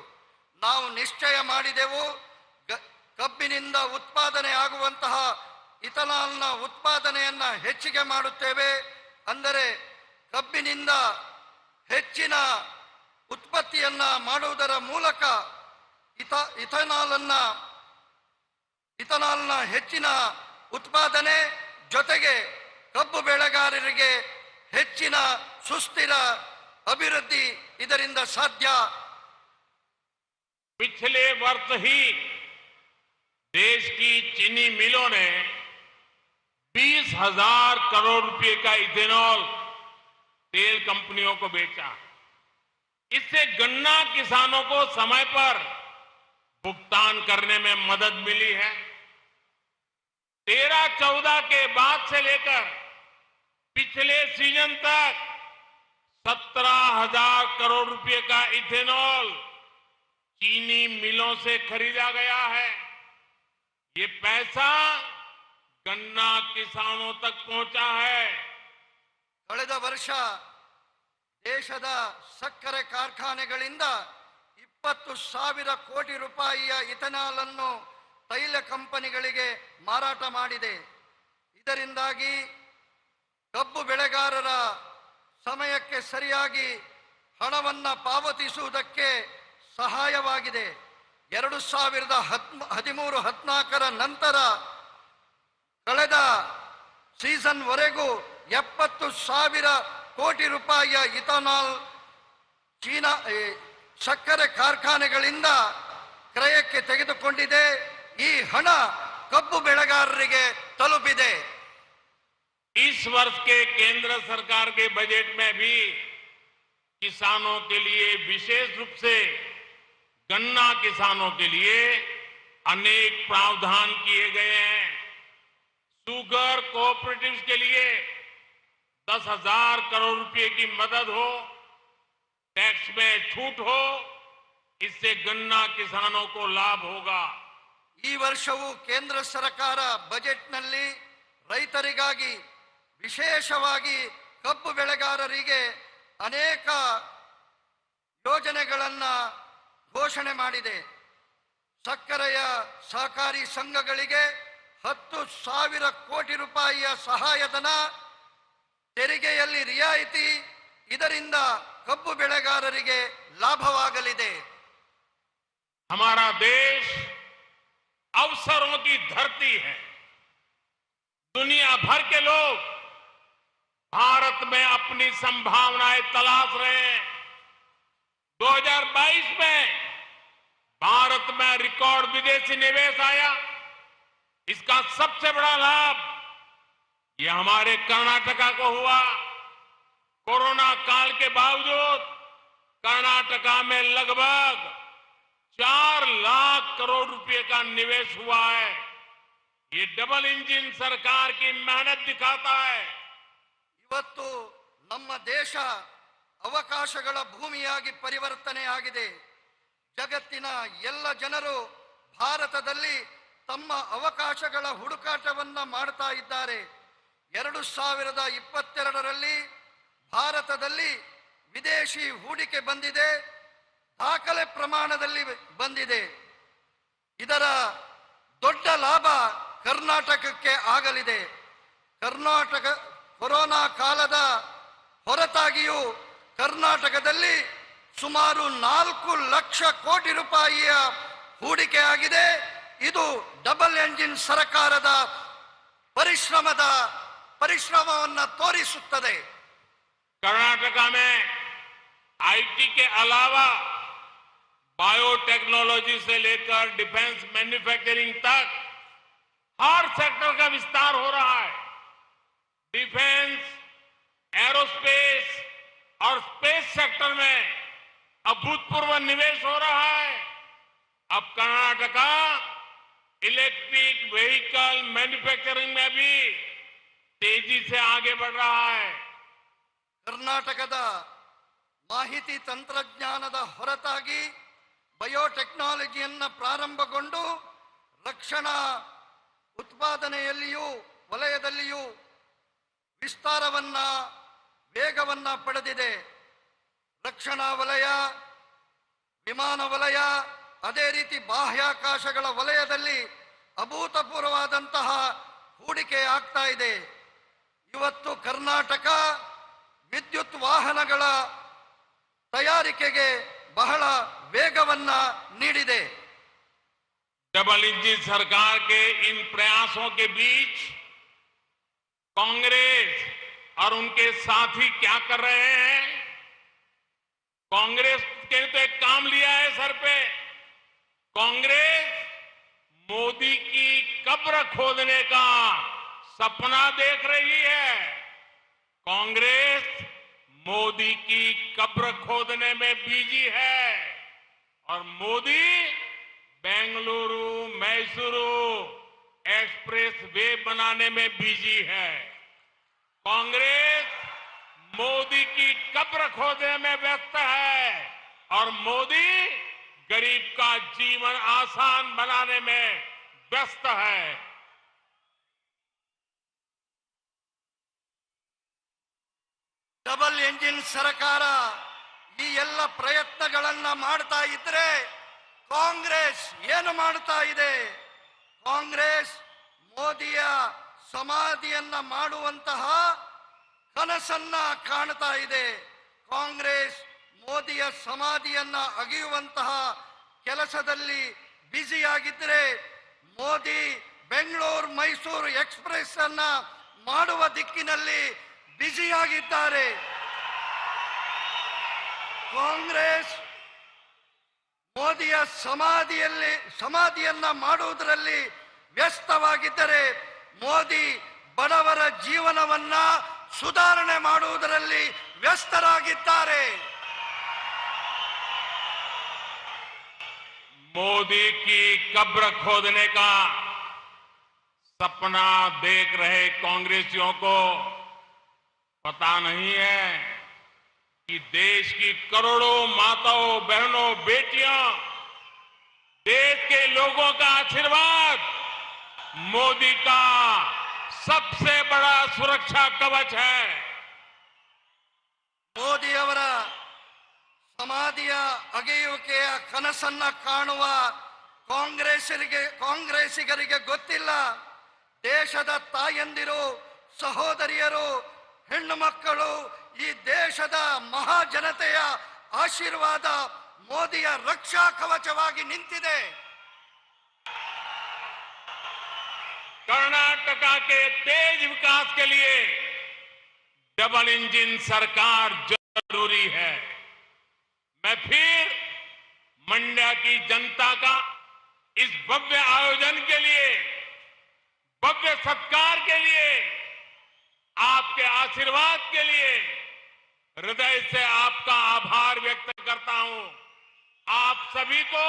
S12: ನಾವು ನಿಶ್ಚಯ ಮಾಡಿದೆವು, ಕಬ್ಬಿನಿಂದ ಉತ್ಪಾದನೆ ಆಗುವಂತಹ ಇಥೆನಾಲ್ನ ಉತ್ಪಾದನೆಯನ್ನ ಹೆಚ್ಚಿಗೆ ಮಾಡುತ್ತೇವೆ. ಅಂದರೆ ಕಬ್ಬಿನಿಂದ ಹೆಚ್ಚಿನ ಉತ್ಪತ್ತಿಯನ್ನ ಮಾಡುವುದರ ಮೂಲಕ ಇಥೆನಾಲ್ನ ಹೆಚ್ಚಿನ ಉತ್ಪಾದನೆ ಜೊತೆಗೆ ಕಬ್ಬು ಬೆಳೆಗಾರರಿಗೆ ಹೆಚ್ಚಿನ ಸುಸ್ಥಿರ ಅಭಿವೃದ್ಧಿ ಇದರಿಂದ ಸಾಧ್ಯ.
S11: पिछले वर्ष ही देश की चीनी मिलों ने 20,000 करोड़ रुपए का इथेनॉल तेल कंपनियों को बेचा। इससे गन्ना किसानों को समय पर भुगतान करने में मदद मिली है। 13-14 के बाद से लेकर पिछले सीजन तक 17,000 करोड़ रुपए का इथेनॉल चीनी मिलों से खरीदा गया है। ये पैसा गन्ना किसानों तक पहुंचा है।
S12: ಕಳೆದ ವರ್ಷ ದೇಶದ ಸಕ್ಕರೆ ಕಾರ್ಖಾನೆಗಳಿಂದ 20,000 ಕೋಟಿ ರೂಪಾಯಿಯ ಇಥೆನಾಲ್ ಅನ್ನು ತೈಲ ಕಂಪನಿಗಳಿಗೆ ಮಾರಾಟ ಮಾಡಿದೆ. ಇದರಿಂದಾಗಿ ಕಬ್ಬು ಬೆಳೆಗಾರರ ಸಮಯಕ್ಕೆ ಸರಿಯಾಗಿ ಹಣವನ್ನು ಪಾವತಿಸುವುದಕ್ಕೆ ಸಹಾಯವಾಗಿದೆ. 2013-14 ನಂತರ ಕಳೆದ ಸೀಸನ್ ವರೆಗೂ 70,000 ಕೋಟಿ ರೂಪಾಯಿಯ ಇಥೆನಾಲ್ ಚೀನಾ ಸಕ್ಕರೆ ಕಾರ್ಖಾನೆಗಳಿಂದ ಕ್ರಯಕ್ಕೆ ತೆಗೆದುಕೊಂಡಿದೆ. ಈ ಹಣ ಕಬ್ಬು ಬೆಳೆಗಾರರಿಗೆ ತಲುಪಿದೆ.
S11: इस वर्ष के केंद्र सरकार के बजट में भी किसानों के लिए विशेष रूप से गन्ना किसानों के लिए अनेक प्रावधान किए गए हैं। शुगर कोऑपरेटिव्स के लिए 10,000 करोड़ रुपए की मदद हो, टैक्स में छूट हो, इससे गन्ना किसानों को लाभ होगा।
S12: ಈ ವರ್ಷವೂ ಕೇಂದ್ರ ಸರ್ಕಾರ ಬಜೆಟ್ನಲ್ಲಿ ರೈತರಿಗಾಗಿ ವಿಶೇಷವಾಗಿ ಕಬ್ಬು ಬೆಳೆಗಾರರಿಗೆ ಅನೇಕ ಯೋಜನೆಗಳನ್ನು ಘೋಷಣೆ ಮಾಡಿದೆ. ಸಕ್ಕರೆಯ ಸಹಕಾರಿ ಸಂಘಗಳಿಗೆ 10,000 ಕೋಟಿ ರೂಪಾಯಿಯ ಸಹಾಯಧನ, ತೆರಿಗೆಯಲ್ಲಿ ರಿಯಾಯಿತಿ, ಇದರಿಂದ ಕಬ್ಬು ಬೆಳೆಗಾರರಿಗೆ ಲಾಭವಾಗಲಿದೆ.
S11: हमारा देश अवसरों की धरती है. दुनिया भर के लोग भारत में अपनी संभावनाएं तलाश रहे हैं. 2022 में भारत में रिकॉर्ड विदेशी निवेश आया. इसका सबसे बड़ा लाभ ये हमारे कर्नाटका को हुआ. कोरोना काल के बावजूद कर्नाटका में लगभग 4 लाख करोड़ रुपए का निवेश हुआ है. ये डबल इंजन सरकार की मेहनत दिखाता है.
S12: ಇವತ್ತು ನಮ್ಮ ದೇಶ ಅವಕಾಶಗಳ ಭೂಮಿಯಾಗಿ ಪರಿವರ್ತನೆ ಆಗಿದೆ. ಜಗತ್ತಿನ ಎಲ್ಲ ಜನರು ಭಾರತದಲ್ಲಿ ತಮ್ಮ ಅವಕಾಶಗಳ ಹುಡುಕಾಟವನ್ನ ಮಾಡ್ತಾ ಇದ್ದಾರೆ. 2022ರಲ್ಲಿ ಭಾರತದಲ್ಲಿ ವಿದೇಶಿ ಹೂಡಿಕೆ ಬಂದಿದೆ, ದಾಖಲೆ ಪ್ರಮಾಣದಲ್ಲಿ ಬಂದಿದೆ. ಇದರ ದೊಡ್ಡ ಲಾಭ ಕರ್ನಾಟಕಕ್ಕೆ ಆಗಲಿದೆ. ಕರ್ನಾಟಕ ಕೊರೋನಾ ಕಾಲದ ಹೊರತಾಗಿಯೂ ಕರ್ನಾಟಕದಲ್ಲಿ ಸುಮಾರು 4 ಲಕ್ಷ ಕೋಟಿ ರೂಪಾಯಿಯ ಹೂಡಿಕೆ ಆಗಿದೆ. ಇದು ಡಬಲ್ ಎಂಜಿನ್ ಸರ್ಕಾರದ ಪರಿಶ್ರಮವನ್ನು ತೋರಿಸುತ್ತದೆ.
S11: कर्नाटका में आईटी के अलावा बायोटेक्नोलॉजी से लेकर डिफेंस मैन्युफैक्चरिंग तक हर सेक्टर का विस्तार हो रहा है. डिफेंस, एरोस्पेस और स्पेस सेक्टर में अभूतपूर्व निवेश हो रहा है. अब कर्नाटका इलेक्ट्रिक व्हीकल मैन्युफैक्चरिंग में भी तेजी से आगे बढ़ रहा है.
S12: ಕರ್ನಾಟಕದ ಮಾಹಿತಿ ತಂತ್ರಜ್ಞಾನದ ಹೊರತಾಗಿ ಬಯೋಟೆಕ್ನಾಲಜಿಯನ್ನ ಪ್ರಾರಂಭಗೊಂಡು ರಕ್ಷಣಾ ಉತ್ಪಾದನೆಯಲ್ಲಿಯೂ ವಲಯದಲ್ಲಿಯೂ ವೇಗವನ್ನ ಪಡೆದಿದೆ. ರಕ್ಷಣಾ ವಲಯ, ವಿಮಾನ ವಲಯ, ಅದೇ ರೀತಿ ಬಾಹ್ಯಾಕಾಶಗಳ ವಲಯದಲ್ಲಿ ಅಭೂತಪೂರ್ವವಾದಂತಹ ಹೂಡಿಕೆ ಆಗ್ತಾ ಇದೆ. ಇವತ್ತು ಕರ್ನಾಟಕ ವಿದ್ಯುತ್ ವಾಹನಗಳ ತಯಾರಿಕೆಗೆ ಬಹಳ ವೇಗವನ್ನ ನೀಡಿದೆ.
S11: डबल इंजन सरकार के इन प्रयासों के बीच कांग्रेस और उनके साथी क्या कर रहे हैं? कांग्रेस के तो एक काम लिया है सर पे. कांग्रेस मोदी की कब्र खोदने का सपना देख रही है. कांग्रेस मोदी की कब्र खोदने में बिजी है और मोदी बेंगलुरु मैसूरू एक्सप्रेस वे बनाने में बिजी है. कांग्रेस मोदी की कब्र खोदने में व्यस्त है और मोदी गरीब का जीवन आसान बनाने में व्यस्त है.
S12: ಡಬಲ್ ಎಂಜಿನ್ ಸರ್ಕಾರ ಈ ಎಲ್ಲ ಪ್ರಯತ್ನಗಳನ್ನ ಮಾಡ್ತಾ ಇದ್ರೆ ಕಾಂಗ್ರೆಸ್ ಏನು ಮಾಡ್ತಾ ಇದೆ? ಕಾಂಗ್ರೆಸ್ ಮೋದಿಯ ಸಮಾಧಿಯನ್ನ ಮಾಡುವಂತಹ ಕನಸನ್ನ ಕಾಣ್ತಾ ಇದೆ. ಕಾಂಗ್ರೆಸ್ ಮೋದಿಯ ಸಮಾಧಿಯನ್ನ ಅಗೆಯುವಂತಹ ಕೆಲಸದಲ್ಲಿ ಬ್ಯುಸಿಯಾಗಿದ್ರೆ ಮೋದಿ ಬೆಂಗಳೂರು ಮೈಸೂರು ಎಕ್ಸ್ಪ್ರೆಸ್ ಅನ್ನ ಮಾಡುವ ದಿಕ್ಕಿನಲ್ಲಿ ಬ್ಯುಸಿಯಾಗಿದ್ದಾರೆ. ಕಾಂಗ್ರೆಸ್ ಮೋದಿಯ ಸಮಾಧಿಯನ್ನ ಮಾಡುವುದರಲ್ಲಿ ವ್ಯಸ್ತವಾಗಿದ್ದರೆ ಮೋದಿ ಬಡವರ ಜೀವನವನ್ನ ಸುಧಾರಣೆ ಮಾಡುವುದರಲ್ಲಿ ವ್ಯಸ್ತರಾಗಿದ್ದಾರೆ.
S11: मोदी की कब्र खोदने का सपना देख रहे कांग्रेसियों को पता नहीं है कि देश की करोड़ों माताओं, बहनों, बेटियां, देश के लोगों का आशीर्वाद मोदी का सबसे बड़ा सुरक्षा कवच है.
S12: ಮೋದಿ ಅವರ ಸಮಾಧಿಯ ಅಗೆಯುವಿಕೆಯ ಕನಸನ್ನ ಕಾಣುವ ಕಾಂಗ್ರೆಸ್ಸಿಗರಿಗೆ ಗೊತ್ತಿಲ್ಲ, ದೇಶದ ತಾಯಂದಿರು, ಸಹೋದರಿಯರು, ಹೆಣ್ಣು ಮಕ್ಕಳು ಈ ದೇಶದ ಮಹಾಜನತೆಯ ಆಶೀರ್ವಾದ ಮೋದಿಯ ರಕ್ಷಾ ಕವಚವಾಗಿ ನಿಂತಿದೆ.
S11: कर्नाटका के तेज विकास के लिए डबल इंजन सरकार जरूरी है। मैं फिर मंड्या की जनता का इस भव्य आयोजन के लिए, भव्य सत्कार के लिए, आपके आशीर्वाद के लिए हृदय से आपका आभार व्यक्त करता हूं। आप सभी को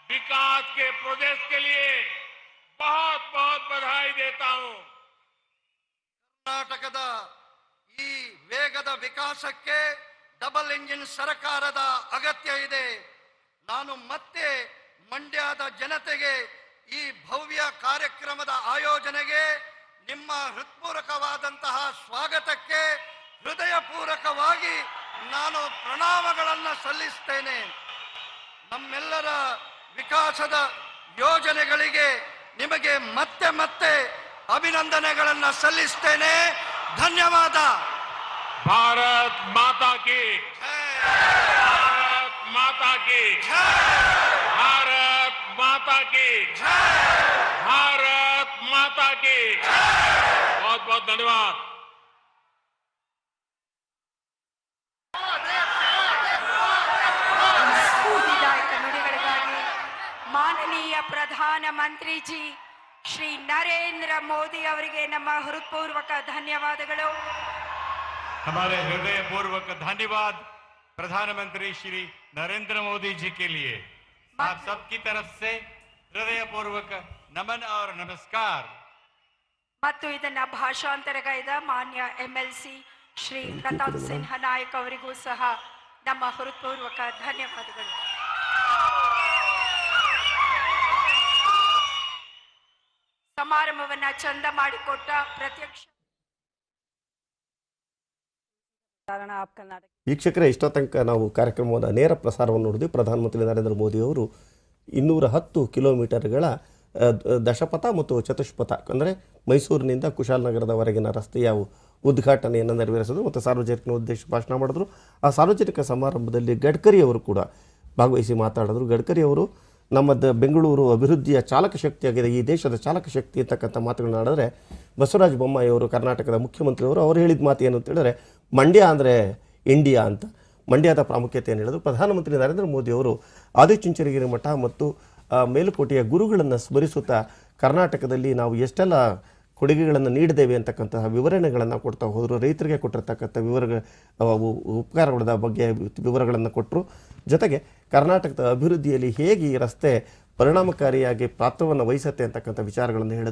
S11: विकास के प्रोजेक्ट के लिए बहुत बहुत बधाई देता हूं।
S12: ಕರ್ನಾಟಕದ ಈ ವೇಗದ ವಿಕಾಸಕ್ಕೆ ಡಬಲ್ ಇಂಜಿನ್ ಸರ್ಕಾರದ ಅಗತ್ಯ ಇದೆ. ನಾನು ಮತ್ತೆ ಮಂಡ್ಯದ ಜನತೆಗೆ ಈ ಭವ್ಯ ಕಾರ್ಯಕ್ರಮದ ಆಯೋಜನೆಗೆ ನಿಮ್ಮ ಹೃತ್ಪೂರ್ವಕವಾದಂತಹ ಸ್ವಾಗತಕ್ಕೆ ಹೃದಯಪೂರ್ವಕವಾಗಿ ನಾನು ಪ್ರಣಾಮಗಳನ್ನು ಸಲ್ಲಿಸುತ್ತೇನೆ. ನಮ್ಮೆಲ್ಲರ ವಿಕಾಸದ ಯೋಜನೆಗಳಿಗೆ ನಿಮಗೆ ಮತ್ತೆ ಮತ್ತೆ ಅಭಿನಂದನೆಗಳನ್ನು ಸಲ್ಲಿಸುತ್ತೇನೆ. ಧನ್ಯವಾದ.
S11: भारत माता की, भारत माता की, भारत माता की, भारत माता की। बहुत बहुत धन्यवाद।
S5: ಸ್ಫೂರ್ತಿದಾಯಕ ನುಡಿಗಳಿಗಾಗಿ ಮಾನನೀಯ ಪ್ರಧಾನಮಂತ್ರಿ ಜಿ ಶ್ರೀ ನರೇಂದ್ರ ಮೋದಿ ಅವರಿಗೆ ನಮ್ಮ ಹೃತ್ಪೂರ್ವಕ ಧನ್ಯವಾದಗಳು.
S6: हमारे हृदय पूर्वक धन्यवाद प्रधानमंत्री श्री नरेंद्र मोदी जी के लिए। आप सबकी तरफ से हृदय पूर्वक नमन और नमस्कार।
S5: ಮತ್ತು ಇದನ್ನ ಭಾಷಾಂತರಗೈದ ಮಾನ್ಯ MLC ಶ್ರೀ ಪ್ರತಾಪ್ ಸಿಂಹ ನಾಯಕ್ ಅವರಿಗೂ ಸಹ ನಮ್ಮ ಹೃತ್ಪೂರ್ವಕ ಧನ್ಯವಾದಗಳು. ಸಮಾರಂಭವನ್ನ ಚಂದ ಮಾಡಿಕೊಟ್ಟ ಪ್ರತ್ಯಕ್ಷ
S1: ವೀಕ್ಷಕರೇ, ಇಷ್ಟ ತನಕ ನಾವು ಕಾರ್ಯಕ್ರಮದ ನೇರ ಪ್ರಸಾರವನ್ನು ನೋಡಿದ್ವಿ. ಪ್ರಧಾನಮಂತ್ರಿ ನರೇಂದ್ರ ಮೋದಿಯವರು 210 ಕಿಲೋಮೀಟರ್ಗಳ ದಶಪಥ ಮತ್ತು ಚತುಷ್ಪಥ ಅಂದರೆ ಮೈಸೂರಿನಿಂದ ಕುಶಾಲನಗರದವರೆಗಿನ ರಸ್ತೆಯ ಉದ್ಘಾಟನೆಯನ್ನು ನೆರವೇರಿಸಿದ್ರು ಮತ್ತು ಸಾರ್ವಜನಿಕನ ಉದ್ದೇಶ ಭಾಷಣ ಮಾಡಿದ್ರು. ಆ ಸಾರ್ವಜನಿಕ ಸಮಾರಂಭದಲ್ಲಿ ಗಡ್ಕರಿ ಅವರು ಕೂಡ ಭಾಗವಹಿಸಿ ಮಾತಾಡಿದ್ರು. ಗಡ್ಕರಿ ಅವರು ನಮ್ಮ ಬೆಂಗಳೂರು ಅಭಿವೃದ್ಧಿಯ ಚಾಲಕ ಶಕ್ತಿಯಾಗಿದೆ, ಈ ದೇಶದ ಚಾಲಕ ಶಕ್ತಿ ಅಂತಕ್ಕಂಥ ಮಾತುಗಳನ್ನ ಆಡಿದ್ರೆ, ಬಸವರಾಜ ಬೊಮ್ಮಾಯಿ ಅವರು ಕರ್ನಾಟಕದ ಮುಖ್ಯಮಂತ್ರಿಯವರು ಅವರು ಹೇಳಿದ ಮಾತು ಏನು ಅಂತ ಹೇಳಿದ್ರೆ, ಮಂಡ್ಯ ಅಂದರೆ ಇಂಡಿಯಾ ಅಂತ ಮಂಡ್ಯದ ಪ್ರಾಮುಖ್ಯತೆಯನ್ನು ಹೇಳಿದ್ರು. ಪ್ರಧಾನಮಂತ್ರಿ ನರೇಂದ್ರ ಮೋದಿಯವರು ಆದಿಚುಂಚನಗಿರಿ ಮಠ ಮತ್ತು ಮೇಲುಕೋಟೆಯ ಗುರುಗಳನ್ನು ಸ್ಮರಿಸುತ್ತಾ ಕರ್ನಾಟಕದಲ್ಲಿ ನಾವು ಎಷ್ಟೆಲ್ಲ ಕೊಡುಗೆಗಳನ್ನು ನೀಡಿದ್ದೇವೆ ಅಂತಕ್ಕಂತಹ ವಿವರಣೆಗಳನ್ನು ಕೊಡ್ತಾ ಹೋದರು. ರೈತರಿಗೆ ಕೊಟ್ಟಿರ್ತಕ್ಕಂಥ ಉಪಕಾರಗಳ ಬಗ್ಗೆ ವಿವರಗಳನ್ನು ಕೊಟ್ಟರು. ಜೊತೆಗೆ ಕರ್ನಾಟಕದ ಅಭಿವೃದ್ಧಿಯಲ್ಲಿ ಹೇಗೆ ಈ ರಸ್ತೆ ಪರಿಣಾಮಕಾರಿಯಾಗಿ ಪಾತ್ರವನ್ನು ವಹಿಸುತ್ತೆ ಅಂತಕ್ಕಂಥ ವಿಚಾರಗಳನ್ನು ಹೇಳಿದರು.